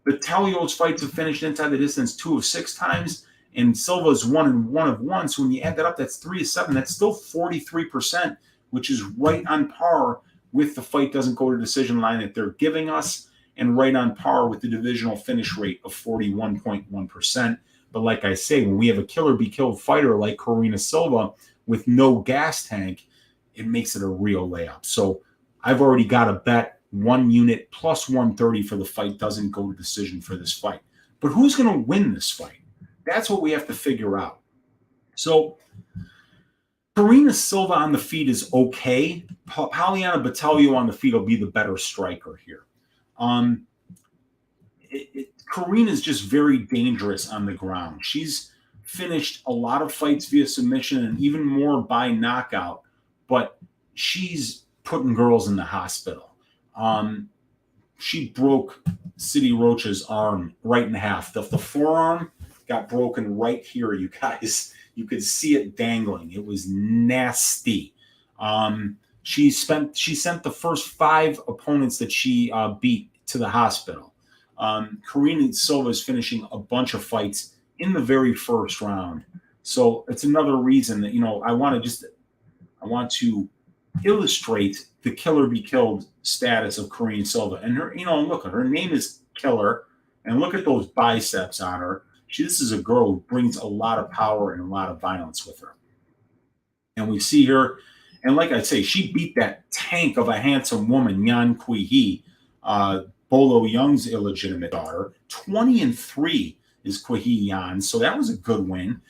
Speaker 1: Botelho's fights have finished inside the distance 2 of 6 times, and Silva's 1 of 1. So when you add that up, that's 3 of 7. That's still 43%, which is right on par with the fight doesn't go to decision line that they're giving us, and right on par with the divisional finish rate of 41.1%. But like I say, when we have a killer be killed fighter like Karolina Silva with no gas tank, it makes it a real layup. So I've already got a bet 1 unit plus 130 for the fight doesn't go to decision for this fight. But who's going to win this fight? That's what we have to figure out. So Karolina Silva on the feet is okay. Poliana Botelho on the feet will be the better striker here. Karolina is just very dangerous on the ground. She's finished a lot of fights via submission and even more by knockout, but she's putting girls in the hospital. She broke City Roach's arm right in half. The forearm got broken right here, you guys. You could see it dangling. It was nasty. She sent the first 5 opponents that she beat to the hospital. Karolina Silva is finishing a bunch of fights in the very first round. So it's another reason that, I want to illustrate the killer be killed status of Karolina Silva. And her, look at her name is Killer, and look at those biceps on her. This is a girl who brings a lot of power and a lot of violence with her. And we see her, and like I say, she beat that tank of a handsome woman, Yan Kui Hee, Bolo Young's illegitimate daughter. 20-3 is Kwahi Yan, so that was a good win.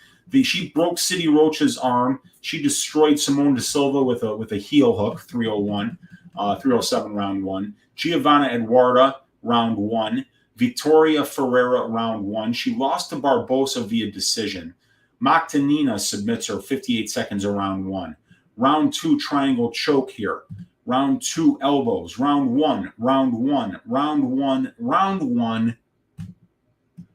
Speaker 1: She broke City Roach's arm. She destroyed Simone de Silva with a heel hook, 307 round 1. Giovanna Eduarda, round 1. Victoria Ferreira, round 1. She lost to Barbosa via decision. Magdalena submits her 58 seconds of round 1. Round 2, triangle choke here. Round 2, elbows. Round 1, round 1, round 1, round 1,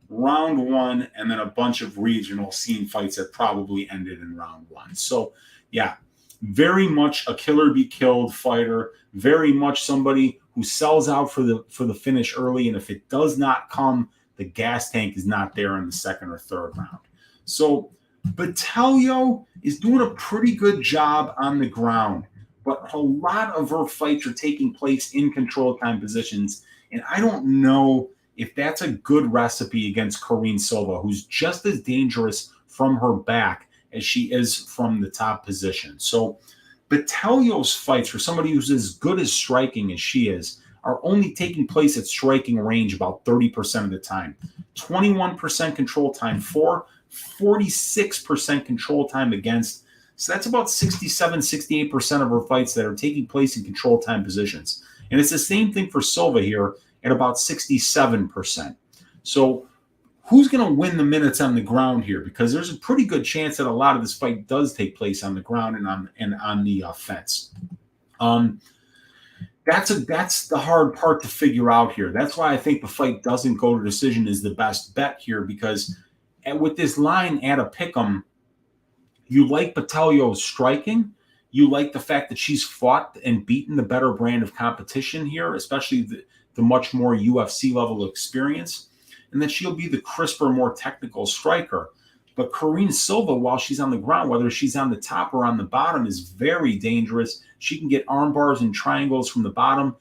Speaker 1: round 1, and then a bunch of regional scene fights that probably ended in round 1. So, yeah, very much a killer be killed fighter. Very much somebody who sells out for the finish early, and if it does not come, the gas tank is not there in the second or third round. So Botelho is doing a pretty good job on the ground, but a lot of her fights are taking place in control time positions, and I don't know if that's a good recipe against Karine Silva, who's just as dangerous from her back as she is from the top position. So Botelho's fights, for somebody who's as good as striking as she is, are only taking place at striking range about 30% of the time. 21% control time for, 46% control time against. So that's about 67, 68% of her fights that are taking place in control time positions. And it's the same thing for Silva here at about 67%. So who's going to win the minutes on the ground here? Because there's a pretty good chance that a lot of this fight does take place on the ground and on the fence. That's the hard part to figure out here. That's why I think the fight doesn't go to decision is the best bet here, because with this line at a pick'em, you like Botelho's striking. You like the fact that she's fought and beaten the better brand of competition here, especially the much more UFC level experience, and that she'll be the crisper, more technical striker. But Karine Silva, while she's on the ground, whether she's on the top or on the bottom, is very dangerous. She can get arm bars and triangles from the bottom,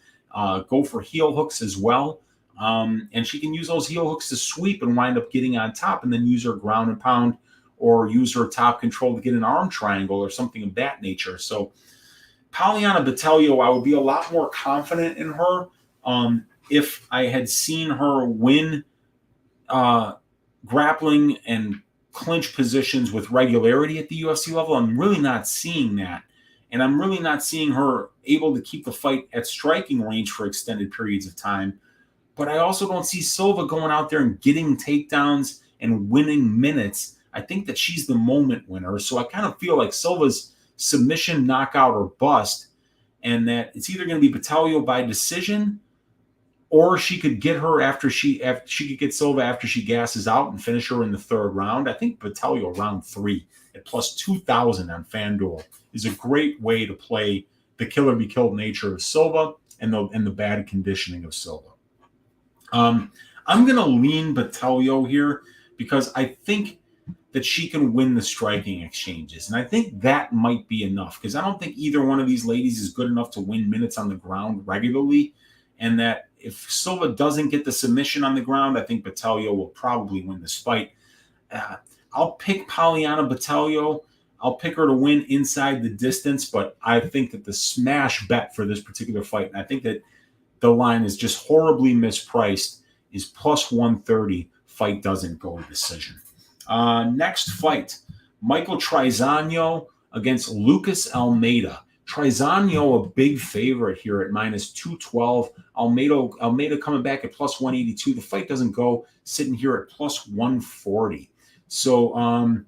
Speaker 1: go for heel hooks as well. And she can use those heel hooks to sweep and wind up getting on top and then use her ground and pound or use her top control to get an arm triangle or something of that nature. So Poliana Botelho, I would be a lot more confident in her if I had seen her win grappling and clinch positions with regularity at the UFC level. I'm really not seeing that. And I'm really not seeing her able to keep the fight at striking range for extended periods of time. But I also don't see Silva going out there and getting takedowns and winning minutes. I think that she's the moment winner. So I kind of feel like Silva's submission, knockout, or bust, and that it's either going to be Botelho by decision, or she could get her after she could get Silva after she gasses out and finish her in the third round. I think Botelho round 3 at plus 2,000 on FanDuel is a great way to play the killer be killed nature of Silva and the bad conditioning of Silva. I'm going to lean Botelho here because I think that she can win the striking exchanges. And I think that might be enough because I don't think either one of these ladies is good enough to win minutes on the ground regularly. And that if Silva doesn't get the submission on the ground, I think Botelho will probably win this fight. I'll pick Poliana Botelho. I'll pick her to win inside the distance, but I think that the smash bet for this particular fight, and I think that the line is just horribly mispriced, is plus 130. Fight doesn't go to decision. Next fight, Michael Trizano against Lucas Almeida. Trizano, a big favorite here at minus 212. Almeida coming back at plus 182. The fight doesn't go, sitting here at plus 140. So,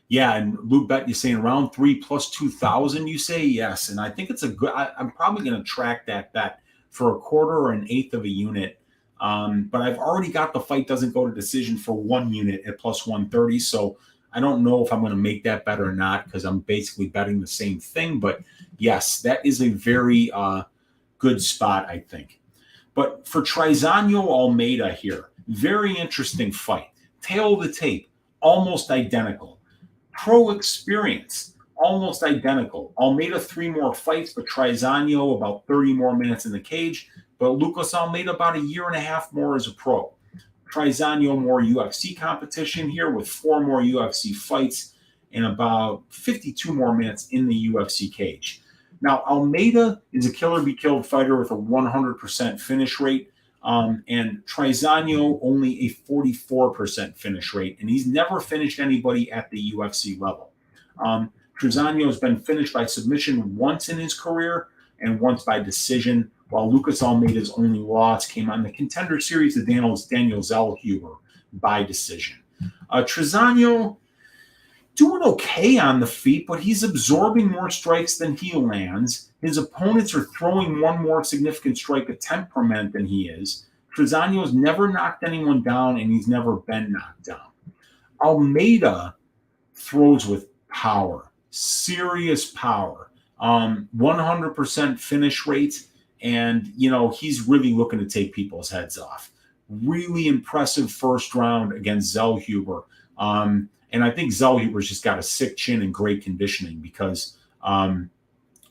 Speaker 1: yeah, and Lou Bet, you're saying round 3 plus 2,000, you say? Yes, and I think it's a good, I'm probably going to track that bet for a quarter or an eighth of a unit. But I've already got the fight doesn't go to decision for 1 unit at plus 130. So I don't know if I'm going to make that bet or not because I'm basically betting the same thing. But yes, that is a very good spot, I think. But for Trizano Almeida here, very interesting fight. Tail of the tape, almost identical. Pro experience, almost identical. Almeida 3 more fights, but Trizano about 30 more minutes in the cage. But Lucas Almeida about 1.5 years more as a pro. Trizano more UFC competition here with 4 more UFC fights and about 52 more minutes in the UFC cage. Now, Almeida is a killer-be-killed fighter with a 100% finish rate, and Trizano only a 44% finish rate, and he's never finished anybody at the UFC level. Trizano has been finished by submission once in his career and once by decision, while Lucas Almeida's only loss came on the Contender Series to Daniel Zellhuber by decision. Trizano doing okay on the feet, but he's absorbing more strikes than he lands. His opponents are throwing one more significant strike attempt per minute than he is. Trizano's never knocked anyone down, and he's never been knocked down. Almeida throws with power, serious power, 100% finish rate, and, he's really looking to take people's heads off. Really impressive first round against Zellhuber. And I think Zellhuber's just got a sick chin and great conditioning because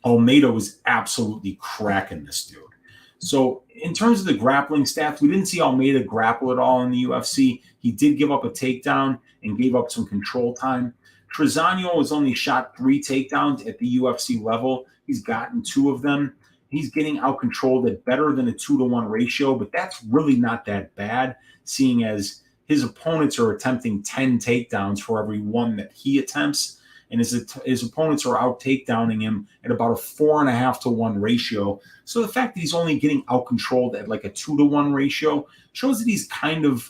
Speaker 1: Almeida was absolutely cracking this dude. So in terms of the grappling stats, we didn't see Almeida grapple at all in the UFC. He did give up a takedown and gave up some control time. Trizano has only shot 3 takedowns at the UFC level. He's gotten 2 of them. He's getting out-controlled at better than a 2-to-1 ratio, but that's really not that bad, seeing as his opponents are attempting 10 takedowns for every one that he attempts, and his opponents are out-takedowning him at about a 4.5-to-1 ratio. So the fact that he's only getting out-controlled at like a 2-to-1 ratio shows that he's kind of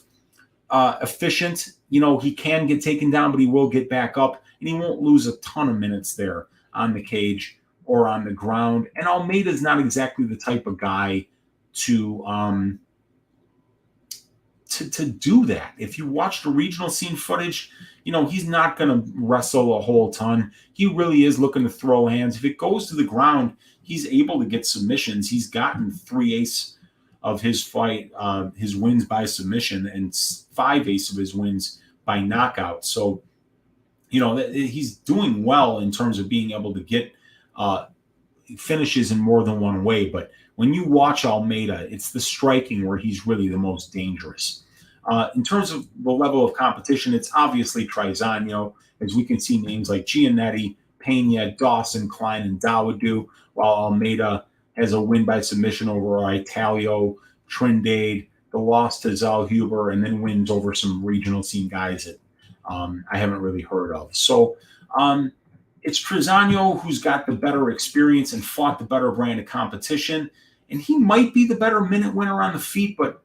Speaker 1: efficient. He can get taken down, but he will get back up, and he won't lose a ton of minutes there on the cage or on the ground. And Almeida's not exactly the type of guy to do that. If you watch the regional scene footage, he's not going to wrestle a whole ton. He really is looking to throw hands. If it goes to the ground, he's able to get submissions. He's gotten 3/8 of his fight, his wins by submission, and 5/8 of his wins by knockout. So, he's doing well in terms of being able to get finishes in more than one way. But when you watch Almeida, it's the striking where he's really the most dangerous. In terms of the level of competition, it's obviously Trizano, as we can see names like Giannetti, Pena, Dawson, Klein, and Dawoodu, while Almeida has a win by submission over Italio, Trindade, the loss to Zellhuber, and then wins over some regional scene guys that I haven't really heard of. So it's Trizano who's got the better experience and fought the better brand of competition, and he might be the better minute winner on the feet, but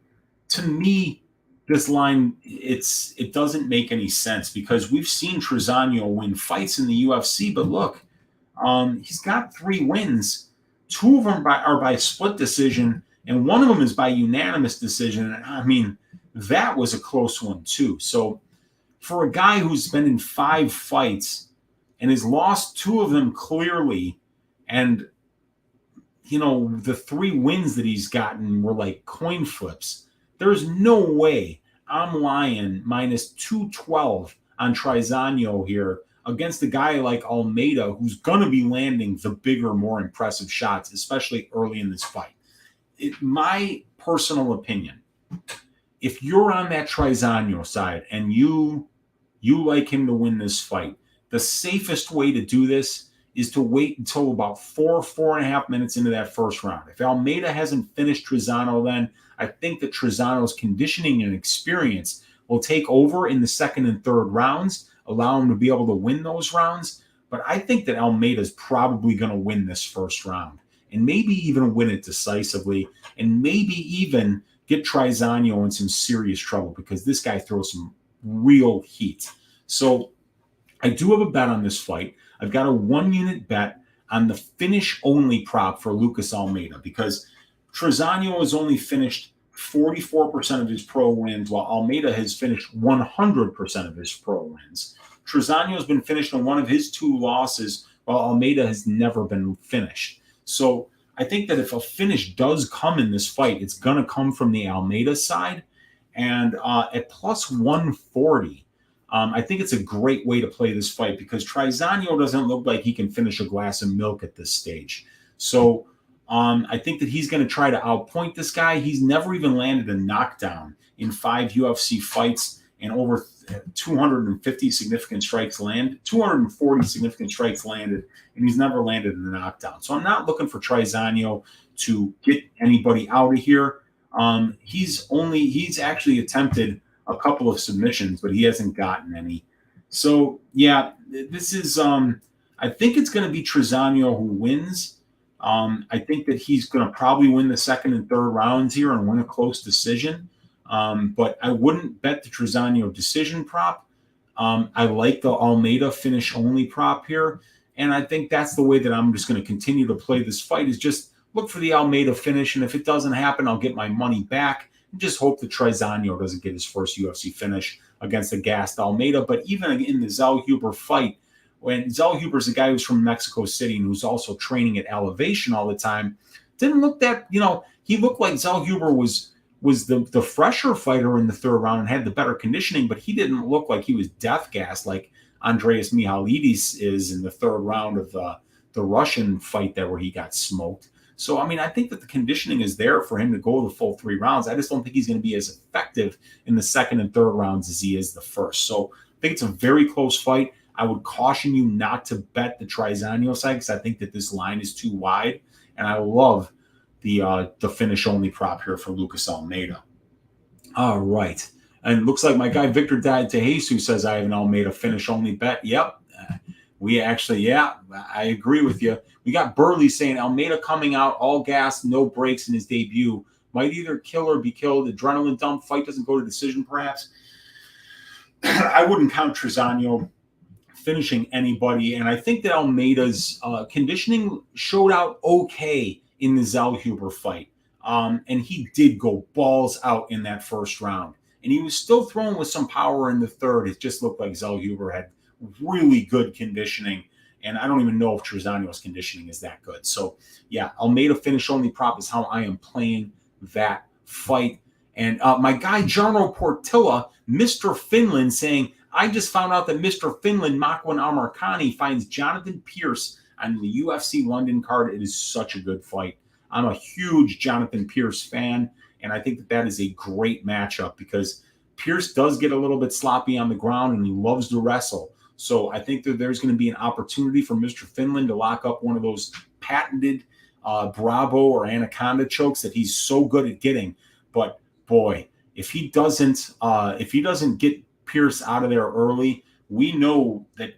Speaker 1: to me, this line, it doesn't make any sense because we've seen Trizano win fights in the UFC, but look, he's got 3 wins. 2 of them are by split decision, and one of them is by unanimous decision. I mean, that was a close one too. So for a guy who's been in 5 fights and has lost 2 of them clearly, and the 3 wins that he's gotten were like coin flips, there's no way I'm lying minus 212 on Trizano here against a guy like Almeida, who's going to be landing the bigger, more impressive shots, especially early in this fight. My personal opinion, if you're on that Trizano side and you like him to win this fight, the safest way to do this is to wait until about 4.5 minutes into that first round. If Almeida hasn't finished Trizano, then I think that Trizano's conditioning and experience will take over in the second and third rounds, allow him to be able to win those rounds. But I think that Almeida's probably going to win this first round and maybe even win it decisively and maybe even get Trizano in some serious trouble because this guy throws some real heat. So I do have a bet on this fight. I've got a 1-unit bet on the finish-only prop for Lucas Almeida because Trizano has only finished 44% of his pro wins, while Almeida has finished 100% of his pro wins. Trizano has been finished on one of his 2 losses, while Almeida has never been finished. So I think that if a finish does come in this fight, it's going to come from the Almeida side. And at plus 140, I think it's a great way to play this fight because Trizano doesn't look like he can finish a glass of milk at this stage. So I think that he's going to try to outpoint this guy. He's never even landed a knockdown in 5 UFC fights, and over 250 significant strikes landed, 240 significant strikes landed, and he's never landed in a knockdown. So I'm not looking for Trizano to get anybody out of here. He's actually attempted a couple of submissions, but he hasn't gotten any. So yeah, this is I think it's going to be Trizano who wins. I think that he's going to probably win the second and third rounds here and win a close decision. But I wouldn't bet the Trizano decision prop. I like the Almeida finish only prop here. And I think that's the way that I'm just going to continue to play this fight, is just look for the Almeida finish. And if it doesn't happen, I'll get my money back and just hope that Trizano doesn't get his first UFC finish against the gassed Almeida. But even in the Zellhuber fight, when Zellhuber's a guy who's from Mexico City and who's also training at Elevation all the time, didn't look that, he looked like Zellhuber was the fresher fighter in the third round and had the better conditioning, but he didn't look like he was death gassed like Andreas Michailidis is in the third round of the Russian fight there where he got smoked. So, I mean, I think that the conditioning is there for him to go the full 3 rounds. I just don't think he's going to be as effective in the second and third rounds as he is the first. So I think it's a very close fight. I would caution you not to bet the Trizano side because I think that this line is too wide. And I love the finish only prop here for Lucas Almeida. All right. And it looks like my guy Victor Tejesu says I have an Almeida finish only bet. Yep. We actually, I agree with you. We got Burley saying Almeida coming out all gas, no breaks in his debut. Might either kill or be killed. Adrenaline dump. Fight doesn't go to decision, perhaps. I wouldn't count Trizano finishing anybody. And I think that Almeida's conditioning showed out okay in the Zellhuber fight. And he did go balls out in that first round. And he was still throwing with some power in the third. It just looked like Zellhuber had really good conditioning. And I don't even know if Trizano's conditioning is that good. So, yeah, Almeida finish only prop is how I am playing that fight. And my guy, Jarno Portilla, Mr. Finland, saying, I just found out that Mr. Finland, Makwan Amarkani, finds Jonathan Pierce on the UFC London card. It is such a good fight. I'm a huge Jonathan Pierce fan, and I think that is a great matchup because Pierce does get a little bit sloppy on the ground, and he loves to wrestle. So I think that there's going to be an opportunity for Mr. Finland to lock up one of those patented Bravo or Anaconda chokes that he's so good at getting. But boy, if he doesn't get Pierce out of there early, we know that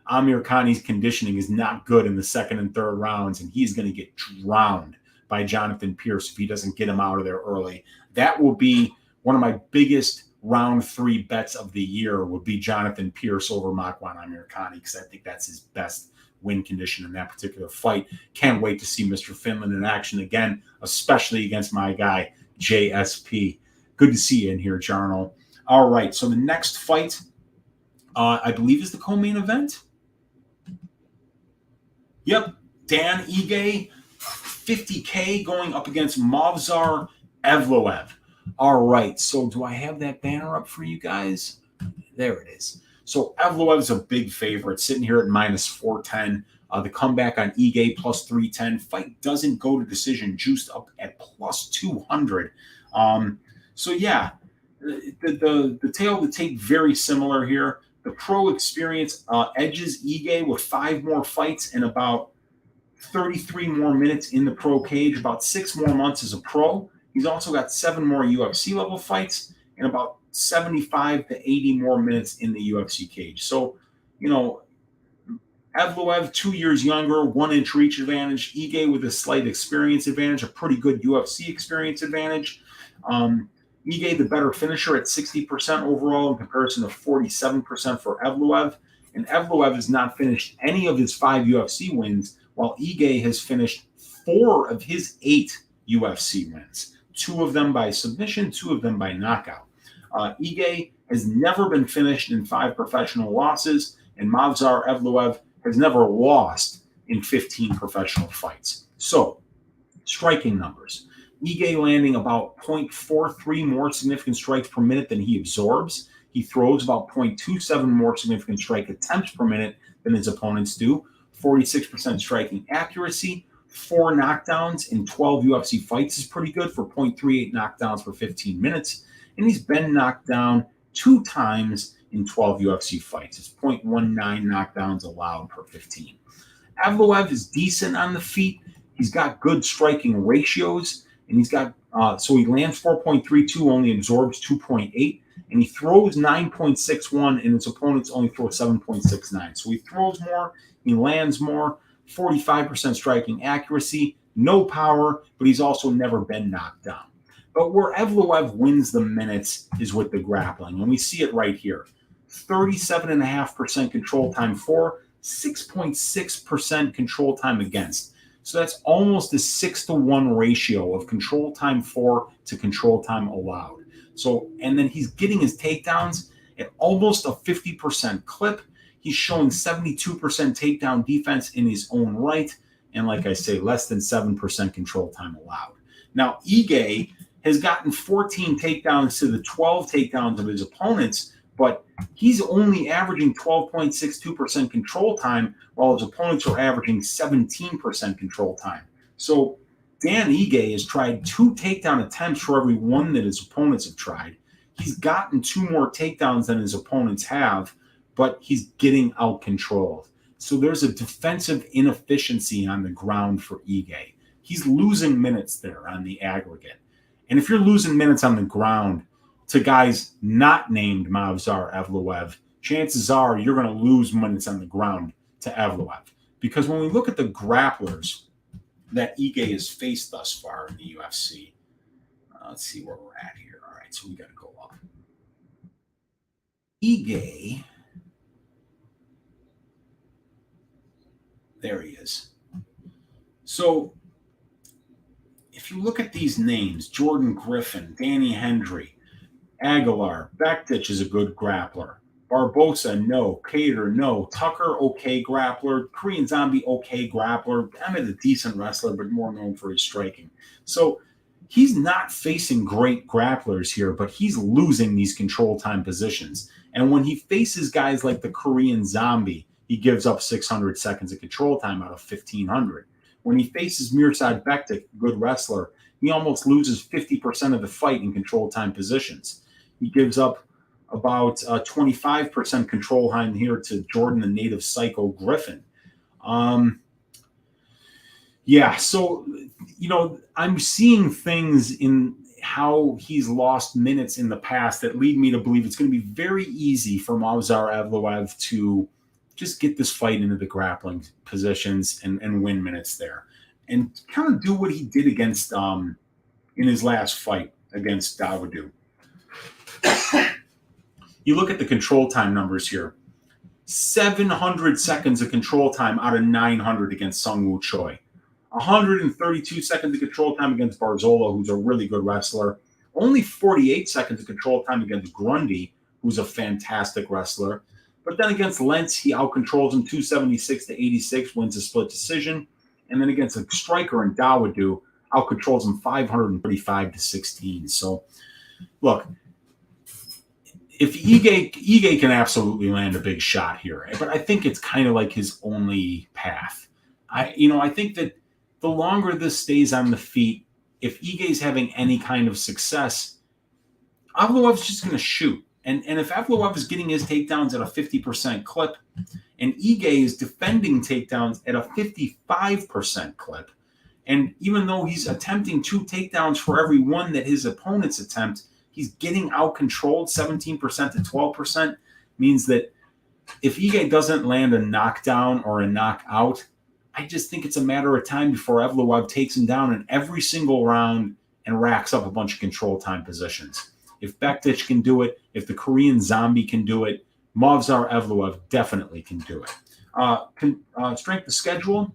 Speaker 1: Amir Khani's conditioning is not good in the second and third rounds, and he's going to get drowned by Jonathan Pierce if he doesn't get him out of there early. That will be one of my biggest round 3 bets of the year, would be Jonathan Pierce over Makwan Amirkhani, because I think that's his best win condition in that particular fight. Can't wait to see Mr. Finland in action again, especially against my guy, JSP. Good to see you in here, Jarno. All right, so the next fight, I believe, is the co-main event. Yep, Dan Ige, 50K going up against Movsar Evloev. All right, so do I have that banner up for you guys? There it is. So Evloev is a big favorite, sitting here at minus 410. The comeback on Ige plus 310. Fight doesn't go to decision, juiced up at plus 200. So yeah, the tail of the tape very similar here. The pro experience edges Ige with 5 more fights and about 33 more minutes in the pro cage, about 6 more months as a pro. He's also got 7 more UFC level fights and about 75 to 80 more minutes in the UFC cage. So, Evloev, 2 years younger, 1 inch reach advantage. Ige with a slight experience advantage, a pretty good UFC experience advantage. Ige, the better finisher at 60% overall in comparison to 47% for Evloev. And Evloev has not finished any of his 5 UFC wins, while Ige has finished 4 of his 8 UFC wins. 2 of them by submission, 2 of them by knockout. Ige has never been finished in 5 professional losses, and Movsar Evloev has never lost in 15 professional fights. So, striking numbers. Ige landing about 0.43 more significant strikes per minute than he absorbs. He throws about 0.27 more significant strike attempts per minute than his opponents do. 46% striking accuracy. 4 knockdowns in 12 UFC fights is pretty good for 0.38 knockdowns per 15 minutes. And he's been knocked down 2 times in 12 UFC fights. It's 0.19 knockdowns allowed per 15. Evloev is decent on the feet. He's got good striking ratios, and he's got so he lands 4.32, only absorbs 2.8, and he throws 9.61, and his opponents only throw 7.69. So he throws more, he lands more, 45% striking accuracy, no power, but he's also never been knocked down. But where Evloev wins the minutes is with the grappling, and we see it right here. 37.5% control time for, 6.6% control time against. So that's almost a 6-to-1 ratio of control time for to control time allowed. So, and then he's getting his takedowns at almost a 50% clip. He's showing 72% takedown defense in his own right. And like I say, less than 7% control time allowed. Now, Ige has gotten 14 takedowns to the 12 takedowns of his opponents, but he's only averaging 12.62% control time, while his opponents are averaging 17% control time. So Dan Ige has tried 2 takedown attempts for every 1 that his opponents have tried. He's gotten 2 more takedowns than his opponents have, but he's getting out-controlled. So there's a defensive inefficiency on the ground for Ige. He's losing minutes there on the aggregate. And if you're losing minutes on the ground to guys not named Movsar Evloev, chances are you're going to lose minutes on the ground to Evloev. Because when we look at the grapplers that Ige has faced thus far in the UFC, let's see where we're at here. All right, so we got to go up. Ige, there he is. So if you look at these names, Jordan Griffin, Danny Hendry, Aguilar, Bektic is a good grappler. Barbosa, no. Cater, no. Tucker, okay grappler. Korean Zombie, okay grappler. Emmett, a decent wrestler, but more known for his striking. So he's not facing great grapplers here, but he's losing these control time positions. And when he faces guys like the Korean Zombie, he gives up 600 seconds of control time out of 1,500. When he faces Mirsad Bektic, good wrestler, he almost loses 50% of the fight in control time positions. He gives up about 25% control time here to Jordan, the native psycho Griffin. So, I'm seeing things in how he's lost minutes in the past that lead me to believe it's going to be very easy for Movsar Evloev to just get this fight into the grappling positions and win minutes there. And kind of do what he did against in his last fight against Dawodu. You look at the control time numbers here. 700 seconds of control time out of 900 against Sungwoo Choi. 132 seconds of control time against Barzola, who's a really good wrestler. Only 48 seconds of control time against Grundy, who's a fantastic wrestler. But then against Lentz, he outcontrols him 276 to 86, wins a split decision. And then against a striker in Dawodu, outcontrols him 535 to 16. So, look, if Ige can absolutely land a big shot here, but I think it's kind of like his only path. I think that the longer this stays on the feet, if Ige's having any kind of success, Evloev's just going to shoot. And if Evloev is getting his takedowns at a 50% clip, and Ige is defending takedowns at a 55% clip, and even though he's attempting 2 takedowns for every 1 that his opponents attempt, he's getting out-controlled 17% to 12%, means that if Ige doesn't land a knockdown or a knockout, I just think it's a matter of time before Evloev takes him down in every single round and racks up a bunch of control time positions. If Bektic can do it, if the Korean Zombie can do it, Movsar Evloev definitely can do it. Strength of schedule,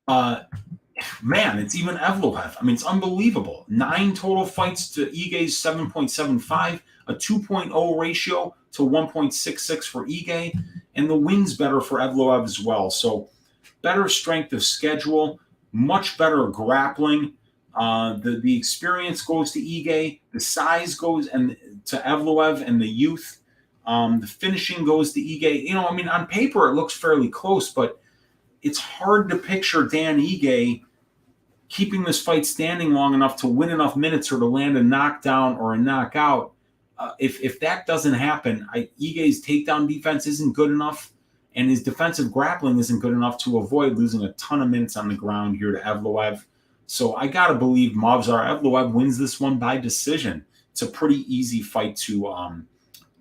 Speaker 1: it's even Evloev. I mean, it's unbelievable. 9 total fights to Ige's 7.75, a 2.0 ratio to 1.66 for Ige, and the wins better for Evloev as well. So better strength of schedule, much better grappling. The experience goes to Ige, the size goes and to Evloev and the youth. The finishing goes to Ige. On paper it looks fairly close, but it's hard to picture Dan Ige keeping this fight standing long enough to win enough minutes or to land a knockdown or a knockout if that doesn't happen, Ige's takedown defense isn't good enough, and his defensive grappling isn't good enough to avoid losing a ton of minutes on the ground here to Evloev. So I got to believe Movsar Evloev wins this one by decision. It's a pretty easy fight to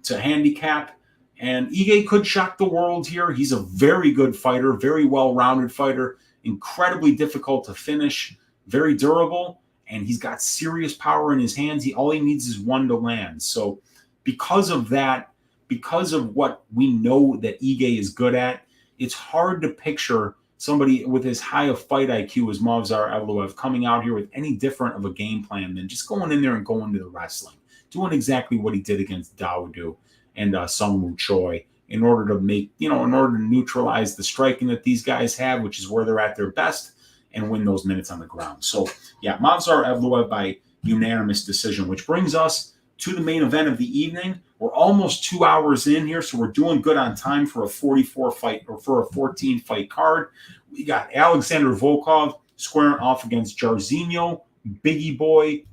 Speaker 1: handicap. And Ige could shock the world here. He's a very good fighter, very well-rounded fighter, incredibly difficult to finish, very durable, and he's got serious power in his hands. All he needs is one to land. So because of that, because of what we know that Ige is good at, it's hard to picture somebody with as high a fight IQ as Movsar Evloev coming out here with any different of a game plan than just going in there and going to the wrestling, doing exactly what he did against Dawodu and Sungwoo Choi in order to make, in order to neutralize the striking that these guys have, which is where they're at their best, and win those minutes on the ground. So, yeah, Movsar Evloev by unanimous decision, which brings us to the main event of the evening. We're almost 2 hours in here, so we're doing good on time for a 14-fight card. We got Alexander Volkov squaring off against Jairzinho, Biggie Boy,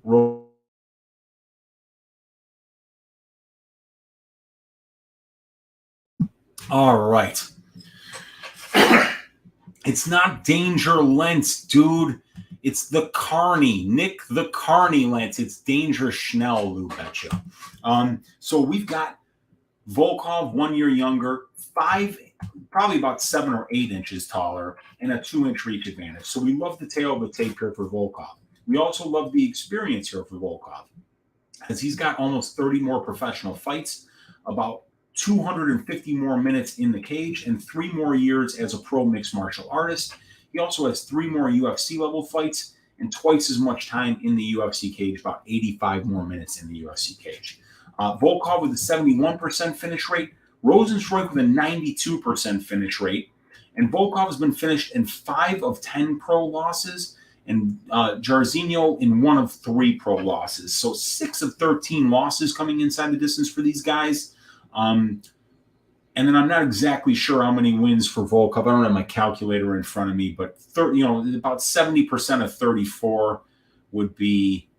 Speaker 1: All right. It's not Danger Lentz, dude. It's the Carney, Nick the Carney Lentz. It's Danger Schnell, Lou betcha. So we've got Volkov 1 year younger, probably about 7 or 8 inches taller, and a 2-inch reach advantage. So we love the tail of the tape here for Volkov. We also love the experience here for Volkov, as he's got almost 30 more professional fights, about 250 more minutes in the cage, and 3 more years as a pro mixed martial artist. He also has 3 more UFC level fights and twice as much time in the UFC cage, about 85 more minutes in the UFC cage. Volkov with a 71% finish rate, Rozenstruik with a 92% finish rate, and Volkov has been finished in 5 of 10 pro losses, and Jairzinho in 1 of 3 pro losses. So 6 of 13 losses coming inside the distance for these guys. And then I'm not exactly sure how many wins for Volkov. I don't have my calculator in front of me, but about 70% of 34 would be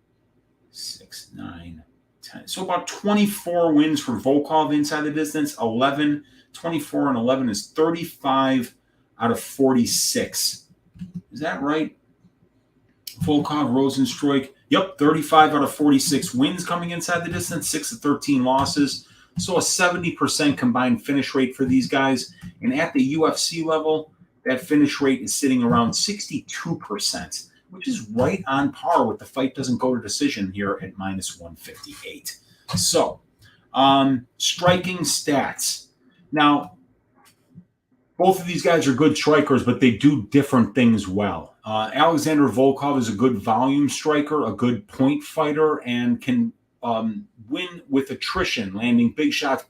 Speaker 1: 6, 9, 10. So about 24 wins for Volkov inside the distance. 24 and 11 is 35 out of 46. Is that right? Volkov, Rozenstruik. Yep, 35 out of 46 wins coming inside the distance. 6 of 13 losses. So a 70% combined finish rate for these guys. And at the UFC level, that finish rate is sitting around 62%, which is right on par with the fight doesn't go to decision here at minus 158. So, striking stats. Now, both of these guys are good strikers, but they do different things well. Alexander Volkov is a good volume striker, a good point fighter, and can win with attrition, landing big shots,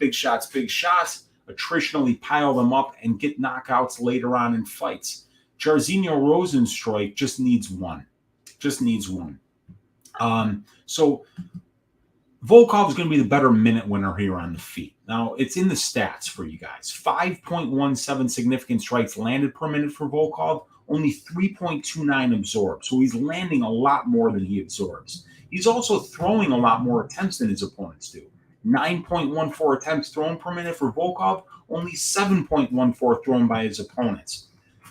Speaker 1: attritionally pile them up and get knockouts later on in fights. Jairzinho Rozenstruik just needs one. So Volkov is going to be the better minute winner here on the feet. Now, it's in the stats for you guys. 5.17 significant strikes landed per minute for Volkov, only 3.29 absorbed. So he's landing a lot more than he absorbs. He's also throwing a lot more attempts than his opponents do. 9.14 attempts thrown per minute for Volkov, only 7.14 thrown by his opponents.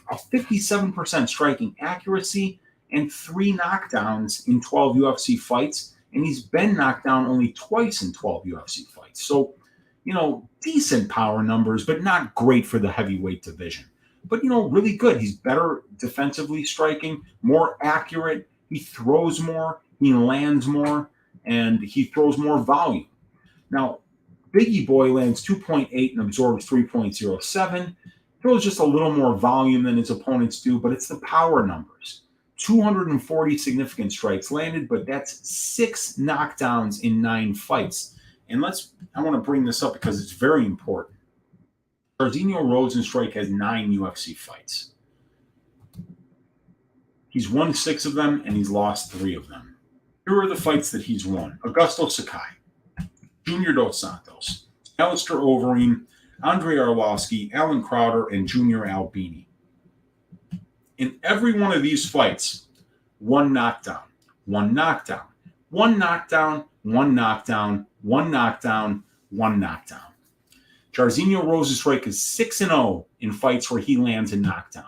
Speaker 1: A 57% striking accuracy and 3 knockdowns in 12 UFC fights, and he's been knocked down only twice in 12 UFC fights. So, decent power numbers, but not great for the heavyweight division. But, really good. He's better defensively striking, more accurate. He throws more. He lands more, and he throws more volume. Now, Biggie Boy lands 2.8 and absorbs 3.07. Throws just a little more volume than his opponents do, but it's the power numbers. 240 significant strikes landed, but that's 6 knockdowns in 9 fights. And I want to bring this up because it's very important. Jairzinho Rozenstruik has 9 UFC fights. He's won 6 of them, and he's lost 3 of them. Here are the fights that he's won. Augusto Sakai, Junior Dos Santos, Alistair Overeem, Andrei Arlovsky, Alan Crowder, and Junior Albini. In every one of these fights, 1 knockdown, 1 knockdown, 1 knockdown, 1 knockdown, 1 knockdown, 1 knockdown. Jairzinho Rozenstruik is 6-0 in fights where he lands a knockdown.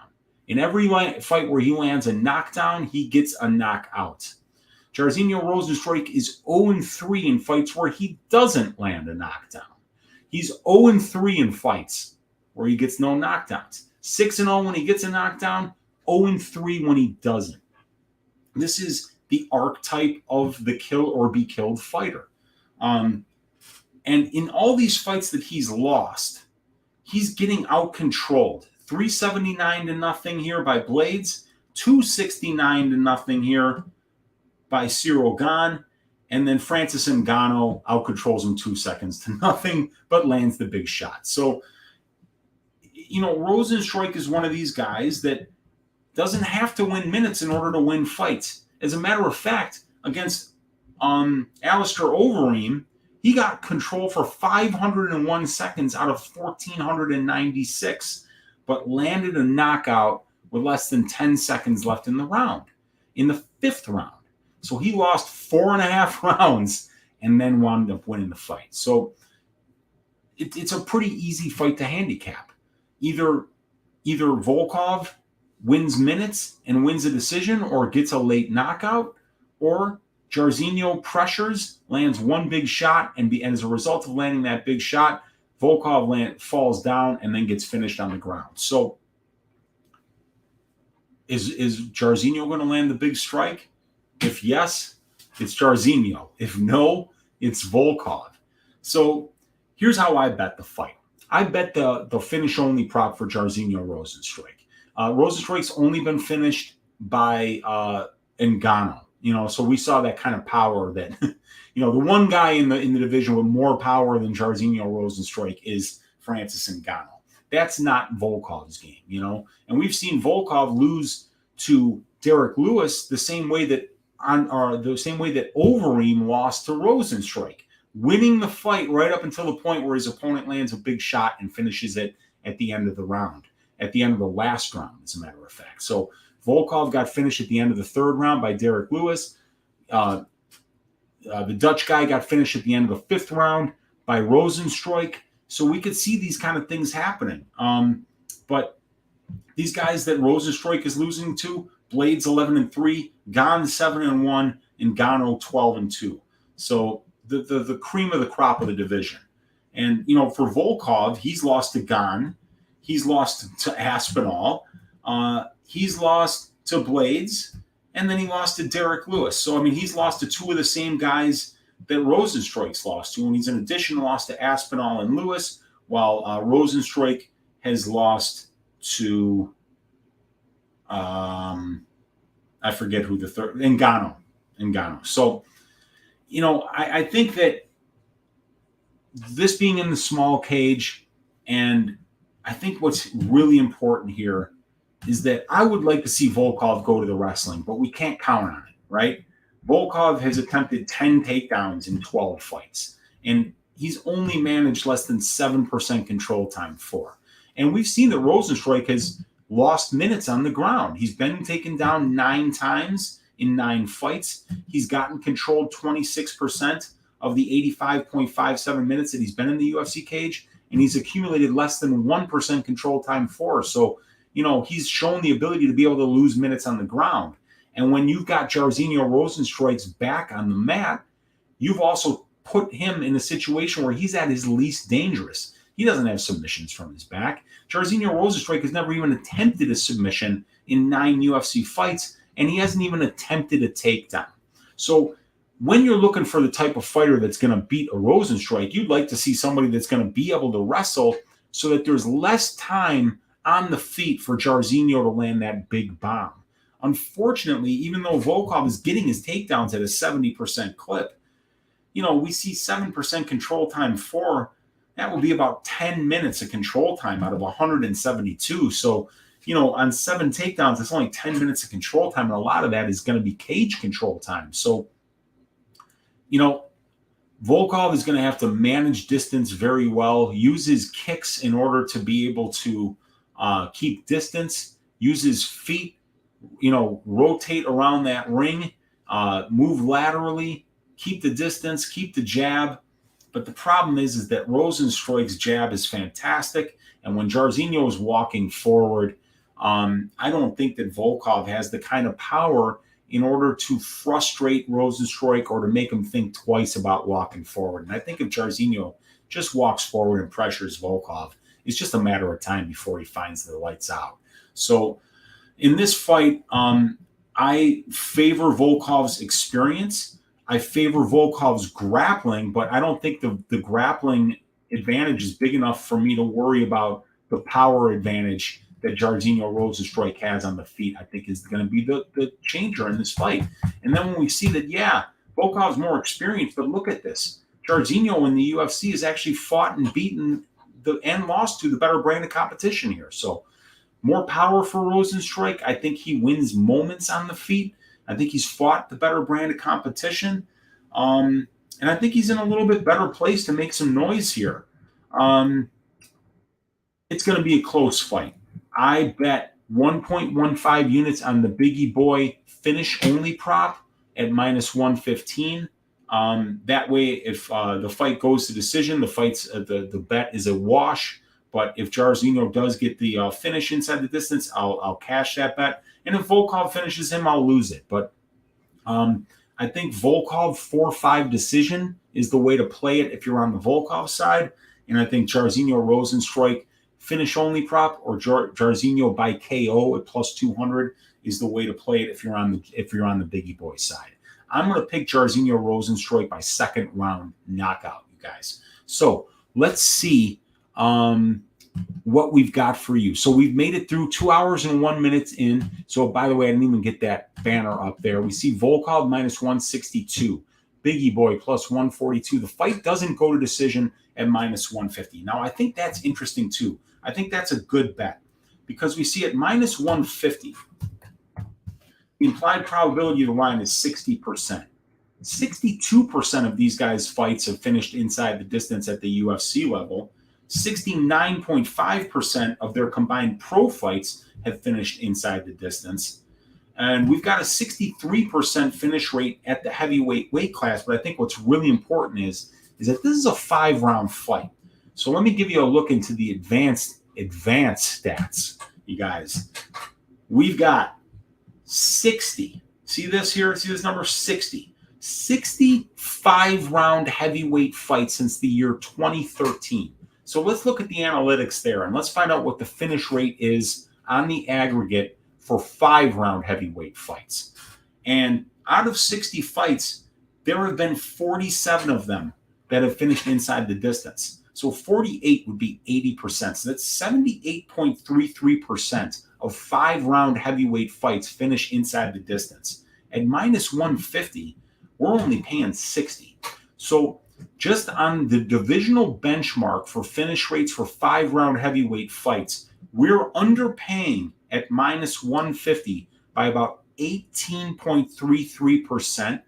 Speaker 1: In every fight where he lands a knockdown, he gets a knockout. Jairzinho Rozenstruik is 0-3 in fights where he doesn't land a knockdown. He's 0-3 in fights where he gets no knockdowns. 6-0 when he gets a knockdown, 0-3 when he doesn't. This is the archetype of the kill or be killed fighter. And in all these fights that he's lost, he's getting out-controlled. 379-0 here by Blades, 269-0 here by Cyril Gane, and then Francis Ngannou out-controls him 2 seconds to nothing, but lands the big shot. So, Rozenstruik is one of these guys that doesn't have to win minutes in order to win fights. As a matter of fact, against Alistair Overeem, he got control for 501 seconds out of 1,496, but landed a knockout with less than 10 seconds left in the round, in the 5th round. So he lost 4.5 rounds and then wound up winning the fight. So it's a pretty easy fight to handicap. Either Volkov wins minutes and wins a decision or gets a late knockout, or Jairzinho pressures, lands one big shot, and as a result of landing that big shot, Volkov falls down and then gets finished on the ground. So is Jairzinho going to land the big strike? If yes, it's Jairzinho. If no, it's Volkov. So here's how I bet the fight. I bet the finish-only prop for Jairzinho Rozenstruik. Rozenstruik's only been finished by Ngannou. So we saw that kind of power that, the one guy in the division with more power than Jairzinho Rozenstruik is Francis Ngannou. That's not Volkov's game, And we've seen Volkov lose to Derek Lewis the same way that Overeem lost to Rozenstruik, winning the fight right up until the point where his opponent lands a big shot and finishes it at the end of the round, at the end of the last round, as a matter of fact. So Volkov got finished at the end of the 3rd round by Derek Lewis. The Dutch guy got finished at the end of the 5th round by Rozenstruik. So we could see these kind of things happening. But these guys that Rozenstruik is losing to, Blades 11-3, Gane 7-1, and Ngannou 12-2. So the cream of the crop of the division. And, for Volkov, he's lost to Gane. He's lost to Aspinall. He's lost to Blades. And then he lost to Derek Lewis. So, he's lost to 2 of the same guys that Rozenstruik's lost to. And he's in addition lost to Aspinall and Lewis, while Rozenstruik has lost to, I forget who the third, Ngannou. So, I think that this being in the small cage, and I think what's really important here is that I would like to see Volkov go to the wrestling, but we can't count on it, right? Volkov has attempted 10 takedowns in 12 fights, and he's only managed less than 7% control time for. And we've seen that Rozenstruik has lost minutes on the ground. He's been taken down 9 times in 9 fights. He's gotten controlled 26% of the 85.57 minutes that he's been in the UFC cage, and he's accumulated less than 1% control time for. So, he's shown the ability to be able to lose minutes on the ground. And when you've got Jairzinho Rozenstruik's back on the mat, you've also put him in a situation where he's at his least dangerous. He doesn't have submissions from his back. Jairzinho Rozenstruik has never even attempted a submission in 9 UFC fights, and he hasn't even attempted a takedown. So when you're looking for the type of fighter that's going to beat a Rozenstruik, you'd like to see somebody that's going to be able to wrestle so that there's less time on the feet for Jairzinho to land that big bomb. Unfortunately, even though Volkov is getting his takedowns at a 70% clip, we see 7% control time for. That will be about 10 minutes of control time out of 172. So, on 7 takedowns, it's only 10 minutes of control time, and a lot of that is going to be cage control time. So, Volkov is going to have to manage distance very well, use his kicks in order to be able to keep distance, use his feet, rotate around that ring, move laterally, keep the distance, keep the jab, But the problem is that Rozenstruik's jab is fantastic. And when Jairzinho is walking forward, I don't think that Volkov has the kind of power in order to frustrate Rozenstruik or to make him think twice about walking forward. And I think if Jairzinho just walks forward and pressures Volkov, it's just a matter of time before he finds the lights out. So in this fight, I favor Volkov's experience. I favor Volkov's grappling, but I don't think the grappling advantage is big enough for me to worry about the power advantage that Jairzinho Rozenstruik has on the feet. I think is going to be the changer in this fight. And then when we see that, yeah, Volkov's more experienced, but look at this. Jairzinho in the UFC has actually fought and beaten and lost to the better brand of competition here. So more power for Rozenstruik. I think he wins moments on the feet. I think he's fought the better brand of competition. And I think he's in a little bit better place to make some noise here. It's going to be a close fight. I bet 1.15 units on the Biggie Boy finish only prop at minus 115. That way, if the fight goes to decision, the bet is a wash. But if Jairzinho does get the finish inside the distance, I'll cash that bet. And if Volkov finishes him, I'll lose it. But I think Volkov 4-5 decision is the way to play it if you're on the Volkov side. And I think Jairzinho Rozenstruik finish only prop or Jairzinho by KO at plus 200 is the way to play it if you're on the Biggie Boy side. I'm going to pick Jairzinho Rozenstruik by second round knockout, you guys. So let's see what we've got for you. So we've made it through 2 hours and 1 minute in. So by the way, I didn't even get that banner up there. We see Volkov minus 162, Biggie Boy plus 142. The fight doesn't go to decision at minus 150. Now, I think that's interesting too. I think that's a good bet because we see at minus 150, the implied probability of the line is 60%. 62% of these guys' fights have finished inside the distance at the UFC level. 69.5% of their combined pro fights have finished inside the distance. And we've got a 63% finish rate at the heavyweight weight class. But I think what's really important is that this is a 5-round fight. So let me give you a look into the advanced stats, you guys. We've got 60. See this here? See this number? 60. 65-round heavyweight fights since the year 2013. So let's look at the analytics there, and let's find out what the finish rate is on the aggregate for 5-round heavyweight fights. And out of 60 fights, there have been 47 of them that have finished inside the distance. So 48 would be 80%. So that's 78.33% of 5-round heavyweight fights finish inside the distance. At minus 150, we're only paying 60. So just on the divisional benchmark for finish rates for 5-round heavyweight fights, we're underpaying at minus 150 by about 18.33%.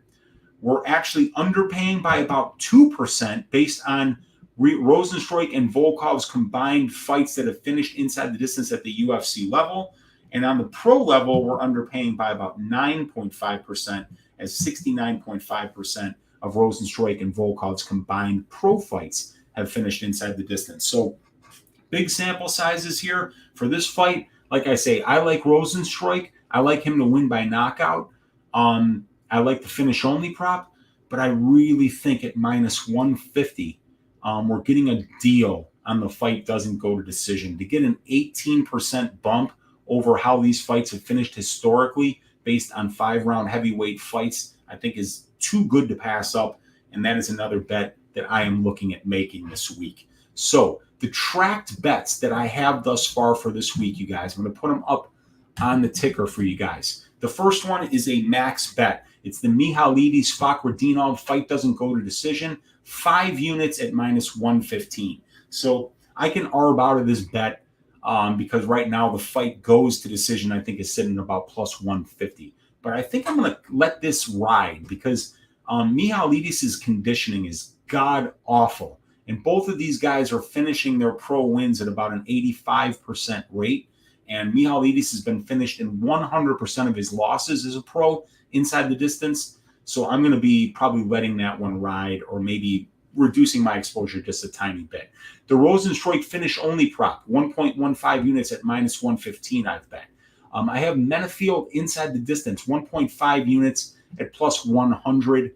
Speaker 1: We're actually underpaying by about 2% based on Rozenstruik and Volkov's combined fights that have finished inside the distance at the UFC level. And on the pro level, we're underpaying by about 9.5%, as 69.5% of Rozenstruik and Volkov's combined pro fights have finished inside the distance. So big sample sizes here for this fight. Like I say, I like Rozenstruik. I like him to win by knockout. I like the finish only prop, but I really think at minus 150, we're getting a deal on the fight doesn't go to decision. To get an 18% bump over how these fights have finished historically based on 5-round heavyweight fights, I think is too good to pass up. And that is another bet that I am looking at making this week. So the tracked bets that I have thus far for this week, you guys, I'm going to put them up on the ticker for you guys. The first one is a max bet. It's the Michailidis Fakhretdinov fight doesn't go to decision. 5 units at minus 115. So I can arb out of this bet because right now the fight goes to decision, I think, is sitting about plus 150. But I think I'm going to let this ride because Michailidis' conditioning is god-awful. And both of these guys are finishing their pro wins at about an 85% rate. And Michailidis has been finished in 100% of his losses as a pro inside the distance. So I'm going to be probably letting that one ride or maybe reducing my exposure just a tiny bit. The Rozenstruik finish only prop, 1.15 units at minus 115, I've bet. I have Menifield inside the distance, 1.5 units at plus 100.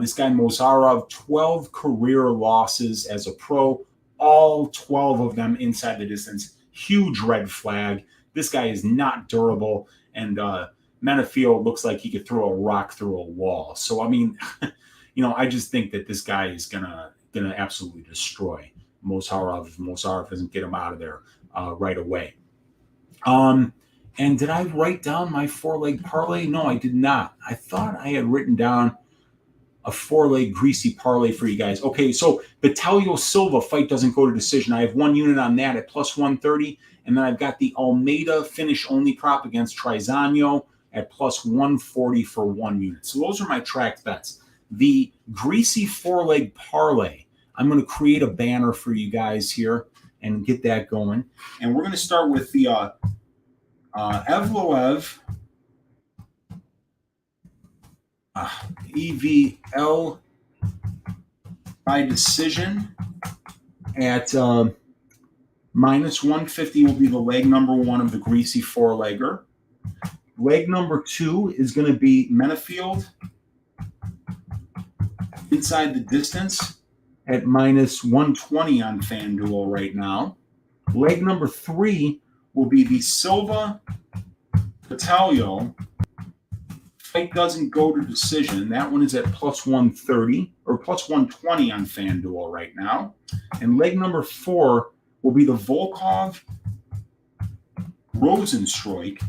Speaker 1: This guy Mozharov, 12 career losses as a pro, all 12 of them inside the distance. Huge red flag. This guy is not durable, and Menifield looks like he could throw a rock through a wall. So, I mean, I just think that this guy is gonna absolutely destroy Mozharov if Mozharov doesn't get him out of there right away. And did I write down my 4-leg parlay? No, I did not. I thought I had written down a 4-leg greasy parlay for you guys. Okay, so Batalio Silva fight doesn't go to decision. I have 1 unit on that at plus 130. And then I've got the Almeida finish only prop against Trizano at plus 140 for 1 unit. So those are my tracked bets. The greasy 4-leg parlay, I'm going to create a banner for you guys here and get that going. And we're going to start with the Evloev EVL by decision at minus 150 will be the leg number 1 of the greasy 4-legger. Leg number 2 is going to be Menifield inside the distance at minus 120 on FanDuel right now. Leg number 3 will be the Silva Batalio. Fight doesn't go to decision. That one is at plus 130 or plus 120 on FanDuel right now. And leg number 4 will be the Volkov Rozenstruik.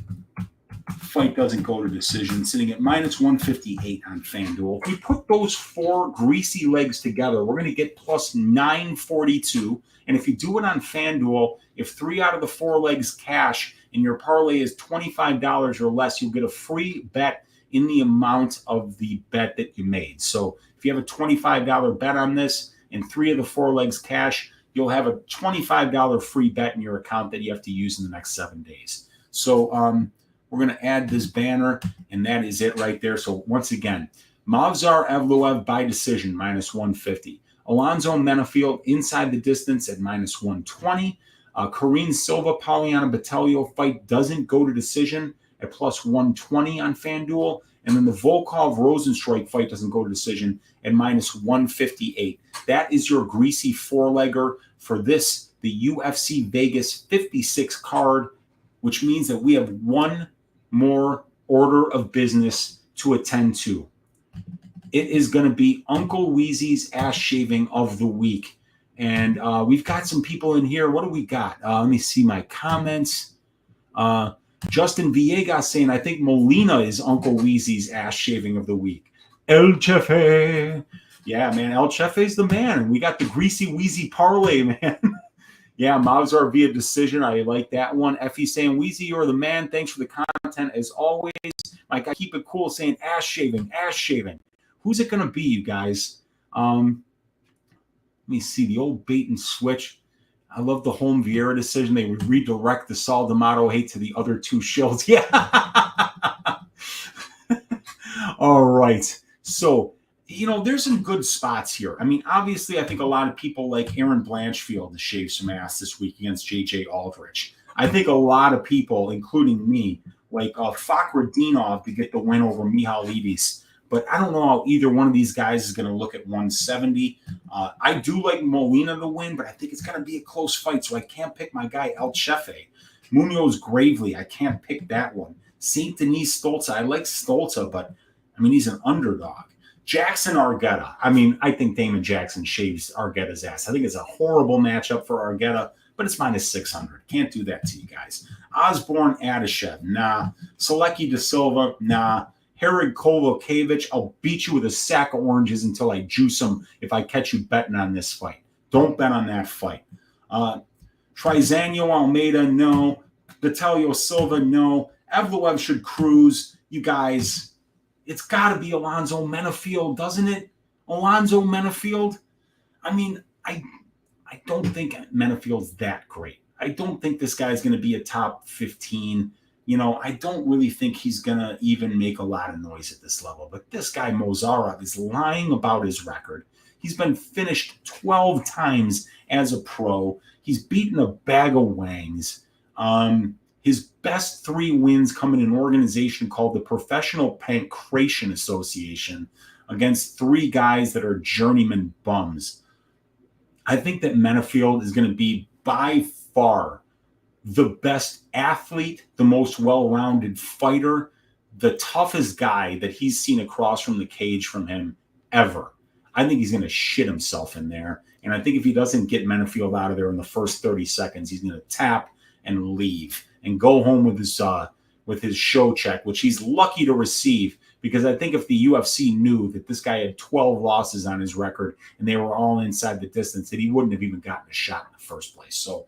Speaker 1: Fight doesn't go to decision, sitting at minus 158 on FanDuel. If we put those 4 greasy legs together, we're going to get plus 942. And if you do it on FanDuel, if 3 out of the 4 legs cash and your parlay is $25 or less, you'll get a free bet in the amount of the bet that you made. So if you have a $25 bet on this and 3 of the 4 legs cash, you'll have a $25 free bet in your account that you have to use in the next 7 days. So we're going to add this banner, and that is it right there. So once again, Movsar Evloev by decision, minus 150. Alonzo Menifield inside the distance at minus 120. Karolina Silva Poliana Batalio fight doesn't go to decision at plus 120 on FanDuel. And then the Volkov Rozenstruik fight doesn't go to decision at minus 158. That is your greasy 4-legger for this, the UFC Vegas 56 card, which means that we have 1 more order of business to attend to. It is going to be Uncle Weezy's ass shaving of the week. And we've got some people in here. What do we got? Let me see my comments. Justin Villegas saying, I think Molina is Uncle Weezy's ass shaving of the week. El Chefe. Yeah, man, El Chefe's the man. And we got the greasy Weezy parlay, man. Yeah, Movsar via decision. I like that one. Effie saying, Weezy, you're the man. Thanks for the content as always. My guy, keep it cool, saying ass shaving, ass shaving. Who's it going to be, you guys? Let me see. The old bait and switch. I love the home Vieira decision. They would redirect the Sal D'Amato hate to the other 2 shills. Yeah. All right. So, there's some good spots here. I mean, obviously, I think a lot of people like Erin Blanchfield to shave some ass this week against J.J. Aldrich. I think a lot of people, including me, like Fakhretdinov to get the win over Michailidis. But I don't know how either one of these guys is going to look at 170. I do like Molina to win, but I think it's going to be a close fight, so I can't pick my guy El Chefe. Munoz Gravely, I can't pick that one. Saint-Denis Stolze, I like Stolze, but, I mean, he's an underdog. Jackson Argueta. I mean, I think Damon Jackson shaves Argueta's ass. I think it's a horrible matchup for Argueta, but it's minus 600. Can't do that to you guys. Osborne Adeshev, nah. Solecki de Silva, nah. Herrig Kowalkiewicz, I'll beat you with a sack of oranges until I juice him if I catch you betting on this fight. Don't bet on that fight. Trizano Almeida, no. Batalio Silva, no. Evloev should cruise. You guys, it's got to be Alonzo Menifield, doesn't it? Alonzo Menifield? I mean, I don't think Menifield's that great. I don't think this guy's going to be a top 15. I don't really think he's going to even make a lot of noise at this level. But this guy, Mozharov, is lying about his record. He's been finished 12 times as a pro. He's beaten a bag of wangs. His best 3 wins come in an organization called the Professional Pankration Association against 3 guys that are journeyman bums. I think that Menifield is going to be by far the best athlete, the most well-rounded fighter, the toughest guy that he's seen across from the cage from him ever. I think he's going to shit himself in there. And I think if he doesn't get Menifield out of there in the first 30 seconds, he's going to tap and leave and go home with his show check, which he's lucky to receive, because I think if the UFC knew that this guy had 12 losses on his record and they were all inside the distance, that he wouldn't have even gotten a shot in the first place. So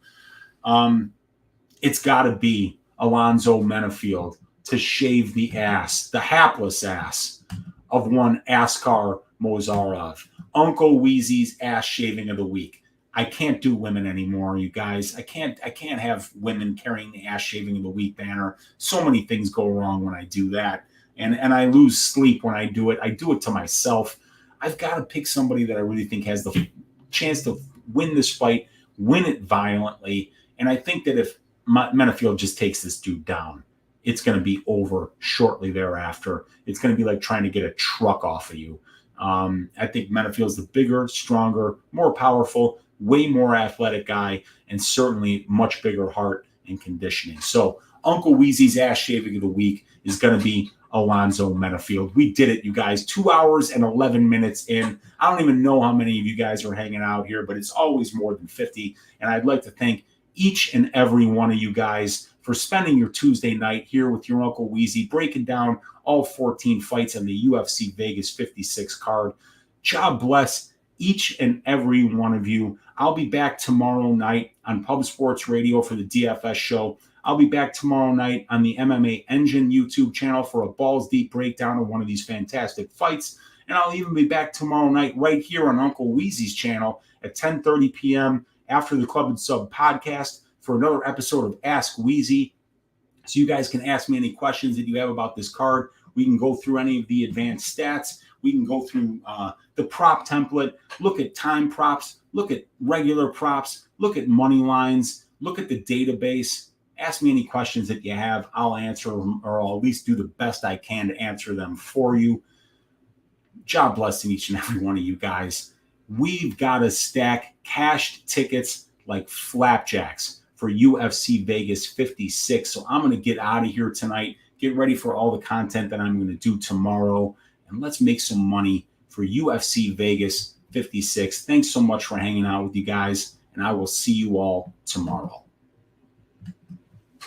Speaker 1: it's got to be Alonzo Menifield to shave the ass, the hapless ass of one Askar Mozharov. Uncle Weezy's ass shaving of the week. I can't do women anymore, you guys. I can't have women carrying the ass shaving of the week banner. So many things go wrong when I do that. And I lose sleep when I do it. I do it to myself. I've got to pick somebody that I really think has the chance to win this fight, win it violently. And I think that if Menifield just takes this dude down, it's going to be over shortly thereafter. It's going to be like trying to get a truck off of you. I think Menifield's the bigger, stronger, more powerful, way more athletic guy, and certainly much bigger heart and conditioning. So Uncle Weezy's ass shaving of the week is going to be Alonzo Menifield. We did it, you guys. 2 hours and 11 minutes in. I don't even know how many of you guys are hanging out here, but it's always more than 50. And I'd like to thank each and every one of you guys for spending your Tuesday night here with your Uncle Weezy, breaking down all 14 fights on the UFC Vegas 56 card. God bless each and every one of you. I'll be back tomorrow night on Pub Sports Radio for the DFS show. I'll be back tomorrow night on the MMA Engine YouTube channel for a balls deep breakdown of one of these fantastic fights. And I'll even be back tomorrow night right here on Uncle Weezy's channel at 10:30 p.m. after the Club and Sub podcast for another episode of Ask Weezy. So you guys can ask me any questions that you have about this card. We can go through any of the advanced stats. We can go through the prop template, look at time props, look at regular props, look at money lines, look at the database. Ask me any questions that you have. I'll answer them, or I'll at least do the best I can to answer them for you. God bless each and every one of you guys. We've got to stack cashed tickets like flapjacks for UFC Vegas 56. So I'm going to get out of here tonight, get ready for all the content that I'm going to do tomorrow, and let's make some money for UFC Vegas 56. Thanks so much for hanging out with you guys, and I will see you all tomorrow.